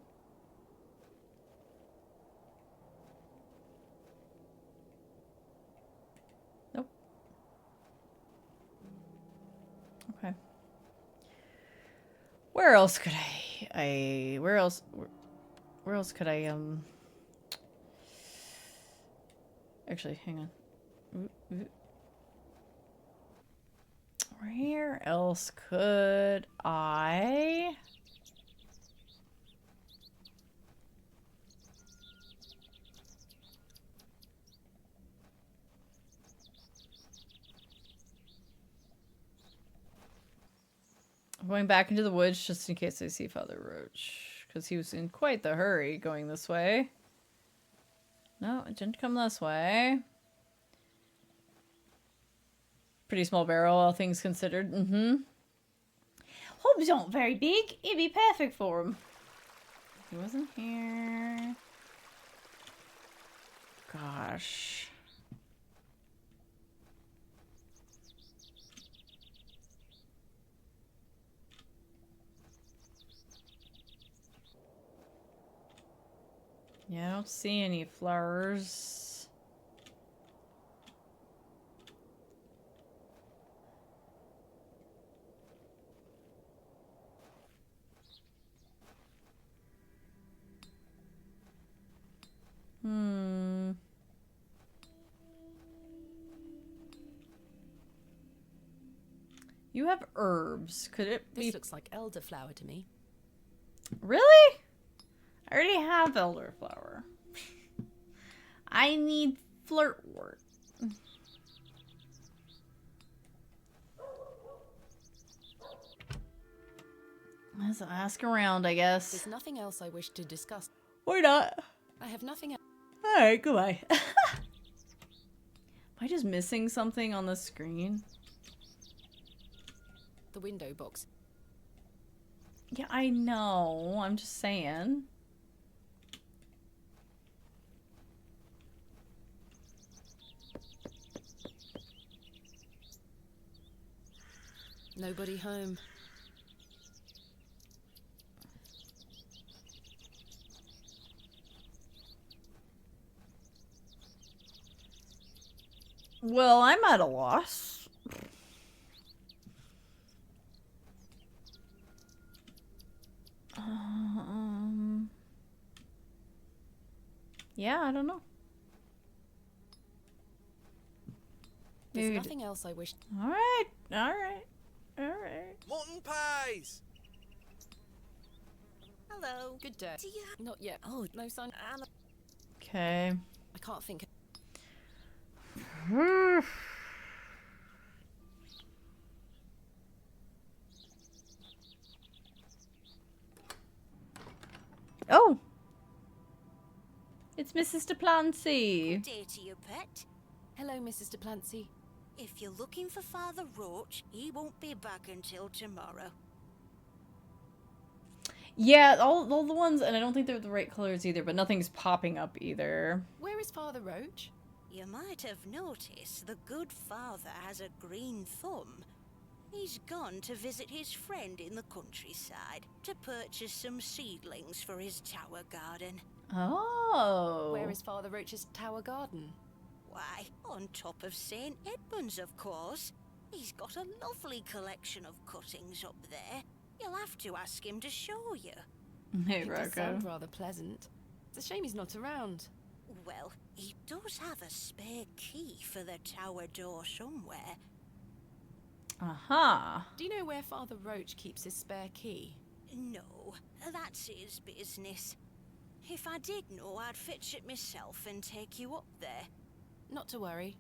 Nope. Okay. Where else could where else could I, actually, hang on. Where else could I? I'm going back into the woods just in case I see Father Roach. Because he was in quite the hurry going this way. No, it didn't come this way. Pretty small barrel, all things considered. Hobs aren't very big. It'd be perfect for him. He wasn't here. Gosh. Yeah, I don't see any flowers. You have herbs. Could it be... This looks like elderflower to me. Really? I already have elderflower. I need flirtwort. Let's ask around, I guess. There's nothing else I wish to discuss. Why not? I have nothing else. Alright, goodbye. Am I just missing something on the screen? The window box. Yeah, I know. I'm just saying. Nobody home. Well, I'm at a loss. Yeah, I don't know. There's nothing else I wish. Alright. Mutton pies! Hello. Good day. Not yet. Oh, no sign. Okay. I can't think. Oh! It's Mrs. DePlancy. Good day to you, pet. Hello, Mrs. DePlancy. If you're looking for Father Roach, he won't be back until tomorrow. Yeah, all the ones, and I don't think they're the right colors either, but nothing's popping up either. Where is Father Roach? You might have noticed the good father has a green thumb. He's gone to visit his friend in the countryside to purchase some seedlings for his tower garden. Oh. Where is Father Roach's tower garden? Why, on top of St. Edmund's, of course. He's got a lovely collection of cuttings up there. You'll have to ask him to show you. Hey, It does Rocco. sound rather pleasant. It's a shame he's not around. Well, he does have a spare key for the tower door somewhere. Uh-huh. Do you know where Father Roach keeps his spare key? No, that's his business. If I did know, I'd fetch it myself and take you up there. Not to worry.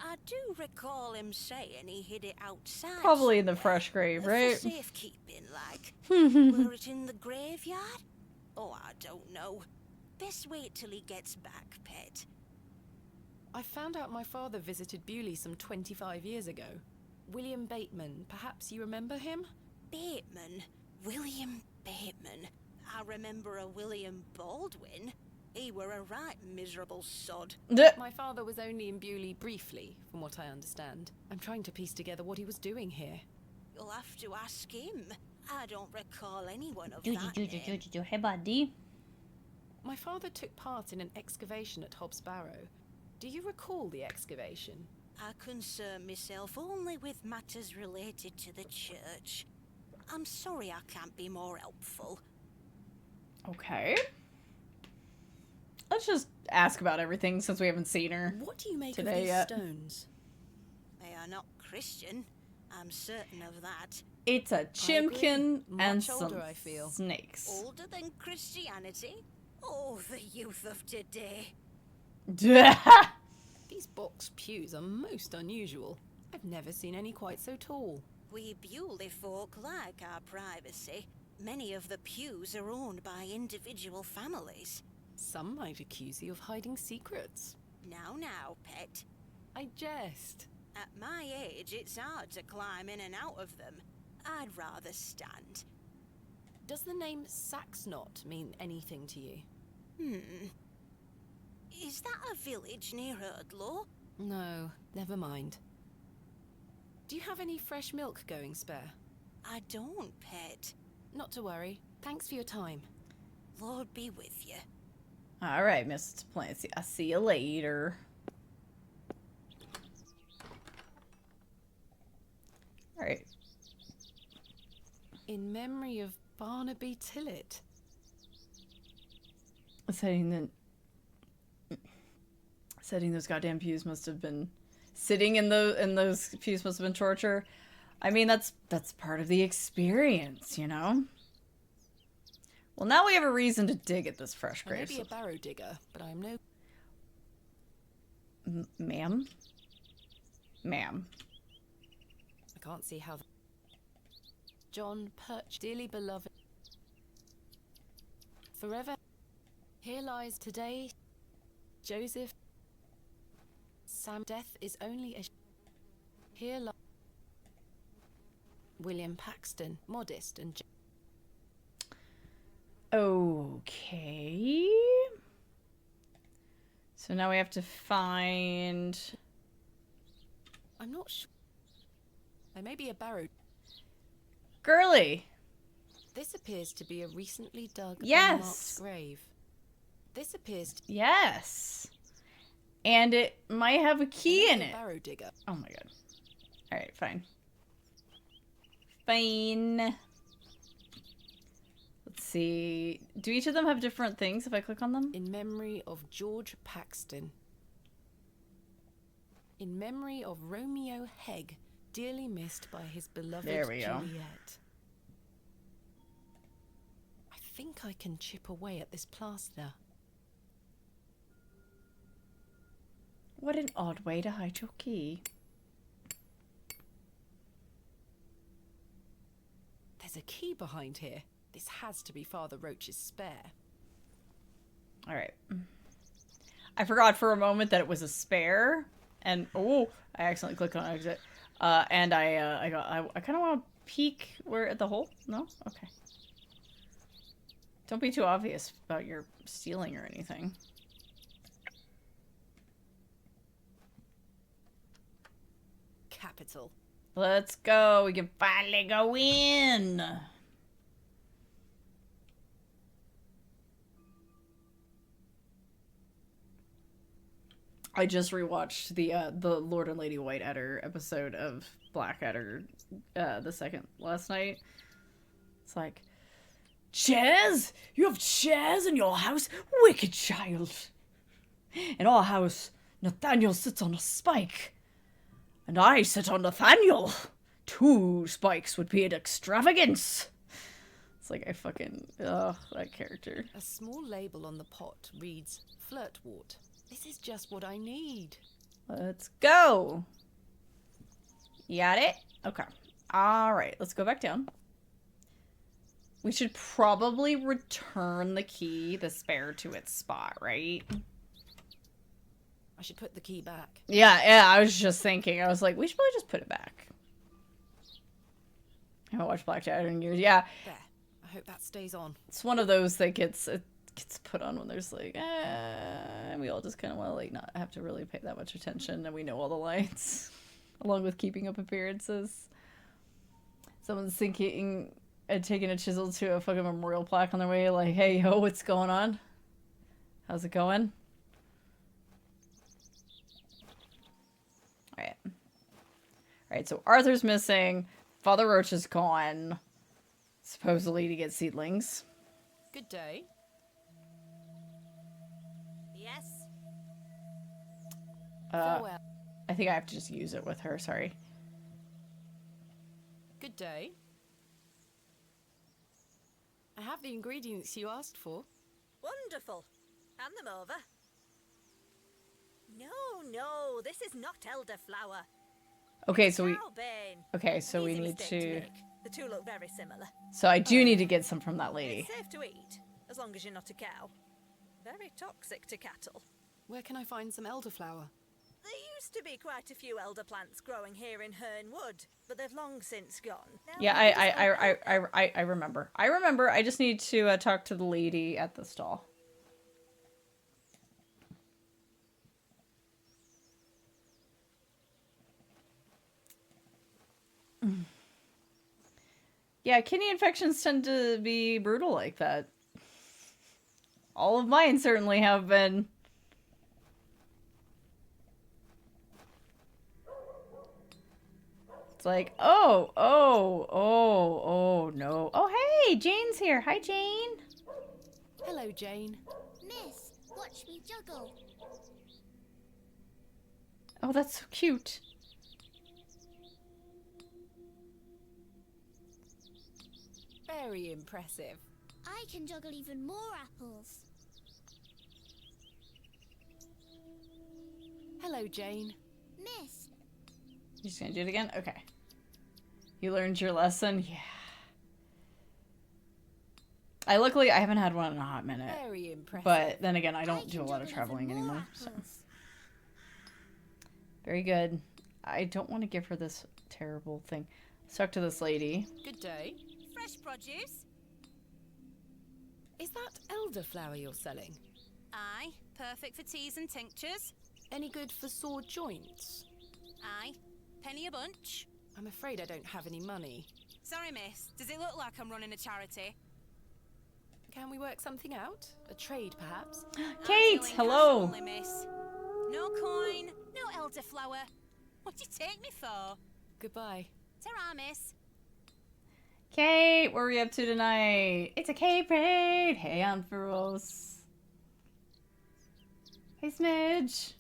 I do recall him saying he hid it outside. Probably in the fresh grave, right? For safekeeping, like. Were it in the graveyard? Oh, I don't know. Best wait till he gets back, pet. I found out my father visited Bewley some 25 years ago. William Bateman, perhaps you remember him? Bateman? William Bateman? I remember a William Baldwin. He were a right miserable sod. My father was only in Bewley briefly, from what I understand. I'm trying to piece together what he was doing here. You'll have to ask him. I don't recall anyone of that name. Hey, buddy. My father took part in an excavation at Hobbs Barrow. Do you recall the excavation? I concern myself only with matters related to the church. I'm sorry I can't be more helpful. Okay. Let's just ask about everything since we haven't seen her. What do you make today of these yet. stones? They are not Christian. I'm certain of that. It's a chimkin and Much older, some I feel. snakes. Older than Christianity? Oh, the youth of today. These box pews are most unusual. I've never seen any quite so tall. We Bewley folk like our privacy. Many of the pews are owned by individual families. Some might accuse you of hiding secrets. Now, pet. I jest. At my age, it's hard to climb in and out of them. I'd rather stand. Does the name Saxnot mean anything to you? Is that a village near Erdlaw? No, never mind. Do you have any fresh milk going spare? I don't, pet. Not to worry. Thanks for your time. Lord be with you. All right, Mrs. Plancy. I'll see you later. All right. In memory of Barnaby Tillett. Setting those goddamn pews must have been sitting in those pews must have been torture. I mean, that's part of the experience, you know. Well, now we have a reason to dig at this fresh I may grave. be a barrow digger, but I am no... Ma'am? Ma'am. I can't see how... John Perch, dearly beloved. Forever. Here lies today. Joseph. Sam. Death is only a... Here lies... William Paxton, modest and... Okay. So now we have to find... I'm not sure. I may be a barrow. Girly! This appears to be a recently dug Yes. unmarked grave. This appears to... Yes! And it might have a key in it. Barrow digger. Oh my god. Alright, fine. Fine. Let's see. Do each of them have different things if I click on them? In memory of George Paxton. In memory of Romeo Hegg, dearly missed by his beloved There we go. Juliet. I think I can chip away at this plaster. What an odd way to hide your key. There's a key behind here. This has to be Father Roach's spare. Alright. I forgot for a moment that it was a spare. And, oh, I accidentally clicked on exit. And I kind of want to peek where at the hole. No? Okay. Don't be too obvious about your stealing or anything. Capital. Let's go. We can finally go in. I just rewatched the Lord and Lady Whiteadder episode of Blackadder, the second last night. It's like, chairs? You have chairs in your house? Wicked child. In our house, Nathaniel sits on a spike. And I sit on Nathaniel. 2 spikes would be an extravagance. It's like I fucking... Ugh, that character. A small label on the pot reads Flirtwort. This is just what I need. Let's go. You got it? Okay. Alright, let's go back down. We should probably return the key, the spare, to its spot, right? I should put the key back. Yeah, I was just thinking. I was like, we should probably just put it back. I haven't watched Black Dagger in years. Yeah. There. I hope that stays on. It's one of those that gets put on when there's like, and we all just kind of want to like not have to really pay that much attention, and we know all the lines, along with keeping up appearances. Someone's thinking and taking a chisel to a fucking memorial plaque on their way, like, hey, yo, what's going on? How's it going? Alright. Alright, so Arthur's missing. Father Roach is gone. Supposedly to get seedlings. Good day. Yes. Farewell. I think I have to just use it with her, sorry. Good day. I have the ingredients you asked for. Wonderful. Hand them over. No, this is not elderflower. Okay, so we... Cowbane. Okay, so we Easy need mistake to... make. The two look very similar. So I do need to get some from that lady. It's safe to eat, as long as you're not a cow. Very toxic to cattle. Where can I find some elderflower? There used to be quite a few elder plants growing here in Herne Wood, but they've long since gone. Now Yeah, I remember. I remember. I just need to talk to the lady at the stall. Yeah, kidney infections tend to be brutal like that. All of mine certainly have been. It's like, oh, no. Oh, hey, Jane's here. Hi, Jane. Hello, Jane. Miss, watch me juggle. Oh, that's so cute. Very impressive. I can juggle even more apples. Hello, Jane. Miss. You just gonna do it again? Okay. You learned your lesson? Yeah. Luckily, I haven't had one in a hot minute. Very impressive. But then again, I don't do a lot of traveling anymore. So. Very good. I don't want to give her this terrible thing. Let's talk to this lady. Good day. Fresh produce? Is that elderflower you're selling? Aye. Perfect for teas and tinctures. Any good for sore joints? Aye. Penny a bunch. I'm afraid I don't have any money. Sorry, miss. Does it look like I'm running a charity? Can we work something out? A trade, perhaps? Kate, hello. Only, miss. No coin, no elderflower. What do you take me for? Goodbye. Ta-ra, miss. Kate, what are we up to tonight? It's a Kate raid. Hey, I'm Feroz. Hey, Smidge.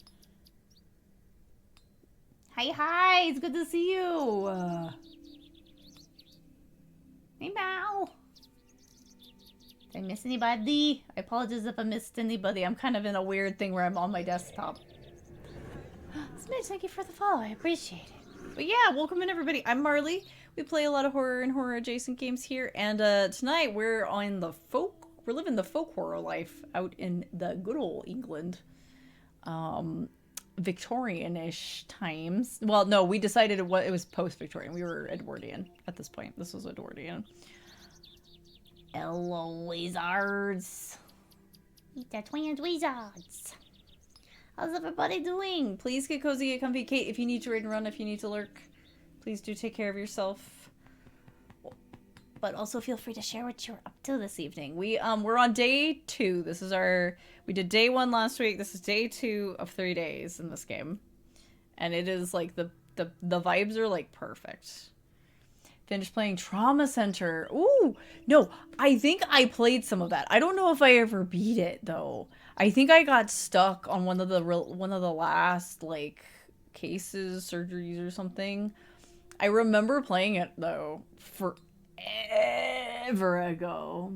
Hi, it's good to see you. Hey, Mal. Did I miss anybody? I apologize if I missed anybody. I'm kind of in a weird thing where I'm on my desktop. Smidge, thank you for the follow. I appreciate it. But yeah, welcome in, everybody. I'm Marley. We play a lot of horror and horror-adjacent games here. And tonight we're on the we're living the folk horror life out in the good old England. Victorian-ish times. Well, no, we decided it was post-Victorian. We were Edwardian at this point. This was Edwardian. Hello, wizards. Eat the twins wizards. How's everybody doing? Please get cozy, get comfy. Kate, if you need to raid and run, if you need to lurk, please do take care of yourself. But also feel free to share what you're up to this evening. We're on day 2. This is we did day 1 last week. This is day 2 of 3 days in this game. And it is like the vibes are like perfect. Finished playing Trauma Center. Ooh, no, I think I played some of that. I don't know if I ever beat it though. I think I got stuck on one of the last like cases, surgeries or something. I remember playing it though forever ago.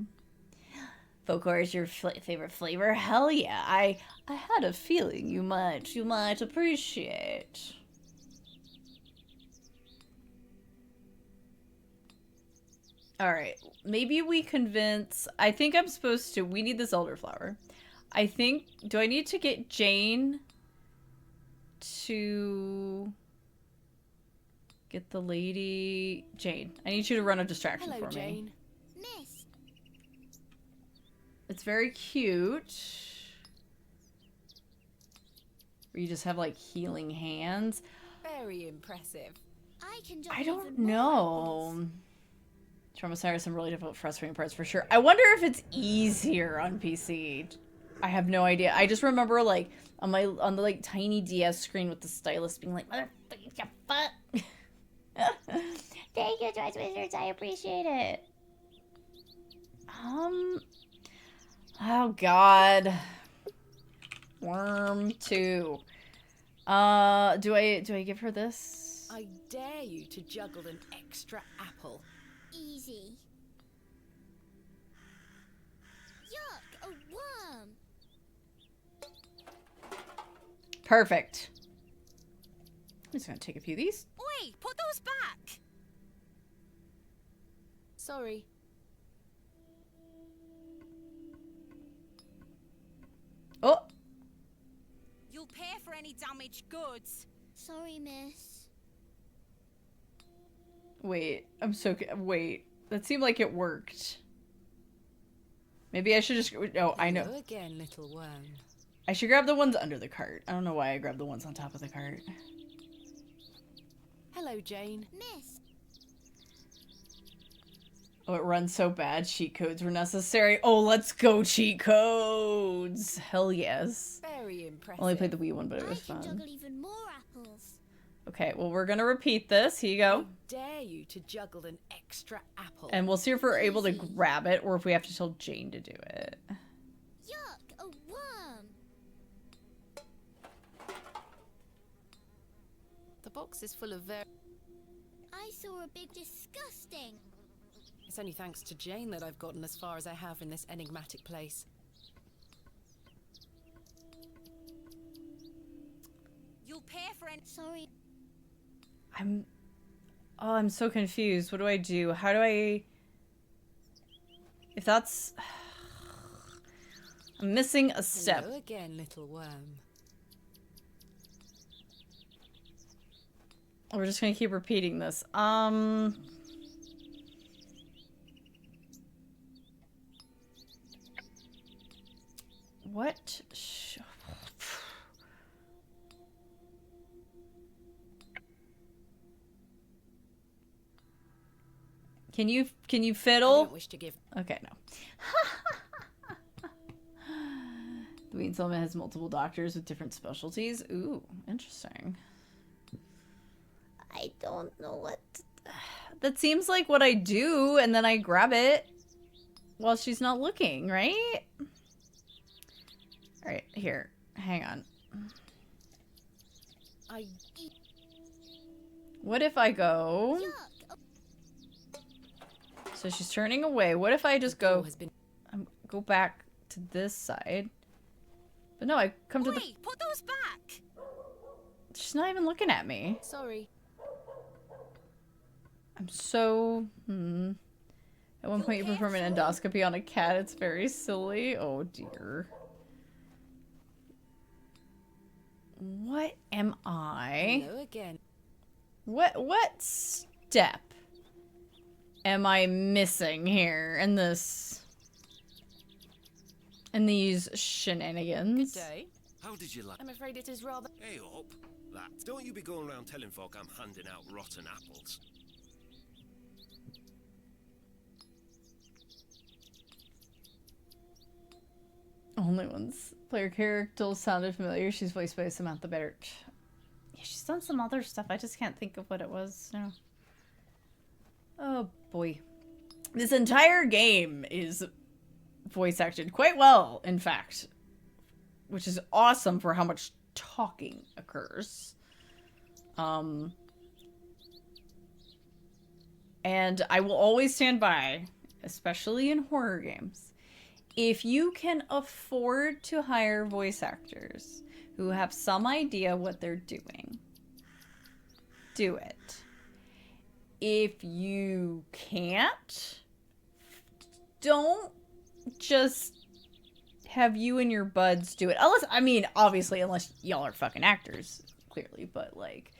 Folklore is your favorite flavor? Hell yeah! I had a feeling you might appreciate. All right, maybe we convince. I think I'm supposed to. We need this elderflower. I think. Do I need to get Jane to get the lady? Jane, I need you to run a distraction for Jane. me. Miss. It's very cute. Where you just have like healing hands. Very impressive. I don't know. Trauma Cyrus, some really difficult, frustrating parts for sure. I wonder if it's easier on PC. I have no idea. I just remember like on the like tiny DS screen with the stylus being like, motherfucker, fuck. Thank you, Twice Wizards. I appreciate it. Oh God. Worm 2. Do I give her this? I dare you to juggle an extra apple. Easy. Yuck, a worm. Perfect. I'm just gonna take a few of these. Oi, put those back. Sorry. Oh. You'll pay for any damaged goods. Sorry, miss. Wait, wait. That seemed like it worked. Maybe I should just... Oh, I know. Hello again, little worm. I should grab the ones under the cart. I don't know why I grabbed the ones on top of the cart. Hello, Jane. Miss. Oh, it runs so bad. Cheat codes were necessary. Oh, let's go cheat codes. Hell yes. Very impressive. Only played the Wii one, but it was I can fun. juggle even more apples. Okay, well, we're gonna repeat this. Here you go. Dare you to juggle an extra apple. And we'll see if we're able to grab it or if we have to tell Jane to do it. Yuck, a worm. The box is full of I saw a big disgusting. It's only thanks to Jane that I've gotten as far as I have in this enigmatic place. You'll pay for any... Sorry. I'm so confused. What do I do? How do I... If that's... I'm missing a step. Hello again, little worm. We're just gonna keep repeating this. What? Can you fiddle? I don't wish to give. Okay, no. The Wheaton Settlement has multiple doctors with different specialties. Ooh, interesting. I don't know what... That seems like what I do, and then I grab it while she's not looking, right? Alright, here. Hang on. What if I go... So she's turning away. What if I just go... go back to this side? But no, I come to the... Put those back! She's not even looking at me. Sorry. I'm so... At one point you perform an endoscopy on a cat. It's very silly. Oh dear. What am I? Hello again. What step am I missing here in this... in these shenanigans? Good day. How did you like? I'm afraid it is rather... Hey up, that. Don't you be going around telling folk I'm handing out rotten apples. Only one's player character sounded familiar. She's voiced by Samantha Bennett. Yeah, she's done some other stuff. I just can't think of what it was now. Oh boy. This entire game is voice acted quite well, in fact. which is awesome for how much talking occurs. And I will always stand by, especially in horror games, if you can afford to hire voice actors who have some idea what they're doing, do it. If you can't, don't just have you and your buds do it. Unless, I mean, obviously, unless y'all are fucking actors, clearly, but like,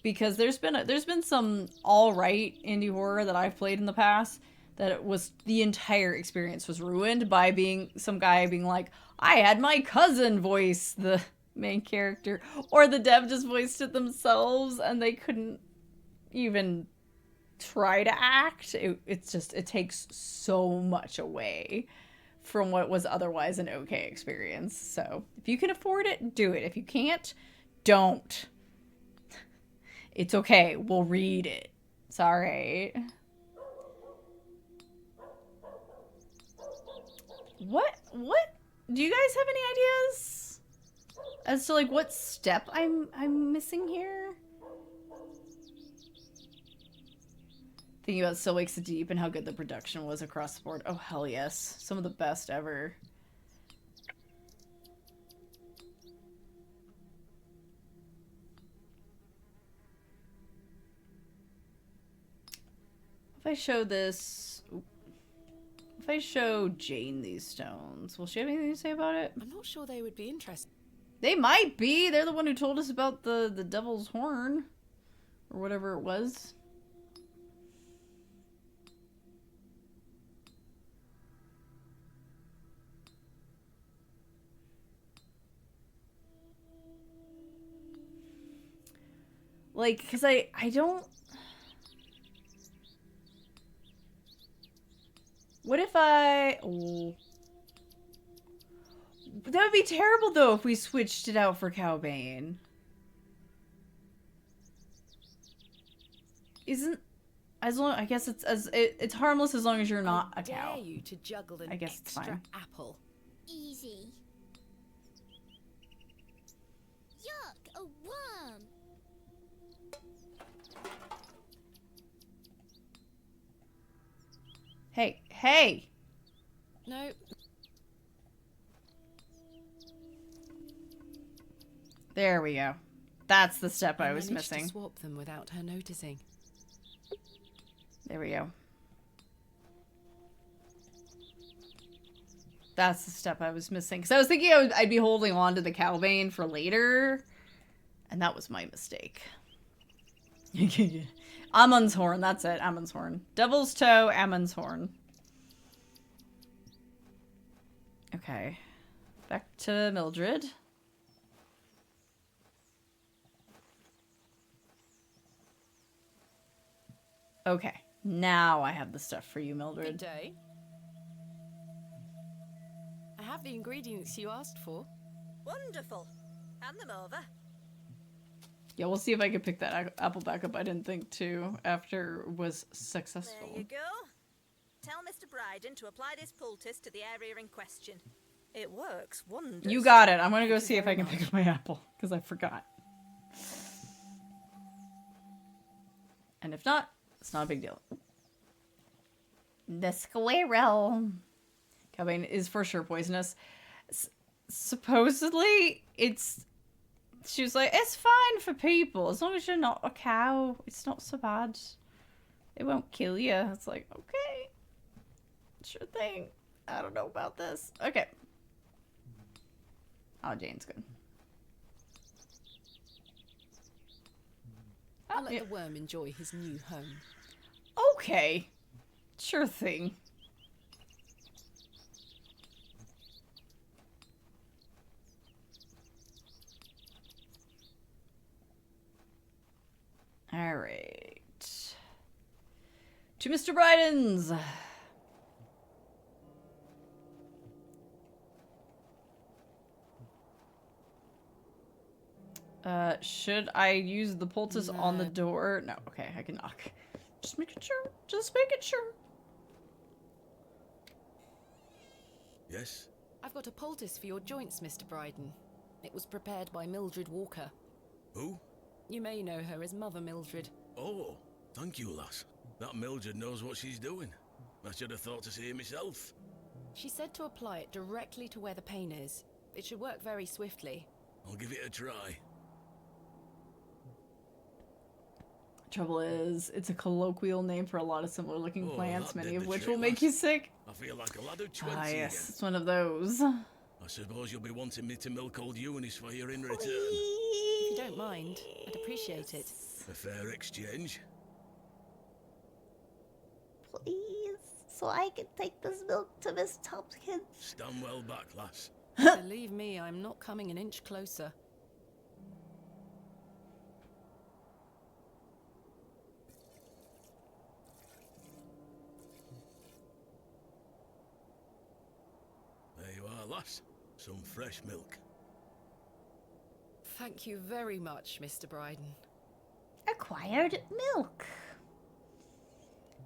because there's been some all-right indie horror that I've played in the past that it was, the entire experience was ruined by some guy being like, I had my cousin voice the main character, or the dev just voiced it themselves and they couldn't even try to act. It takes so much away from what was otherwise an okay experience. So if you can afford it, do it. If you can't, don't. It's okay. We'll read it. It's alright. What? Do you guys have any ideas as to like what step I'm missing here? Thinking about Still Wakes the Deep and how good the production was across the board. Oh hell yes. Some of the best ever. If I show this... If I show Jane these stones, will she have anything to say about it? I'm not sure they would be interested. They might be. They're the one who told us about the devil's horn. Or whatever it was. Like, because I don't... What if I... Oh. That would be terrible, though, if we switched it out for Cowbane. Isn't... As long... I guess it's harmless as long as you're not a cow. Dare you to juggle an I guess it's extra fine. apple. Easy. Yuck, a worm. Hey, hey! No. There we go. That's the step I was managed missing. To swap them without her noticing. There we go. That's the step I was missing. Because I was thinking I'd be holding on to the Cowbane for later. And that was my mistake. Ammon's Horn, that's it. Ammon's Horn. Devil's Toe, Ammon's Horn. Okay. Back to Mildred. Okay. Now I have the stuff for you, Mildred. Good day. I have the ingredients you asked for. Wonderful. Hand them over. Yeah, we'll see if I can pick that apple back up. I didn't think to after it was successful. There you go. Tell Mr. Bryden to apply this poultice to the area in question. It works wonders. You got it. I'm gonna go see if I can pick up my apple, because I forgot. And if not, it's not a big deal. The squirrel. Cowbane is for sure poisonous. Supposedly, it's... She was like, it's fine for people. As long as you're not a cow, it's not so bad. It won't kill you. It's like, okay. Sure thing. I don't know about this. Okay. Oh, Jane's good. I'll let the worm enjoy his new home. Okay. Sure thing. Alright. To Mr. Bryden's. Should I use the poultice on the door? No, okay, I can knock. Just making sure. Just making sure. Yes? I've got a poultice for your joints, Mr. Bryden. It was prepared by Mildred Walker. Who? You may know her as Mother Mildred. Oh, thank you, lass. That Mildred knows what she's doing. I should have thought to see it myself. She said to apply it directly to where the pain is. It should work very swiftly. I'll give it a try. Trouble is, it's a colloquial name for a lot of similar looking plants, that many did of the which trick, will make lass. you sick. I feel like a lad of 20 Ah, yes, again. it's one of those. I suppose you'll be wanting me to milk old Eunice for you in return. If you don't mind, I'd appreciate it. A fair exchange. Please, so I can take this milk to Miss Tompkins. Stand well back, lass. Believe me, I'm not coming an inch closer. There you are, lass. Some fresh milk. Thank you very much, Mr. Bryden. Acquired milk.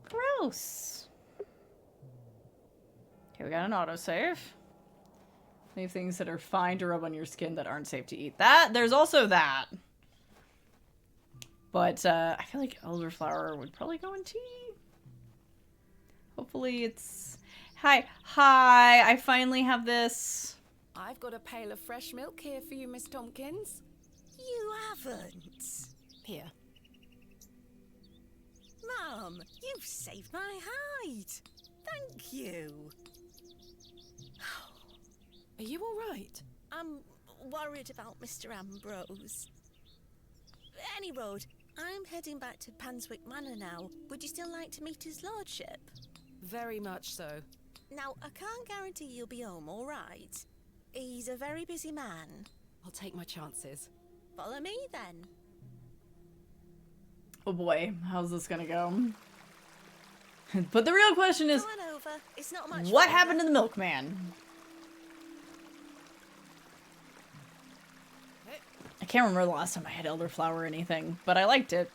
Gross. Okay, we got an autosave. Leave things that are fine to rub on your skin that aren't safe to eat. There's also that. But I feel like elderflower would probably go in tea. Hopefully it's... Hi, I finally have this. I've got a pail of fresh milk here for you, Miss Tompkins. You haven't. Here. Mum, you've saved my hide. Thank you. Are you all right? I'm worried about Mr. Ambrose. Any road, I'm heading back to Panswick Manor now. Would you still like to meet his lordship? Very much so. Now, I can't guarantee you'll be home, all right? He's a very busy man. I'll take my chances. Follow me, then. Oh boy, how's this gonna go? But the real question is, Come on over. It's not much what further. happened to the milkman? I can't remember the last time I had elderflower or anything, but I liked it.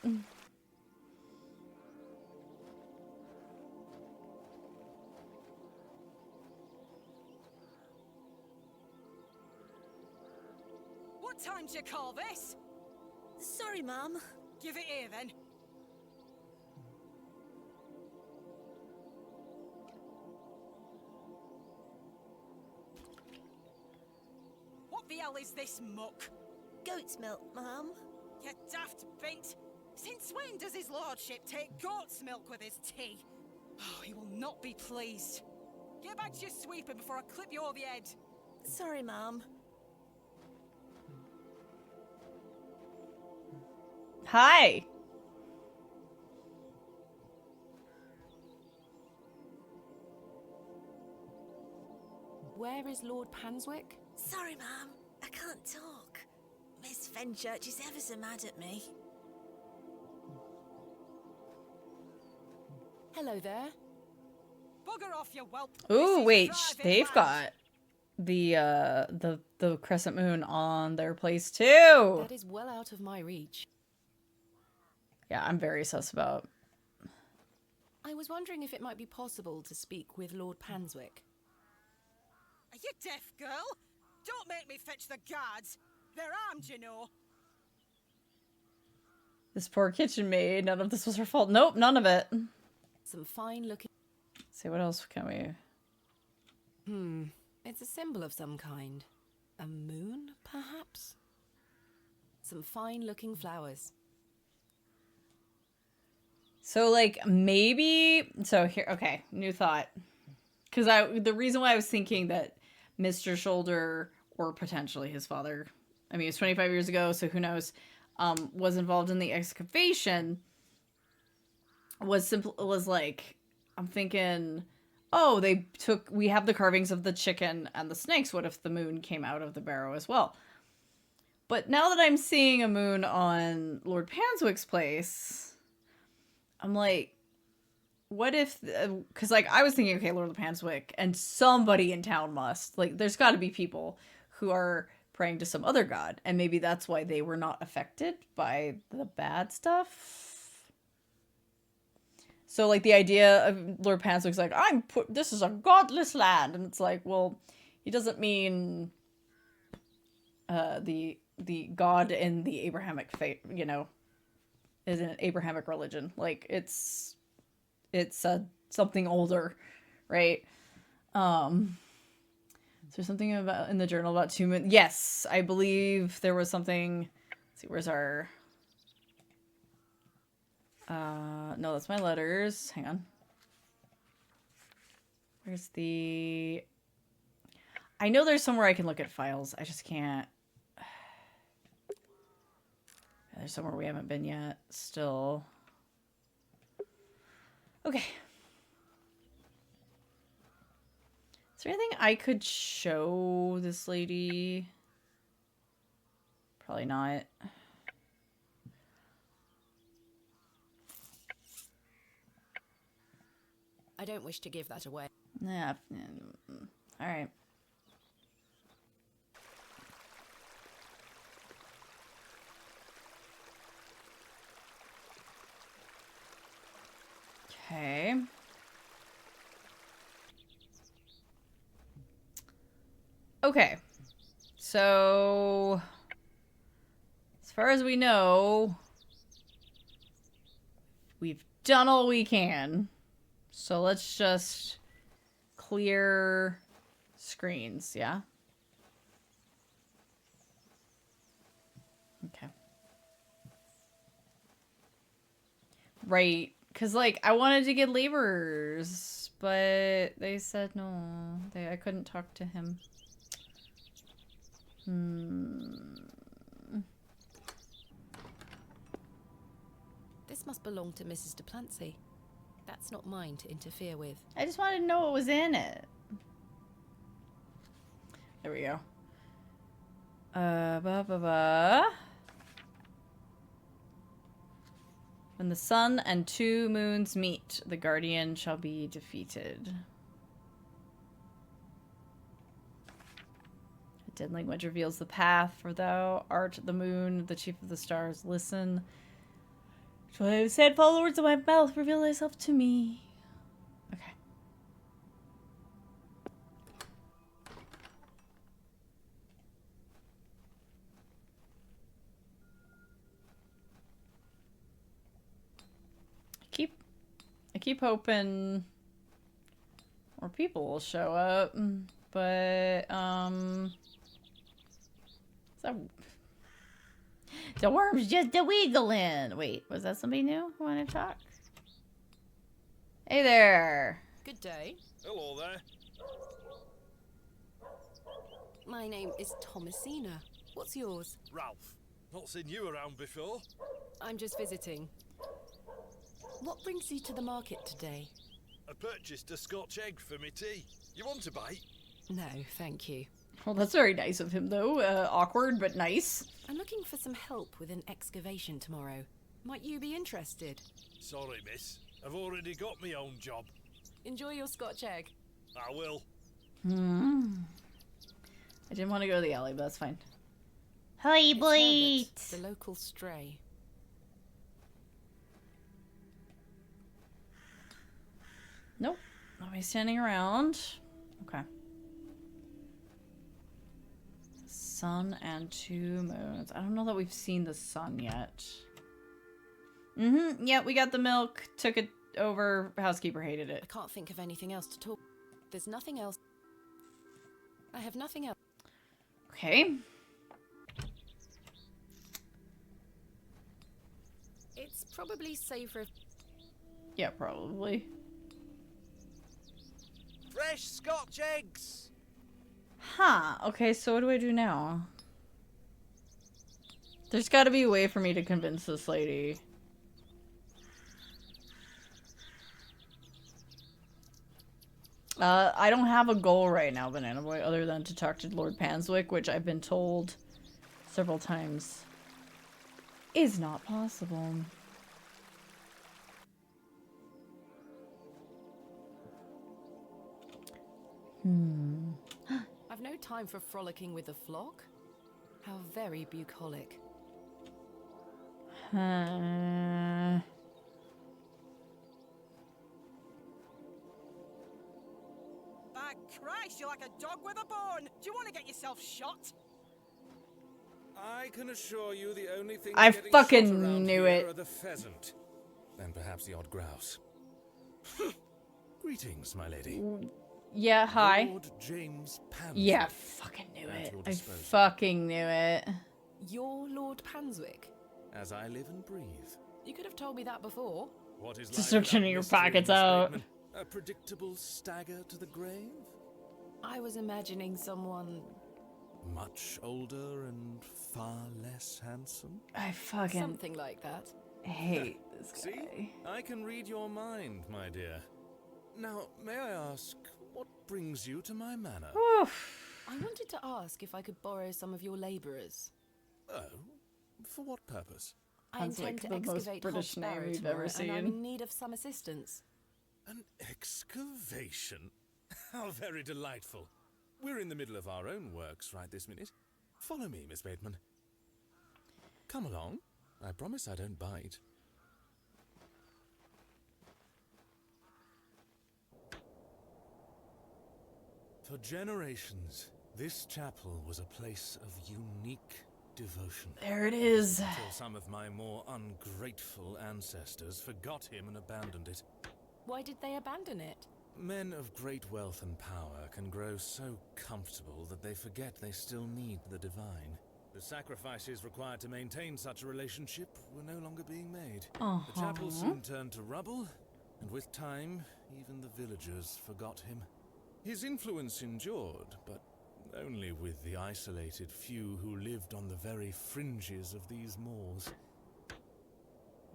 What time do you call this? Sorry, Mum. Give it here, then. What the hell is this muck? Goat's milk, Mum. You daft bint. Since when does his lordship take goat's milk with his tea? Oh, he will not be pleased. Get back to your sweeping before I clip you over the head. Sorry, Mum. Hi. Where is Lord Panswick? Sorry, Mum. I can't talk. Miss Fenchurch is ever so mad at me. Hello there. Bugger off, you whelp. Ooh, This is wait, private they've land. got the crescent moon on their place too. That is well out of my reach. Yeah, I'm very sus about. I was wondering if it might be possible to speak with Lord Panswick. Are you deaf, girl? Don't make me fetch the guards. They're armed, you know. This poor kitchen maid, none of this was her fault. Nope, none of it. Some fine looking... See, what else can we... It's a symbol of some kind. A moon, perhaps? Some fine looking flowers. So, like, maybe... So, here... Okay, new thought. Because the reason why I was thinking that Mr. Shoulder, or potentially his father... I mean, it was 25 years ago, so who knows... was involved in the excavation... was like... I'm thinking... Oh, we have the carvings of the chicken and the snakes. What if the moon came out of the barrow as well? But now that I'm seeing a moon on Lord Panswick's place, I'm like, what if... Because, like, I was thinking, okay, Lord Panswick, and somebody in town must. Like, there's got to be people who are praying to some other god. And maybe that's why they were not affected by the bad stuff. So, like, the idea of Lord Panswick's like, this is a godless land. And it's like, well, He doesn't mean the God in the Abrahamic faith, you know, is an Abrahamic religion. Like it's something older, right? Is there something about in the journal about 2 moons? Yes, I believe there was something. Let's see, where's our no, that's my letters. Hang on. Where's the... I know there's somewhere I can look at files. I just can't. There's somewhere we haven't been yet. Still. Okay. Is there anything I could show this lady? Probably not. I don't wish to give that away. Yeah. All right. Okay. Okay. So, as far as we know, we've done all we can. So let's just clear screens, yeah? Okay. Right. Because, like, I wanted to get laborers, but they said no. I couldn't talk to him. This must belong to Mrs. de Plancy. That's not mine to interfere with. I just wanted to know what was in it. There we go. When the sun and 2 moons meet, the guardian shall be defeated. A dead language reveals the path, for thou art the moon, the chief of the stars. Listen. So I have said, follow the words of my mouth, reveal thyself to me. Okay. I keep hoping more people will show up, but the worm's just a wiggling. Wait, was that somebody new who wanted to talk? Hey there. Good day. Hello there. My name is Thomasina. What's yours? Ralph. Not seen you around before. I'm just visiting. What brings you to the market today? I purchased a Scotch egg for me tea. You want a bite? No, thank you. Well, that's very nice of him, though. Awkward, but nice. I'm looking for some help with an excavation tomorrow. Might you be interested? Sorry, miss. I've already got my own job. Enjoy your Scotch egg. I will. I didn't want to go to the alley, but that's fine. Hi, boy. The local stray. Nope. Nobody's standing around. Okay. Sun and 2 moons. I don't know that we've seen the sun yet. Yeah, we got the milk. Took it over. Housekeeper hated it. I can't think of anything else to talk. There's nothing else. I have nothing else. Okay. It's probably safer if... Yeah, probably. Fresh Scotch eggs! Huh. Okay, so what do I do now? There's got to be a way for me to convince this lady. I don't have a goal right now, Banana Boy, other than to talk to Lord Panswick, which I've been told several times is not possible. I've no time for frolicking with the flock. How very bucolic. Christ, you're like a dog with a bone. Do you want to get yourself shot? I can assure you the only thing I getting fucking shot around knew here it. are the pheasant. And perhaps the odd grouse. Greetings, my lady. Yeah, hi. Lord James Panswick. Yeah, I fucking knew At it. your I disposal. fucking knew it. You're Lord Panswick? As I live and breathe. You could have told me that before. What is Just life searching without your mystery, pockets Miss out. Bateman? A predictable stagger to the grave? I was imagining someone... Much older and far less handsome? I fucking Something like that. hate this guy. See? I can read your mind, my dear. Now, may I ask, what brings you to my manor? I wanted to ask if I could borrow some of your labourers. Oh? For what purpose? I Sounds intend like to the most excavate British Hobbs name Barrow you've ever tomorrow, and I'm seen. in need of some assistance. An excavation? How very delightful. We're in the middle of our own works right this minute. Follow me, Miss Bateman. Come along. I promise I don't bite. For generations, this chapel was a place of unique devotion. There it is. Until some of my more ungrateful ancestors forgot him and abandoned it. Why did they abandon it? Men of great wealth and power can grow so comfortable that they forget they still need the divine. The sacrifices required to maintain such a relationship were no longer being made. The chapel soon turned to rubble, and with time, even the villagers forgot him. His influence endured, but only with the isolated few who lived on the very fringes of these moors.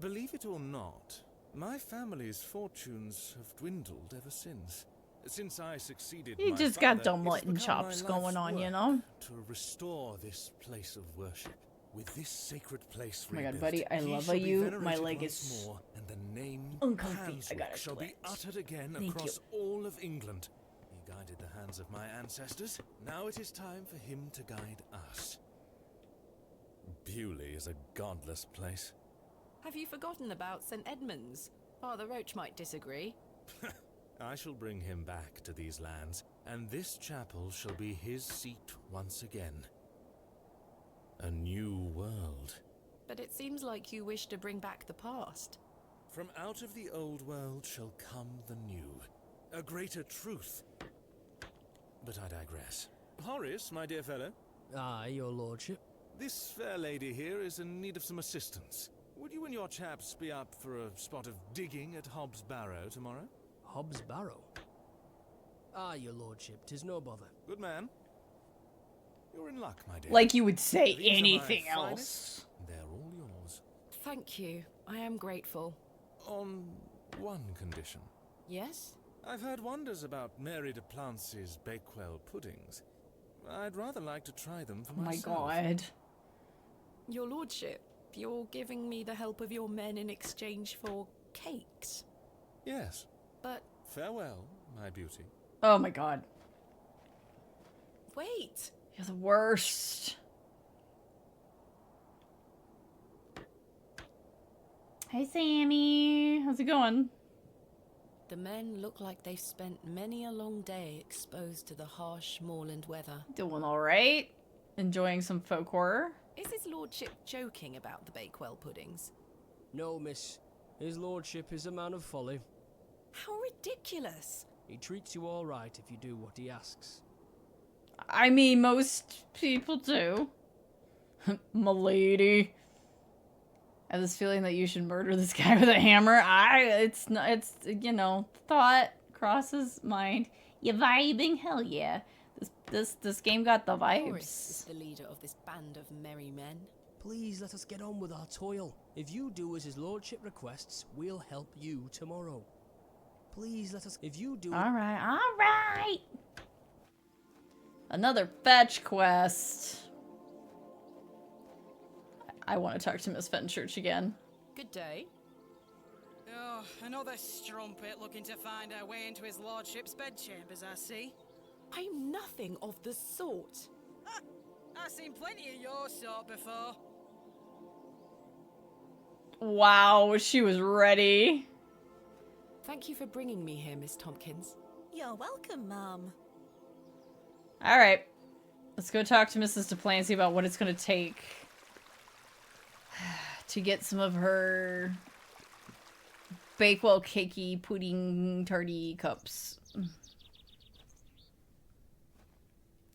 Believe it or not, my family's fortunes have dwindled ever since. Since I succeeded You my just father, got dumb it has mutton become my chops life's going on, you work know? to restore this place of worship. With this sacred place Oh my god, rebuilt, buddy, I he love shall be you. My venerated leg once is more, and the name uncomfy. I Panswick gotta shall be twitch. uttered again Thank across all of England. He guided the hands of my ancestors. Now it is time for him to guide us. Bewley is a godless place. Have you forgotten about St. Edmund's? Father Roach might disagree. I shall bring him back to these lands, and this chapel shall be his seat once again. A new world. But it seems like you wish to bring back the past. From out of the old world shall come the new, a greater truth. But I digress. Horace, my dear fellow. Aye, your lordship. This fair lady here is in need of some assistance. Would you and your chaps be up for a spot of digging at Hobbs Barrow tomorrow? Hobbs Barrow? Aye, your lordship, 'tis no bother. Good man. You're in luck, my dear. Like you would say These are my anything finest. else. They're all yours. Thank you. I am grateful. On one condition. Yes? I've heard wonders about Mary de Plancy's Bakewell puddings. I'd rather like to try them for Oh my myself. god. Your lordship, you're giving me the help of your men in exchange for cakes. Yes. But... Farewell, my beauty. Oh my god. Wait! You're the worst. Hey Sammy, how's it going? The men look like they've spent many a long day exposed to the harsh moorland weather. Doing alright? Enjoying some folk horror? Is his lordship joking about the Bakewell puddings? No, miss. His lordship is a man of folly. How ridiculous! He treats you all right if you do what he asks. I mean, most people do. M'lady. I have this feeling that you should murder this guy with a hammer. It's you know, thought crosses mind. You vibing? Hell yeah. This game got the Horace vibes. is the leader of this band of merry men. Please let us get on with our toil. If you do as his lordship requests, we'll help you tomorrow. Please let us... If you do... Alright. Another fetch quest. I want to talk to Miss Fenchurch again. Good day. Oh, another strumpet looking to find our way into his lordship's bedchambers, I see. I'm nothing of the sort. I've seen plenty of your sort before. Wow, she was ready. Thank you for bringing me here, Miss Tompkins. You're welcome, Mum. Alright. Let's go talk to Mrs. Duplancy about what it's going to take to get some of her Bakewell cakey pudding tarty cups.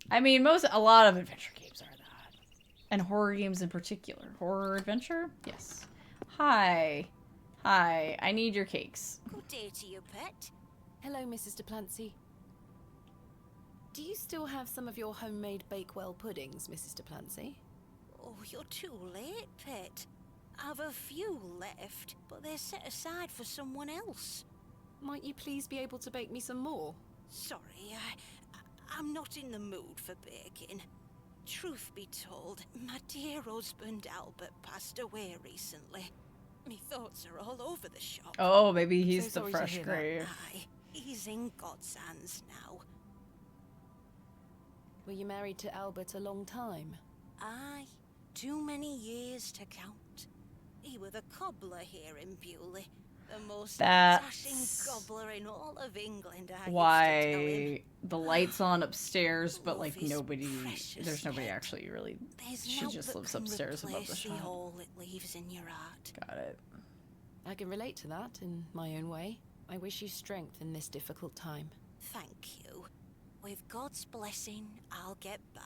I mean, a lot of adventure games are that. And horror games in particular. Horror adventure? Yes. Hi. Hi. I need your cakes. Good day to you, pet. Hello, Mrs. Duplancy. Do you still have some of your homemade Bakewell puddings, Mrs. Duplancy? Oh, you're too late, pet. I've a few left, but they're set aside for someone else. Might you please be able to bake me some more? Sorry, I'm not in the mood for baking. Truth be told, my dear husband Albert passed away recently. Me thoughts are all over the shop. Oh, maybe he's So the sorry to fresh hear that. grave. Aye, he's in God's hands now. Were you married to Albert a long time? Aye, too many years to count. He were the cobbler here in Bewley. The most dashing cobbler in all of England, I used to tell him. Why the lights on upstairs, but like Love is nobody, precious, there's nobody pet. actually really, There's she naught just that lives can upstairs above the replace shop. hole it leaves in your heart. Got it. I can relate to that in my own way. I wish you strength in this difficult time. Thank you. With God's blessing, I'll get by.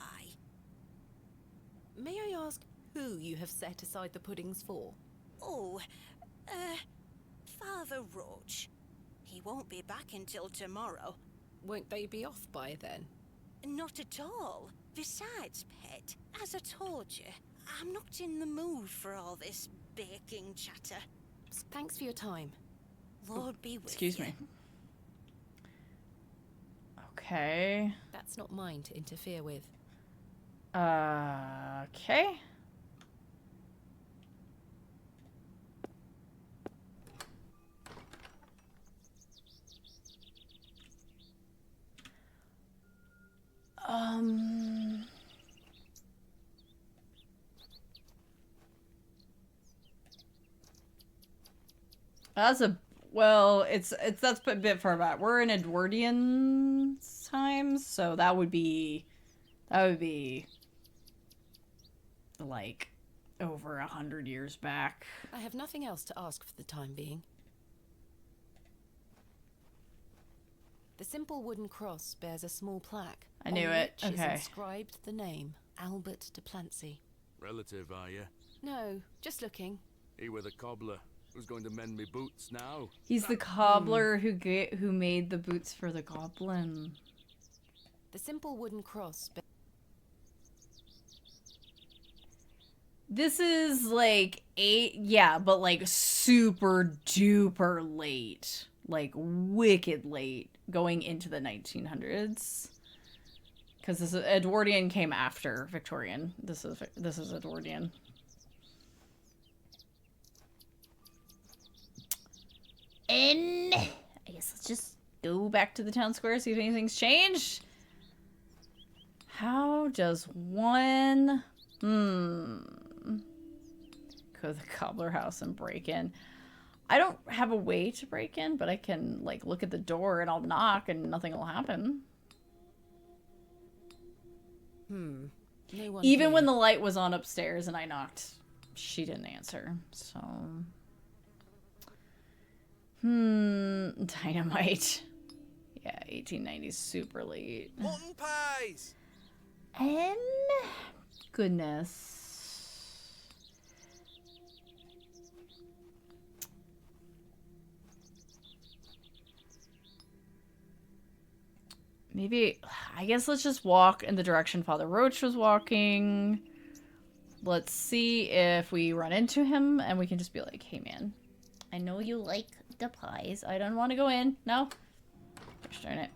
May I ask who you have set aside the puddings for? Oh, Father Roach. He won't be back until tomorrow. Won't they be off by then? Not at all. Besides, pet, as I told you, I'm not in the mood for all this baking chatter. Thanks for your time. Lord be with Excuse you. me. Okay. That's not mine to interfere with. Okay. That's a bit far back. We're in Edwardian times, so that would be like over 100 years back. I have nothing else to ask for the time being. The simple wooden cross bears a small plaque. I knew on it. which is Okay. inscribed the name Albert Duplancy. Relative, are you? No, just looking. He were the cobbler. Who's going to mend me boots now? He's the cobbler who made the boots for the goblin. The simple wooden cross. This is like but like super duper late. Like wicked late going into the 1900s. Because this is Edwardian came after Victorian. This is Edwardian. And I guess let's just go back to the town square, see if anything's changed. How does one go to the cobbler house and break in? I don't have a way to break in, but I can like look at the door and I'll knock and nothing will happen. No one Even here. when the light was on upstairs and I knocked, she didn't answer. So dynamite. Yeah, 1890s super late. Mutton pies! And goodness. Maybe, I guess let's just walk in the direction Father Roach was walking. Let's see if we run into him and we can just be like, hey man, I know you like the pies. I don't want to go in. No. Gosh darn it.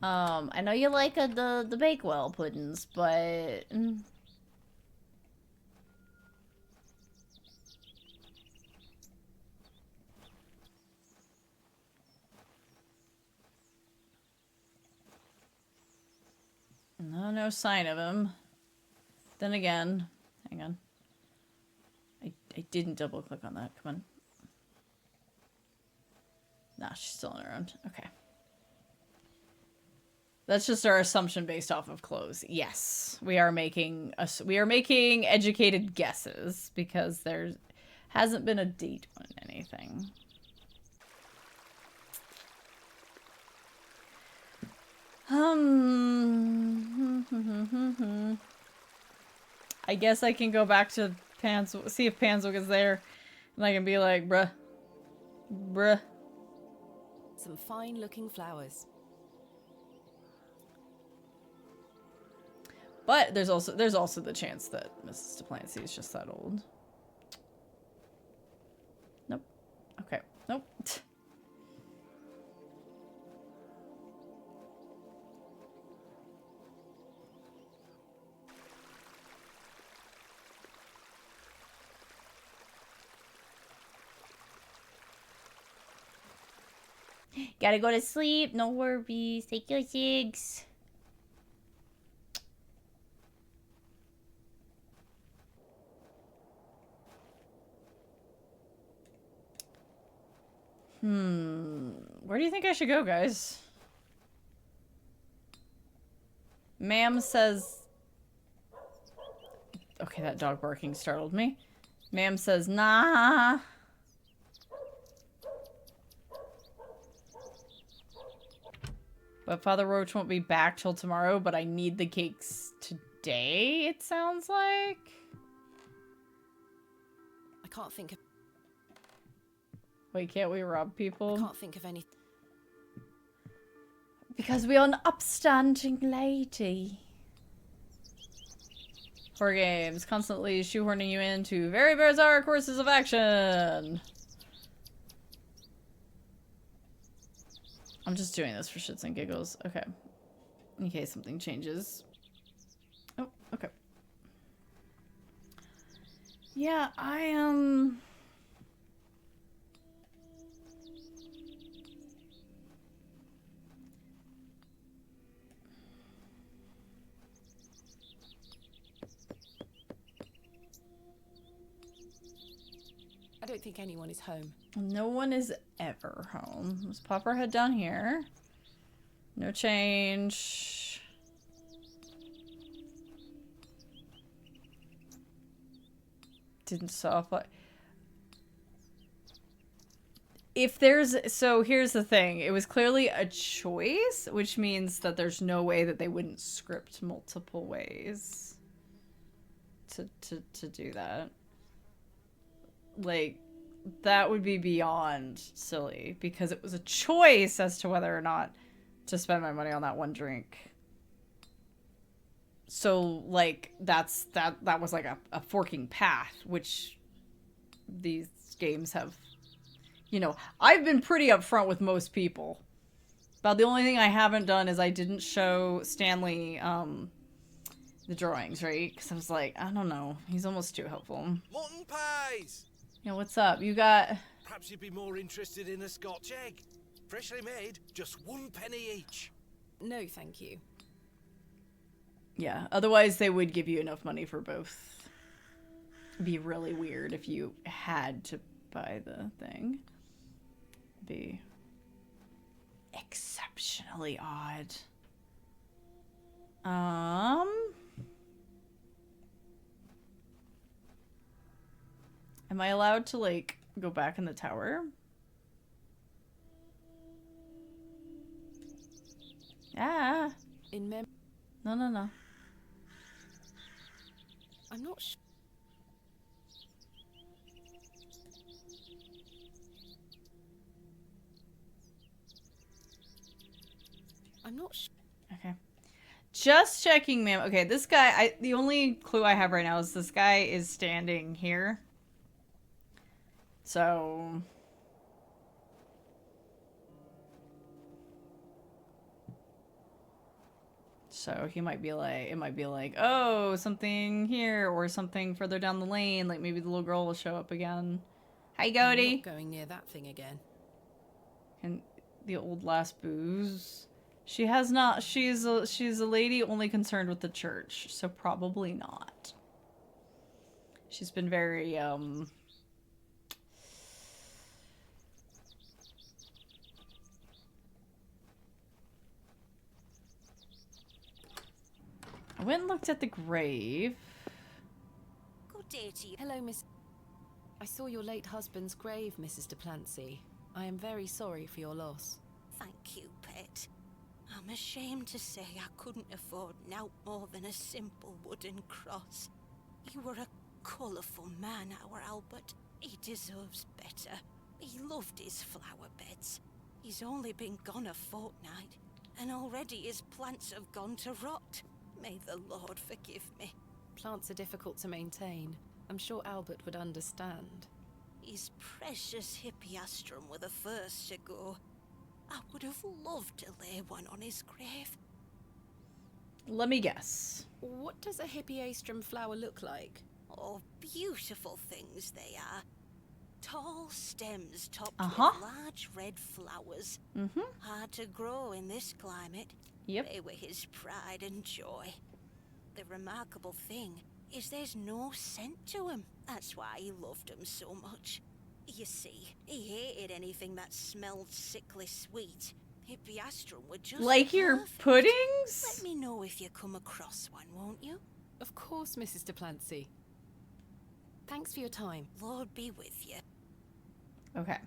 I know you like the Bakewell puddings, but no sign of him. Then again, hang on. I didn't double click on that. Come on. Nah, she's still on her own. Okay. That's just our assumption based off of clothes. Yes, we are making educated guesses because there hasn't been a date on anything. I guess I can go back to Pansel, see if Pansel is there, and I can be like, bruh. Some fine-looking flowers. But there's also the chance that Mrs. Duplancy is just that old. Nope. Okay. Nope. Gotta go to sleep. No worries. Take your cigs. Where do you think I should go, guys? Ma'am says... Okay, that dog barking startled me. Ma'am says, nah. But Father Roach won't be back till tomorrow, but I need the cakes today, it sounds like. I can't think of... Wait, can't we rob people? I can't think of any... Because we are an upstanding lady. Horror games, constantly shoehorning you into very bizarre courses of action. I'm just doing this for shits and giggles. Okay. In case something changes. Oh, okay. Yeah, I don't think anyone is home. No one is ever home. Let's pop our head down here. No change. Didn't soft. If there's... So here's the thing. It was clearly a choice, which means that there's no way that they wouldn't script multiple ways to do that. Like, that would be beyond silly because it was a choice as to whether or not to spend my money on that one drink. So, like, that was like a forking path, which these games have, you know, I've been pretty upfront with most people. About the only thing I haven't done is I didn't show Stanley, the drawings, right? Because I was like, I don't know. He's almost too helpful. Mutton pies! Yeah, what's up? You got... Perhaps you'd be more interested in a Scotch egg. Freshly made, just 1 penny each. No, thank you. Yeah, otherwise they would give you enough money for both. It'd be really weird if you had to buy the thing. It'd be exceptionally odd. Am I allowed to, like, go back in the tower? Ah. In mem... No. I'm not sure. I'm not sure. Okay. Just checking, ma'am. Okay, this guy, the only clue I have right now is this guy is standing here. So... So he might be like, it might be like, oh, something here or something further down the lane. Like maybe the little girl will show up again. Hi, Goaty. I'm not going near that thing again. And the old last booze. She has not. She's a lady only concerned with the church, so probably not. She's been very went and looked at the grave. Good day to you. Hello, Miss... I saw your late husband's grave, Mrs. de Plancy. I am very sorry for your loss. Thank you, pet. I'm ashamed to say I couldn't afford nought more than a simple wooden cross. You were a colourful man, our Albert. He deserves better. He loved his flower beds. He's only been gone a fortnight, and already his plants have gone to rot. May the Lord forgive me. Plants are difficult to maintain. I'm sure Albert would understand. His precious hippeastrum were the first to go. I would have loved to lay one on his grave. Let me guess. What does a hippeastrum flower look like? Oh, beautiful things they are. Tall stems topped Uh-huh. with large red flowers. Mm-hmm. Hard to grow in this climate. Yep. They were his pride and joy. The remarkable thing is there's no scent to 'em. That's why he loved 'em so much. You see, he hated anything that smelled sickly sweet. Hippeastrum were just Like your perfect. puddings? Let me know if you come across one, won't you? Of course, Mrs. de Plancy. Thanks for your time. Lord be with you. Okay.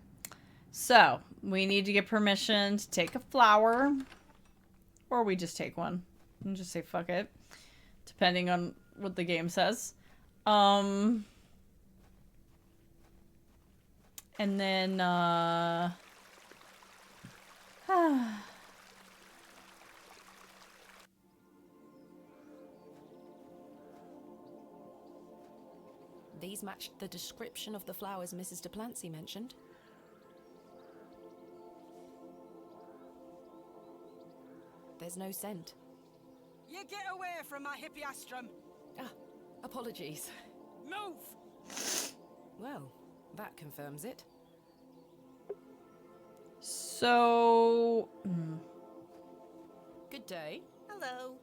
So, we need to get permission to take a flower. Or we just take one. And just say fuck it. Depending on what the game says. And then, These matched the description of the flowers Mrs. de Plancy mentioned. There's no scent. You get away from my hippeastrum. Ah, apologies. Move! Well, that confirms it. so... Good day. Hello.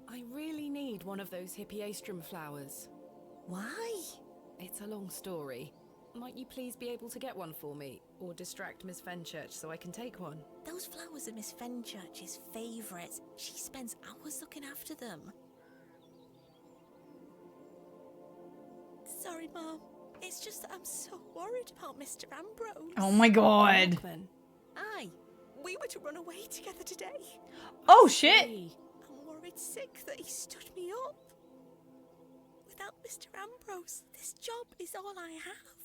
I really need one of those hippeastrum flowers. Why? It's a long story. Might you please be able to get one for me? Or distract Miss Fenchurch so I can take one? Those flowers are Miss Fenchurch's favourites. She spends hours looking after them. Sorry, Mom. It's just that I'm so worried about Mr. Ambrose. Oh my god. Aye. We were to run away together today. Oh shit! I'm worried sick that he stood me up. Without Mr. Ambrose, this job is all I have.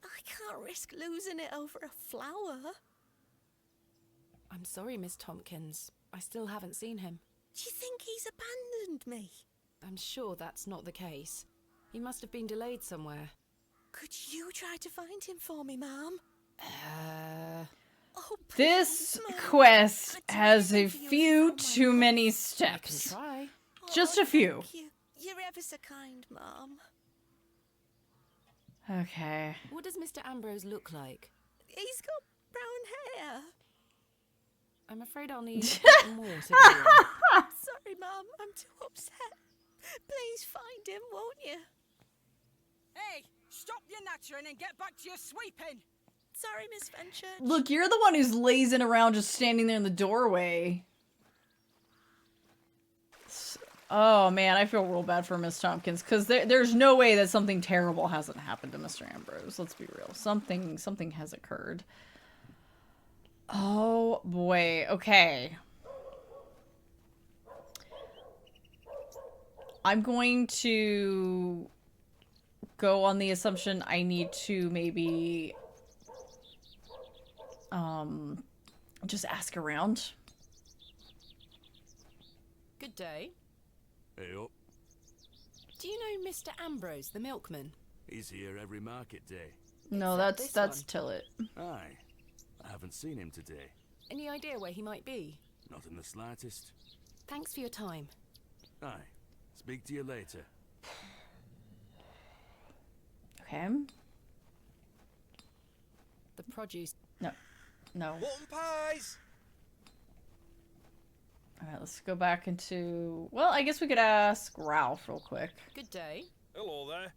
I can't risk losing it over a flower. I'm sorry, Miss Tompkins. I still haven't seen him. Do you think he's abandoned me? I'm sure that's not the case. He must have been delayed somewhere. Could you try to find him for me, Ma'am? Oh, This please, Ma'am. quest I'd do has a anything for you few if I too might. many steps. Try. Just a few. Thank you. You're ever so kind, Mom. Okay. What does Mr. Ambrose look like? He's got brown hair. I'm afraid I'll need a bit more to do on. Sorry, Mum. I'm too upset. Please find him, won't you? Hey, stop your nattering and get back to your sweeping. Sorry, Miss Fenchurch. Look, you're the one who's lazing around just standing there in the doorway. Oh man, I feel real bad for Miss Tompkins because there's no way that something terrible hasn't happened to Mr. Ambrose. Let's be real. Something has occurred. Oh boy. Okay. I'm going to go on the assumption I need to maybe just ask around. Good day. Hey up. Do you know Mr. Ambrose, the milkman? He's here every market day. No, Except that's this Tillet. Aye. I haven't seen him today. Any idea where he might be? Not in the slightest. Thanks for your time. Aye. Speak to you later. Okay. The produce. No. Mutton pies! Alright, let's go back into... Well, I guess we could ask Ralph real quick. Good day. Hello there.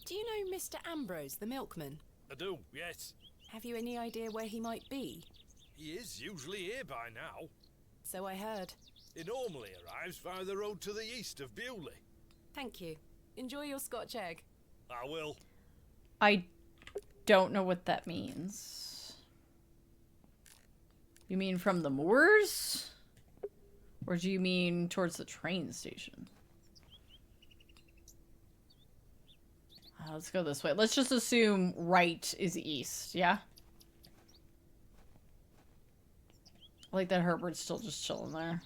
Do you know Mr. Ambrose, the milkman? I do, yes. Have you any idea where he might be? He is usually here by now. So I heard. It normally arrives via the road to the east of Bewley. Thank you. Enjoy your Scotch egg. I will. I don't know what that means. You mean from the moors? Or do you mean towards the train station? Let's go this way. Let's just assume right is east, yeah? I like that Herbert's still just chilling there.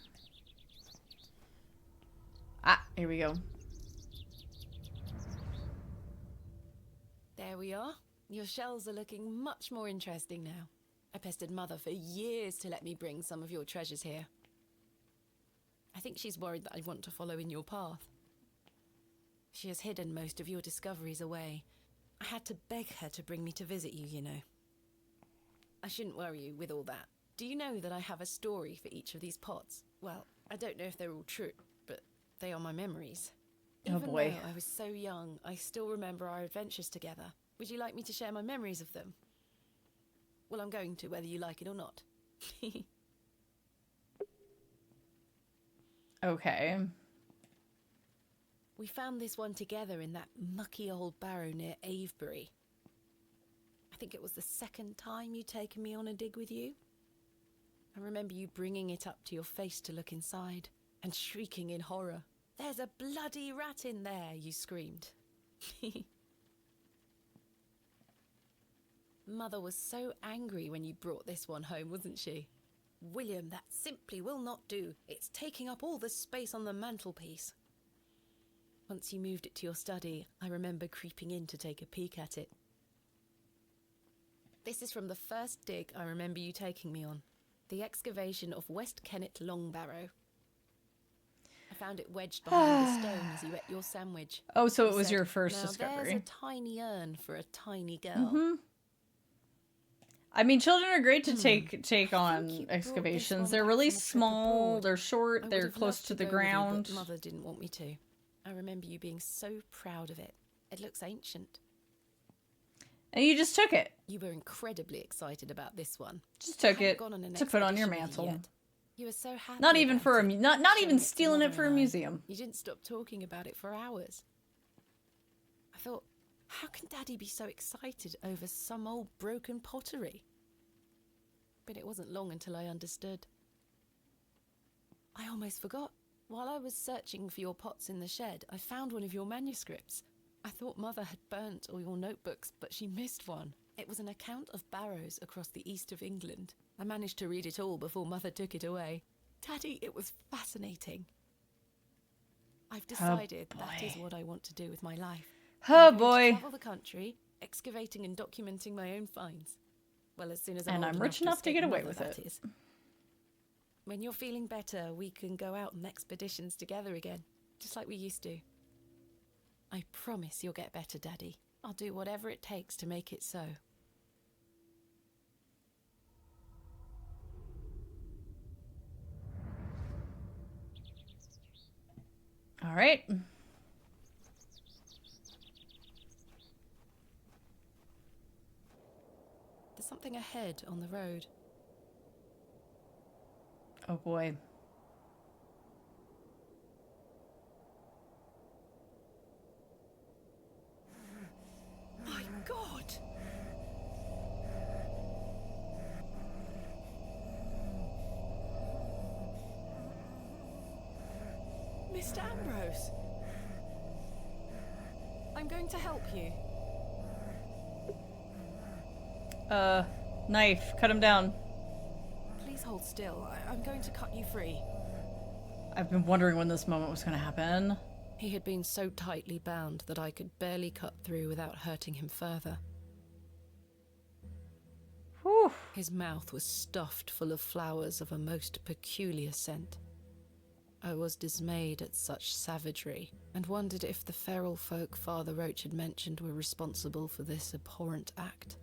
Ah, here we go. There we are. Your shells are looking much more interesting now. I pestered Mother for years to let me bring some of your treasures here. I think she's worried that I want to follow in your path. She has hidden most of your discoveries away. I had to beg her to bring me to visit you, you know. I shouldn't worry you with all that. Do you know that I have a story for each of these pots? Well, I don't know if they're all true, but they are my memories. Oh boy. Even though I was so young, I still remember our adventures together. Would you like me to share my memories of them? Well, I'm going to, whether you like it or not. Okay. We found this one together in that mucky old barrow near Avebury. I think it was the second time you'd taken me on a dig with you. I remember you bringing it up to your face to look inside and shrieking in horror. "There's a bloody rat in there," you screamed. Mother was so angry when you brought this one home, wasn't she? "William, that simply will not do. It's taking up all the space on the mantelpiece." Once you moved it to your study, I remember creeping in to take a peek at it. This is from the first dig I remember you taking me on. The excavation of West Kennet Long Barrow. I found it wedged behind the stone as you ate your sandwich. Oh, so You it was said, your first "Now discovery." There's a tiny urn for a tiny girl. Mm-hmm. I mean, children are great to take on excavations. They're really small, they're short, they're close to the ground. But Mother didn't want me to. I remember you being so proud of it. It looks ancient. And you just took it. You were incredibly excited about this one. Just took it to put on your mantle. You were so happy. Not even for not even Showing stealing to it for a Mother and I. museum. You didn't stop talking about it for hours. I thought, how can Daddy be so excited over some old broken pottery? But it wasn't long until I understood. I almost forgot. While I was searching for your pots in the shed, I found one of your manuscripts. I thought Mother had burnt all your notebooks, but she missed one. It was an account of barrows across the east of England. I managed to read it all before Mother took it away. Daddy, it was fascinating. I've decided that is what I want to do with my life. Oh I'm going to boy. travel the country, excavating and documenting my own finds. Well, as soon as I'm And old I'm rich enough to escape get away Mother, with that it. is. When you're feeling better, we can go out on expeditions together again, just like we used to. I promise you'll get better, Daddy. I'll do whatever it takes to make it so. All right. There's something ahead on the road. Oh boy. My God! Mr. Ambrose! I'm going to help you. Knife. Cut him down. Please hold still. I'm going to cut you free. I've been wondering when this moment was going to happen. He had been so tightly bound that I could barely cut through without hurting him further. Whew. His mouth was stuffed full of flowers of a most peculiar scent. I was dismayed at such savagery, and wondered if the feral folk Father Roach had mentioned were responsible for this abhorrent act.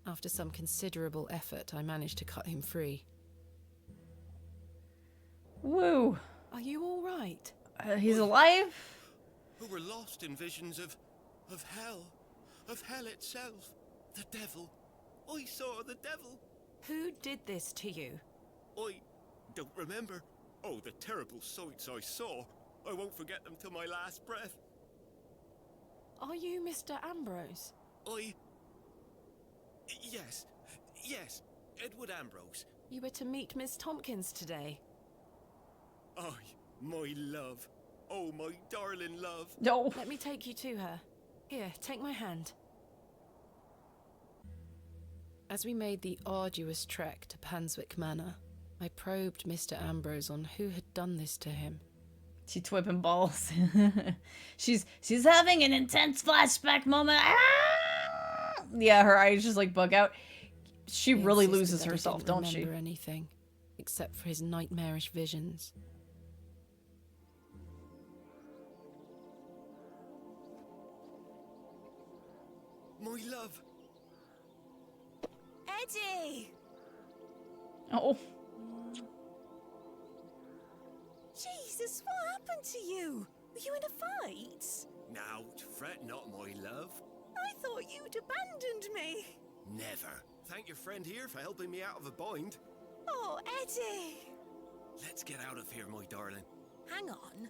After some considerable effort, I managed to cut him free. Woo. Are you all right? He's alive? Who were lost in visions of hell itself. The devil. I saw the devil. Who did this to you? I don't remember. Oh, the terrible sights I saw. I won't forget them till my last breath. Are you Mr. Ambrose? Yes. Yes. Edward Ambrose. You were to meet Miss Tompkins today. My love. Oh, my darling love. No. Let me take you to her. Here, take my hand. As we made the arduous trek to Panswick Manor, I probed Mr. Ambrose on who had done this to him. She's whipping balls. she's having an intense flashback moment. Ah! Yeah, her eyes just like bug out. She really loses herself, don't she? Remember anything except for his nightmarish visions. My love. Eddie! Oh. Jesus, what happened to you? Were you in a fight? Now, fret not, my love. I thought you'd abandoned me. Never. Thank your friend here for helping me out of a bind. Oh, Eddie! Let's get out of here, my darling. Hang on.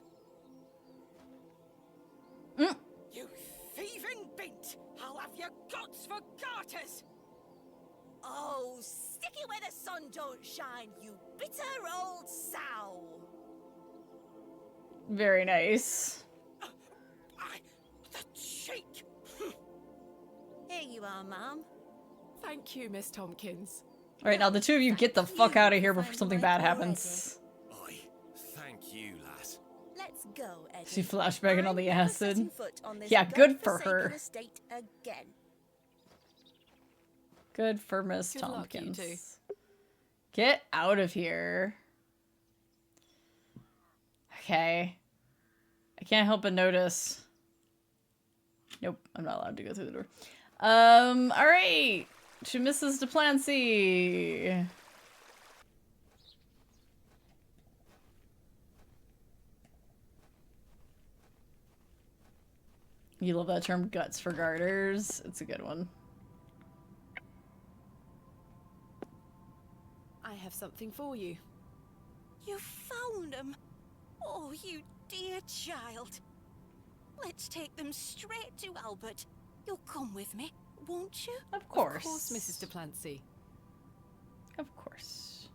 You thieving bint! I'll have your guts for garters! Oh, stick it where the sun don't shine, you bitter old sow! Very nice. The cheek! Here you are, Mum. Thank you, Miss Tompkins. Alright, now the two of you get the fuck out of here before something bad happens. Thank you, lass. Let's go, Eddie. She flashbacking on the acid. Setting foot on this Yeah, good for godforsaken her. estate again. Good for Miss Good luck, you Tompkins. two. Get out of here. Okay. I can't help but notice. Nope, I'm not allowed to go through the door. Alright. To Mrs. Duplancy. You love that term, guts for garters. It's a good one. I have something for you. You found them. Oh, you dear child. Let's take them straight to Albert. You'll come with me, won't you? Of course. Of course, Mrs. Duplancy. Of course.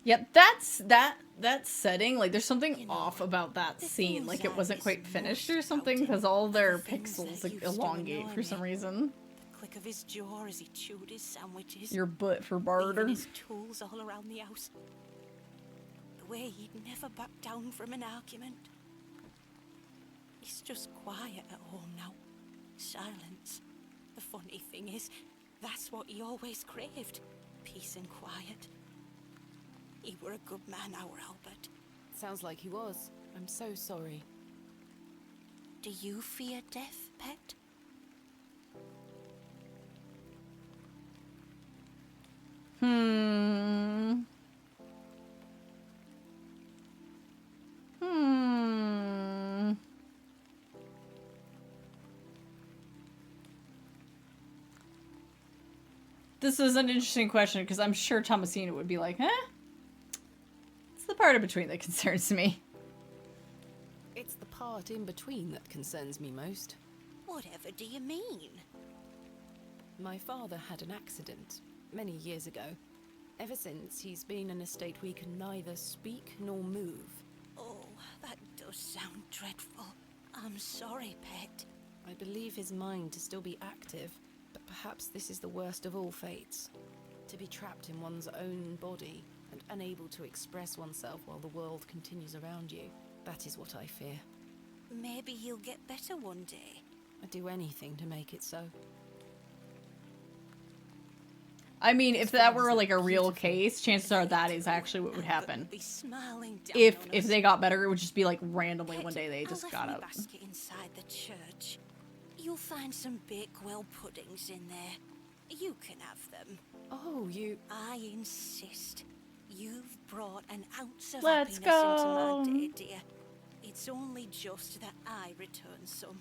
Yeah, that setting, like there's something off about that scene. Like it wasn't quite finished or something because all their pixels like elongate for some reason. The click of his jaw as he chewed his sandwiches. Your butt for barter. Leaving his tools all around the house. The way he'd never back down from an argument. He's just quiet at home now. Silence. The funny thing is, that's what he always craved. Peace and quiet. He were a good man, our Albert. Sounds like he was. I'm so sorry. Do you fear death, pet? This is an interesting question because I'm sure Thomasina would be like, huh? It's the part in between that concerns me. It's the part in between that concerns me most. Whatever do you mean? My father had an accident many years ago. Ever since, he's been in a state where he can neither speak nor move. Oh, that does sound dreadful. I'm sorry, pet. I believe his mind to still be active, but perhaps this is the worst of all fates. To be trapped in one's own body and unable to express oneself while the world continues around you. That is what I fear. Maybe he'll get better one day. I'd do anything to make it so. I mean, if that were like a real case, chances are that is actually what would happen. Be smiling down If they got better, it would just be like randomly one day they just got a up. basket inside the church. You'll find some Bakewell puddings in there. You can have them. Oh, you... I insist. You've brought an ounce of Let's happiness go. into my day, dear. It's only just that I return some.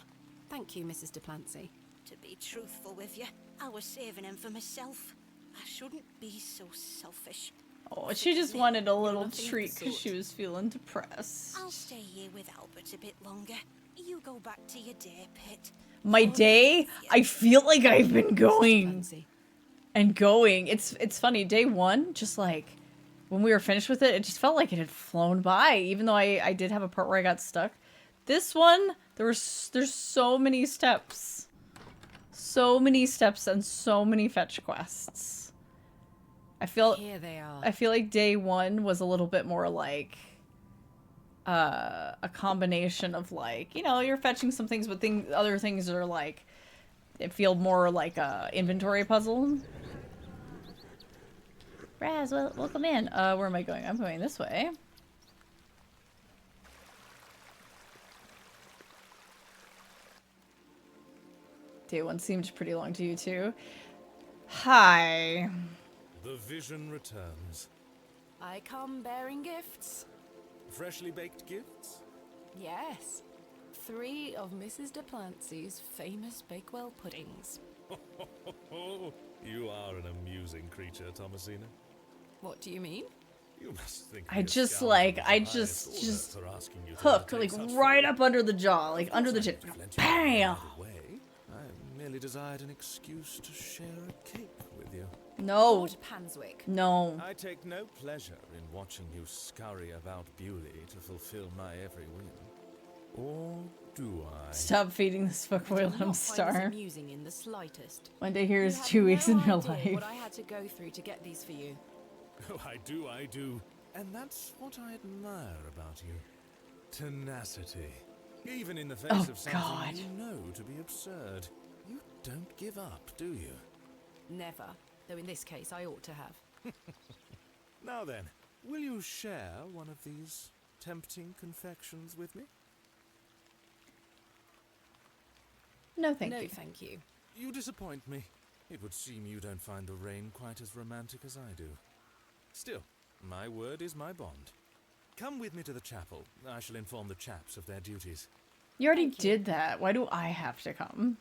Thank you, Mrs. Duplancy. To be truthful with you, I was saving them for myself. I shouldn't be so selfish. Oh, she just wanted a little nothing of the treat because sort. she was feeling depressed. I'll stay here with Albert a bit longer. You go back to your day, Pit. My day, I feel like I've been going and going. It's funny. Day one, just like when we were finished with it, it just felt like it had flown by. Even though I did have a part where I got stuck. This one, there's so many steps, and so many fetch quests. Here they are. I feel like day one was a little bit more like a combination of like, you know, you're fetching some things, but other things are like, it feel more like a inventory puzzle. Raz, welcome in. Where am I going? I'm going this way. Day one seemed pretty long to you too. Hi. The vision returns. I come bearing gifts. Freshly baked gifts? Yes. 3 of Mrs. de Plancy's famous Bakewell puddings. You are an amusing creature, Thomasina. What do you mean? You must think I just hook like right up under the jaw, like under the chin. Bam! I merely desired an excuse to share a cake with you. No. Lord Panswick. No. I take no pleasure in watching you scurry about Bewley to fulfill my every whim. Or do I? Stop feeding this fuckboy, let him starve. Amusing in the slightest. One day here is 2 weeks in real life. What I had to go through to get these for you. Oh, I do. And that's what I admire about you. Tenacity. Even in the face of something you know to be absurd. You don't give up, do you? Never. Though in this case, I ought to have. Now then, will you share one of these tempting confections with me? No, thank you. No, thank you. You disappoint me. It would seem you don't find the rain quite as romantic as I do. Still, my word is my bond. Come with me to the chapel. I shall inform the chaps of their duties. You already did that. Why do I have to come?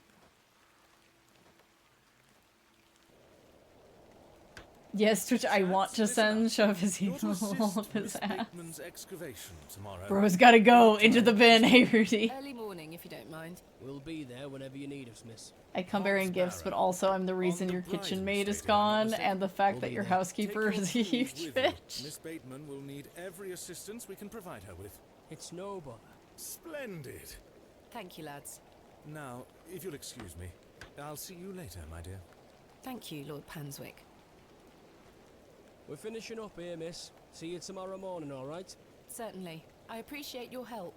Yes, Twitch, I want to send shove his email up his ass. Excavation tomorrow. Bro's gotta go into the bin. Hey, Rudy. Early morning, if you don't mind. We'll be there whenever you need us, miss. I come bearing gifts, but also I'm the reason your kitchen maid is gone, and the fact that your housekeeper is a huge bitch. Miss Bateman will need every assistance we can provide her with. It's no bother. Splendid. Thank you, lads. Now, if you'll excuse me, I'll see you later, my dear. Thank you, Lord Panswick. We're finishing up here, miss. See you tomorrow morning, all right? Certainly. I appreciate your help.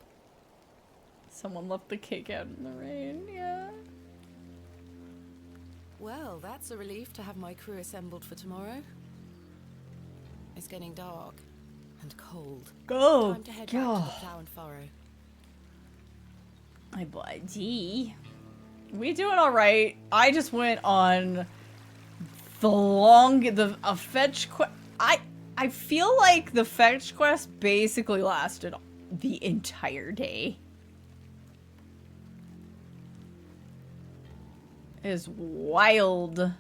Someone left the cake out in the rain, yeah. Well, that's a relief to have my crew assembled for tomorrow. It's getting dark and cold. Go! Time to head back to the Plough and Furrow. My buddy. We doing alright. I just went on a fetch quest. I feel like the fetch quest basically lasted the entire day. It is wild.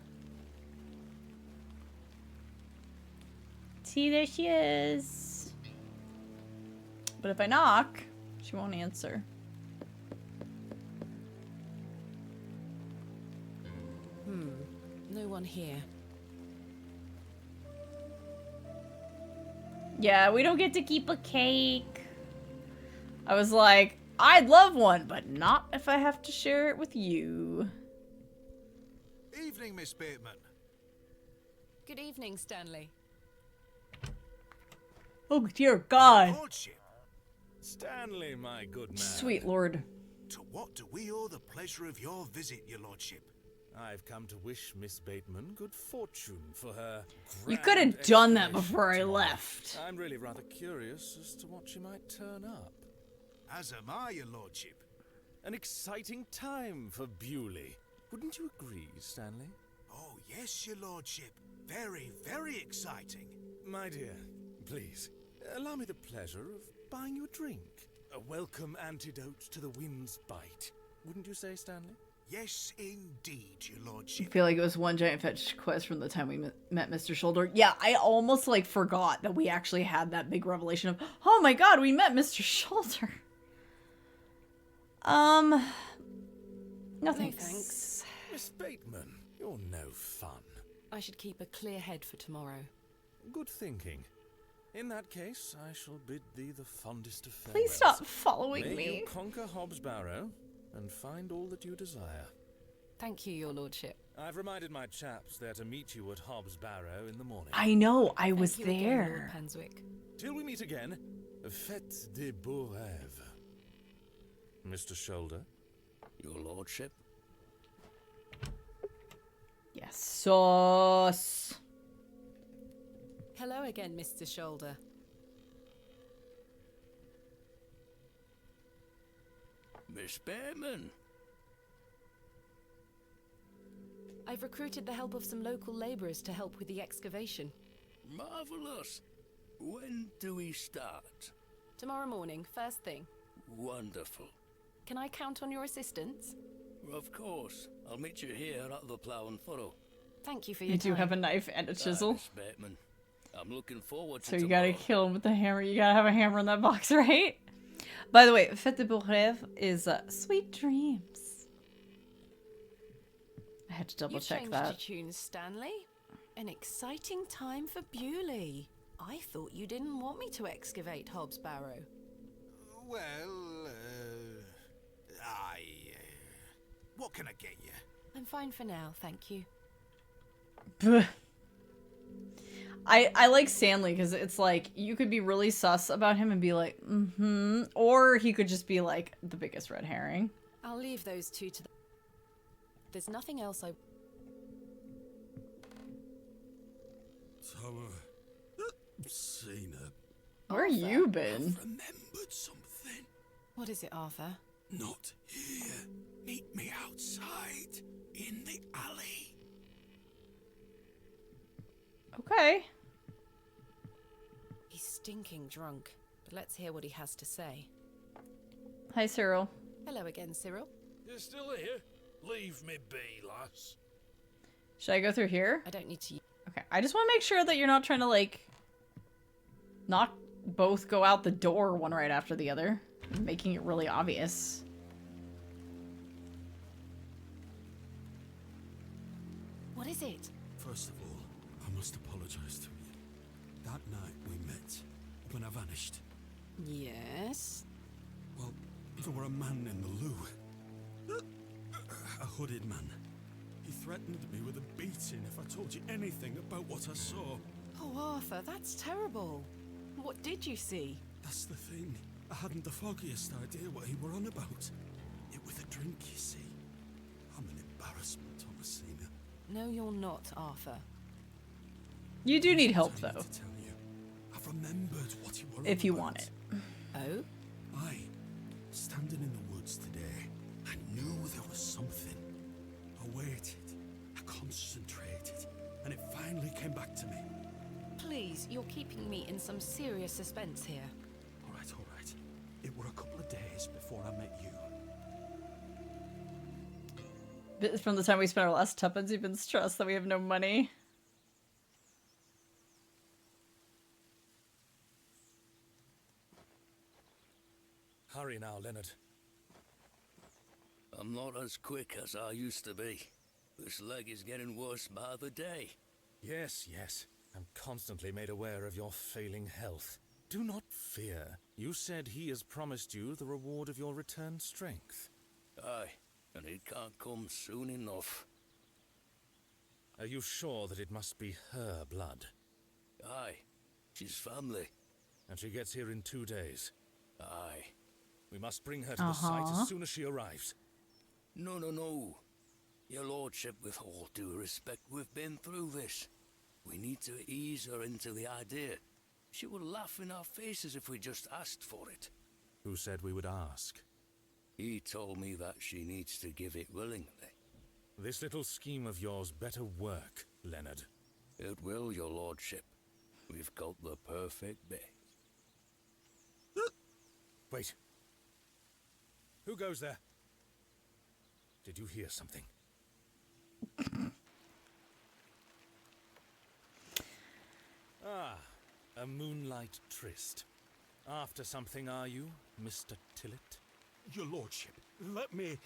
See, there she is. But if I knock, she won't answer. No one here. Yeah, we don't get to keep a cake. I was like, I'd love one, but not if I have to share it with you. Evening, Miss Bateman. Good evening, Stanley. Oh, dear God. Lordship. Stanley, my good man. Sweet Lord. To what do we owe the pleasure of your visit, your lordship? I've come to wish Miss Bateman good fortune for her. You could have done that before I left. I'm really rather curious as to what she might turn up. As am I, your lordship. An exciting time for Bewley. Wouldn't you agree, Stanley? Oh, yes, your lordship. Very, very exciting. My dear, please, allow me the pleasure of buying you a drink. A welcome antidote to the wind's bite. Wouldn't you say, Stanley? Yes, indeed, your lordship. I feel like it was one giant fetch quest from the time we met Mr. Shoulder. Yeah, I almost like forgot that we actually had that big revelation of, oh my god, we met Mr. Shoulder. No thanks. Miss Bateman, you're no fun. I should keep a clear head for tomorrow. Good thinking. In that case, I shall bid thee the fondest of farewells. Please stop following May me. you conquer Hobbs Barrow and find all that you desire. Thank you, your lordship. I've reminded my chaps they're to meet you at Hobbs Barrow in the morning. I know, I was Thank you again, there. Lord Penswick. Till we meet again, faites des beaux rêves. Mr. Shoulder? Your lordship? Yes, sauce. Hello again, Mr. Shoulder. Miss Bateman. I've recruited the help of some local labourers to help with the excavation. Marvellous. When do we start? Tomorrow morning, first thing. Wonderful. Can I count on your assistance? Of course. I'll meet you here at the Plough and Furrow. Thank you for your You time. do have a knife and a chisel. Miss Bateman. I'm looking forward to So you tomorrow. gotta kill him with the hammer. You gotta have a hammer in that box, right? By the way, Fête de Beaux Rêves is sweet dreams. I had to double You've check changed that. your tunes, Stanley. An exciting time for Bewley. I thought you didn't want me to excavate Hobbs Barrow. Well, what can I get you? I'm fine for now, thank you. I like Stanley because it's like you could be really sus about him and be like, or he could just be like the biggest red herring. I'll leave those two to the... There's nothing else I... Seen her. Where you been? Remembered something. What is it, Arthur? Not here. Meet me outside in the alley. Okay. He's stinking drunk, but let's hear what he has to say. Hi, Cyril. Hello again, Cyril. You're still here? Leave me be, lass. Should I go through here? I don't need to... Okay, I just want to make sure that you're not trying to like not both go out the door one right after the other, making it really obvious. What is it? First of all, I must apologize to you. That night we met, when I vanished. Yes? Well, there were a man in the loo. A hooded man. He threatened me with a beating if I told you anything about what I saw. Oh, Arthur, that's terrible. What did you see? That's the thing. I hadn't the foggiest idea what he were on about. It was a drink, you see. I'm an embarrassment, Thomasina. No, you're not, Arthur. You do need help, though. To tell you, I've remembered what you were If on you about. want it. Oh? Standing in the woods today, I knew there was something. I waited, I concentrated, and it finally came back to me. Please, you're keeping me in some serious suspense here. All right. It were a couple of days before I met you. From the time we spent our last tuppence, you've been stressed that we have no money. Hurry now, Leonard. I'm not as quick as I used to be. This leg is getting worse by the day. Yes. I'm constantly made aware of your failing health. Do not fear. You said he has promised you the reward of your returned strength. Aye, and it can't come soon enough. Are you sure that it must be her blood? Aye, she's family. And she gets here in 2 days? Aye. We must bring her to the site as soon as she arrives. No. Your lordship, with all due respect, we've been through this. We need to ease her into the idea. She would laugh in our faces if we just asked for it. Who said we would ask? He told me that she needs to give it willingly. This little scheme of yours better work, Leonard. It will, your lordship. We've got the perfect bait. Wait. Who goes there? Did you hear something? A moonlight tryst. After something, are you, Mr. Tillett? Your lordship, let me...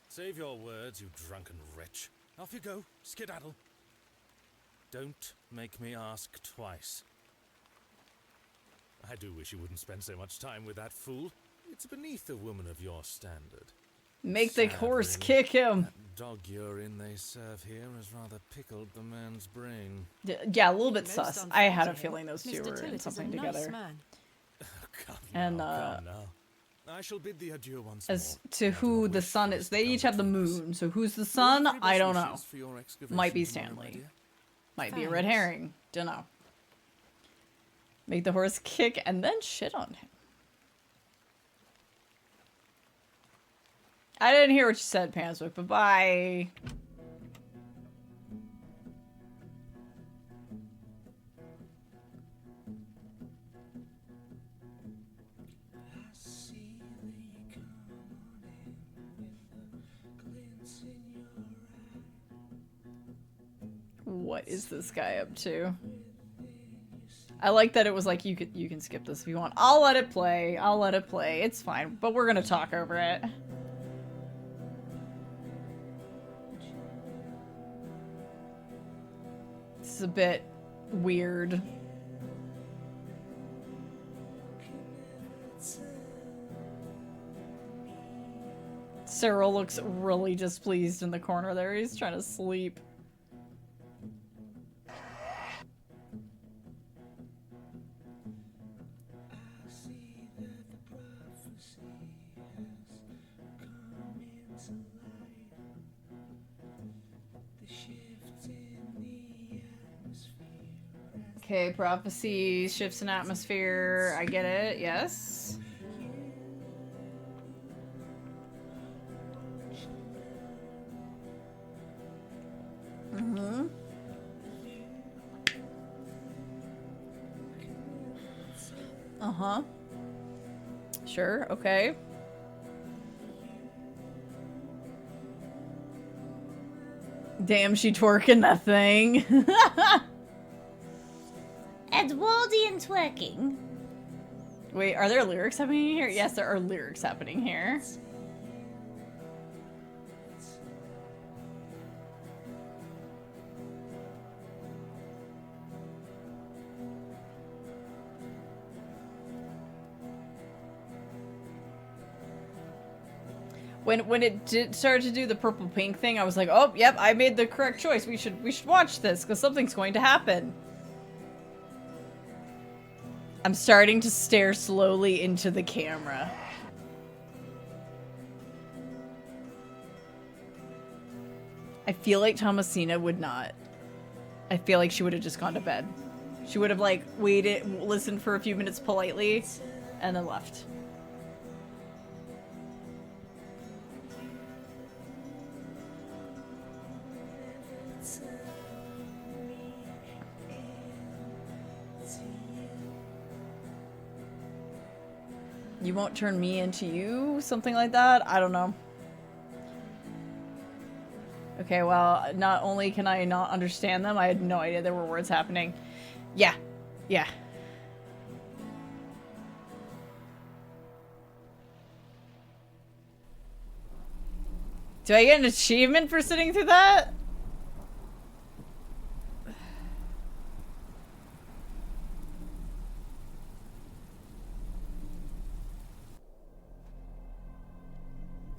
Save your words, you drunken wretch. Off you go, skedaddle. Don't make me ask twice. I do wish you wouldn't spend so much time with that fool. It's beneath a woman of your standard. Make the Sad, horse really. kick him. That dog urine they serve here has rather pickled the man's brain. Yeah, a little bit Most sus. I had a unfortunate. feeling those two Mr. were in Tillett is a something nice together. man. Come And now, come now. I shall bid thee adieu once as more. to who the sun is, they each have the moon. So who's the sun? I don't know. Wishes for your excavation Might be tomorrow, my Stanley. dear. Might be a red herring. Don't know. Make the horse kick and then shit on him. I didn't hear what you said, Panswick, but bye. What is this guy up to? I like that it was like you can skip this if you want. I'll let it play. I'll let it play. It's fine. But we're gonna talk over it. This is a bit weird. Cyril looks really displeased in the corner there. He's trying to sleep. Okay, prophecy, shifts in atmosphere. I get it, yes. Mm-hmm. Uh-huh. Sure, okay. Damn, she twerking that thing. Edwardian twerking. Wait, are there lyrics happening here? Yes, there are lyrics happening here. When it started to do the purple pink thing, I was like, oh, yep, I made the correct choice. We should watch this because something's going to happen. I'm starting to stare slowly into the camera. I feel like Thomasina would not. I feel like she would have just gone to bed. She would have, like, waited, listened for a few minutes politely, and then left. You won't turn me into you? Something like that? I don't know. Okay, well, not only can I not understand them, I had no idea there were words happening. Yeah. Yeah. Do I get an achievement for sitting through that?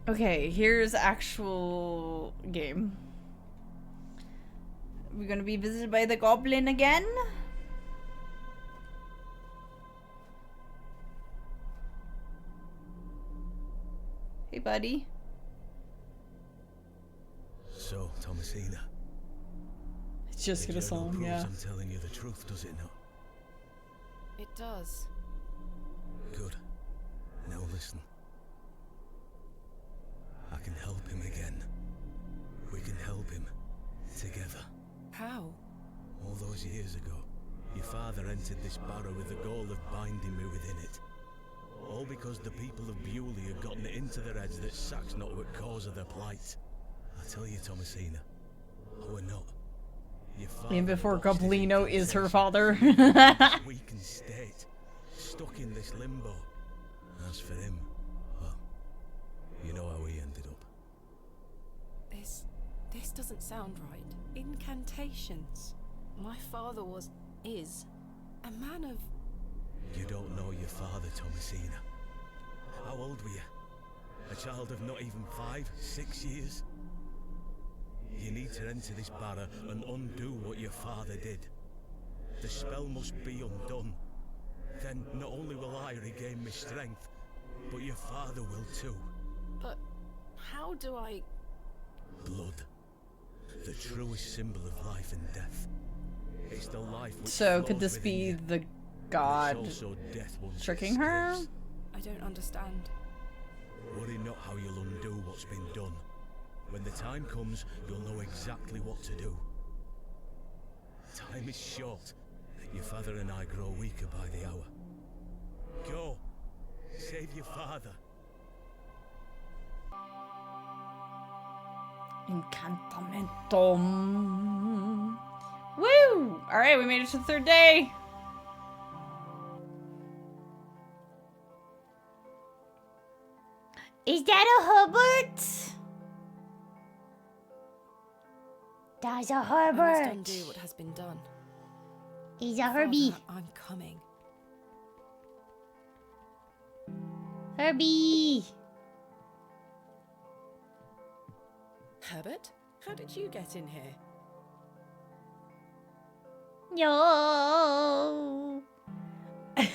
Okay, here's actual game. We're gonna be visited by the goblin again? Hey, buddy. So, Thomasina. It's just the gonna journal song, proves yeah. I'm telling you the truth, does it not? It does. Good. Now listen. I can help him again. We can help him. Together. How? All those years ago, your father entered this barrow with the goal of binding me within it. All because the people of Bewley had gotten it into their heads that Sack's not what cause of their plight. I tell you, Thomasina, I were not. Your father Even before Goblino is her father. Weakened state, stuck in this limbo. As for him, well, you know how he ended up. This doesn't sound right. Incantations. My father is a man of... You don't know your father, Thomasina. How old were you? A child of not even 5, 6 years? You need to enter this barrow and undo what your father did. The spell must be undone. Then not only will I regain my strength, but your father will too. But how do I... Blood. The truest symbol of life and death. It's the life which So could flows this be within the you. god It's also death once it tricking her? escapes. I don't understand. Worry not how you'll undo what's been done. When the time comes, you'll know exactly what to do. Time is short. Your father and I grow weaker by the hour. Go. Save your father. Incantamentum. Woo! Alright, we made it to the 3rd day. Is that a Herbert? That's a I must Herbert. undo what has been done. He's a Herbie. Father, I'm coming. Herbie. Herbert, how did you get in here? Yo. I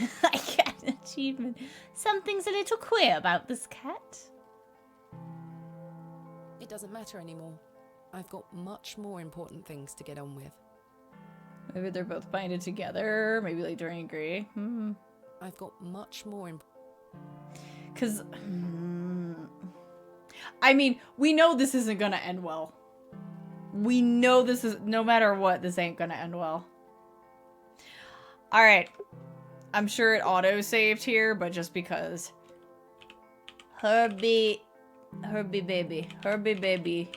got an achievement. Something's a little queer about this cat. It doesn't matter anymore. I've got much more important things to get on with. Maybe they're both binded together. Maybe like during agree. I've got much more Because, I mean, we know this isn't gonna end well. We know this is, no matter what, this ain't gonna end well. Alright. I'm sure it auto-saved here, but just because. Herbie baby. Herbie baby.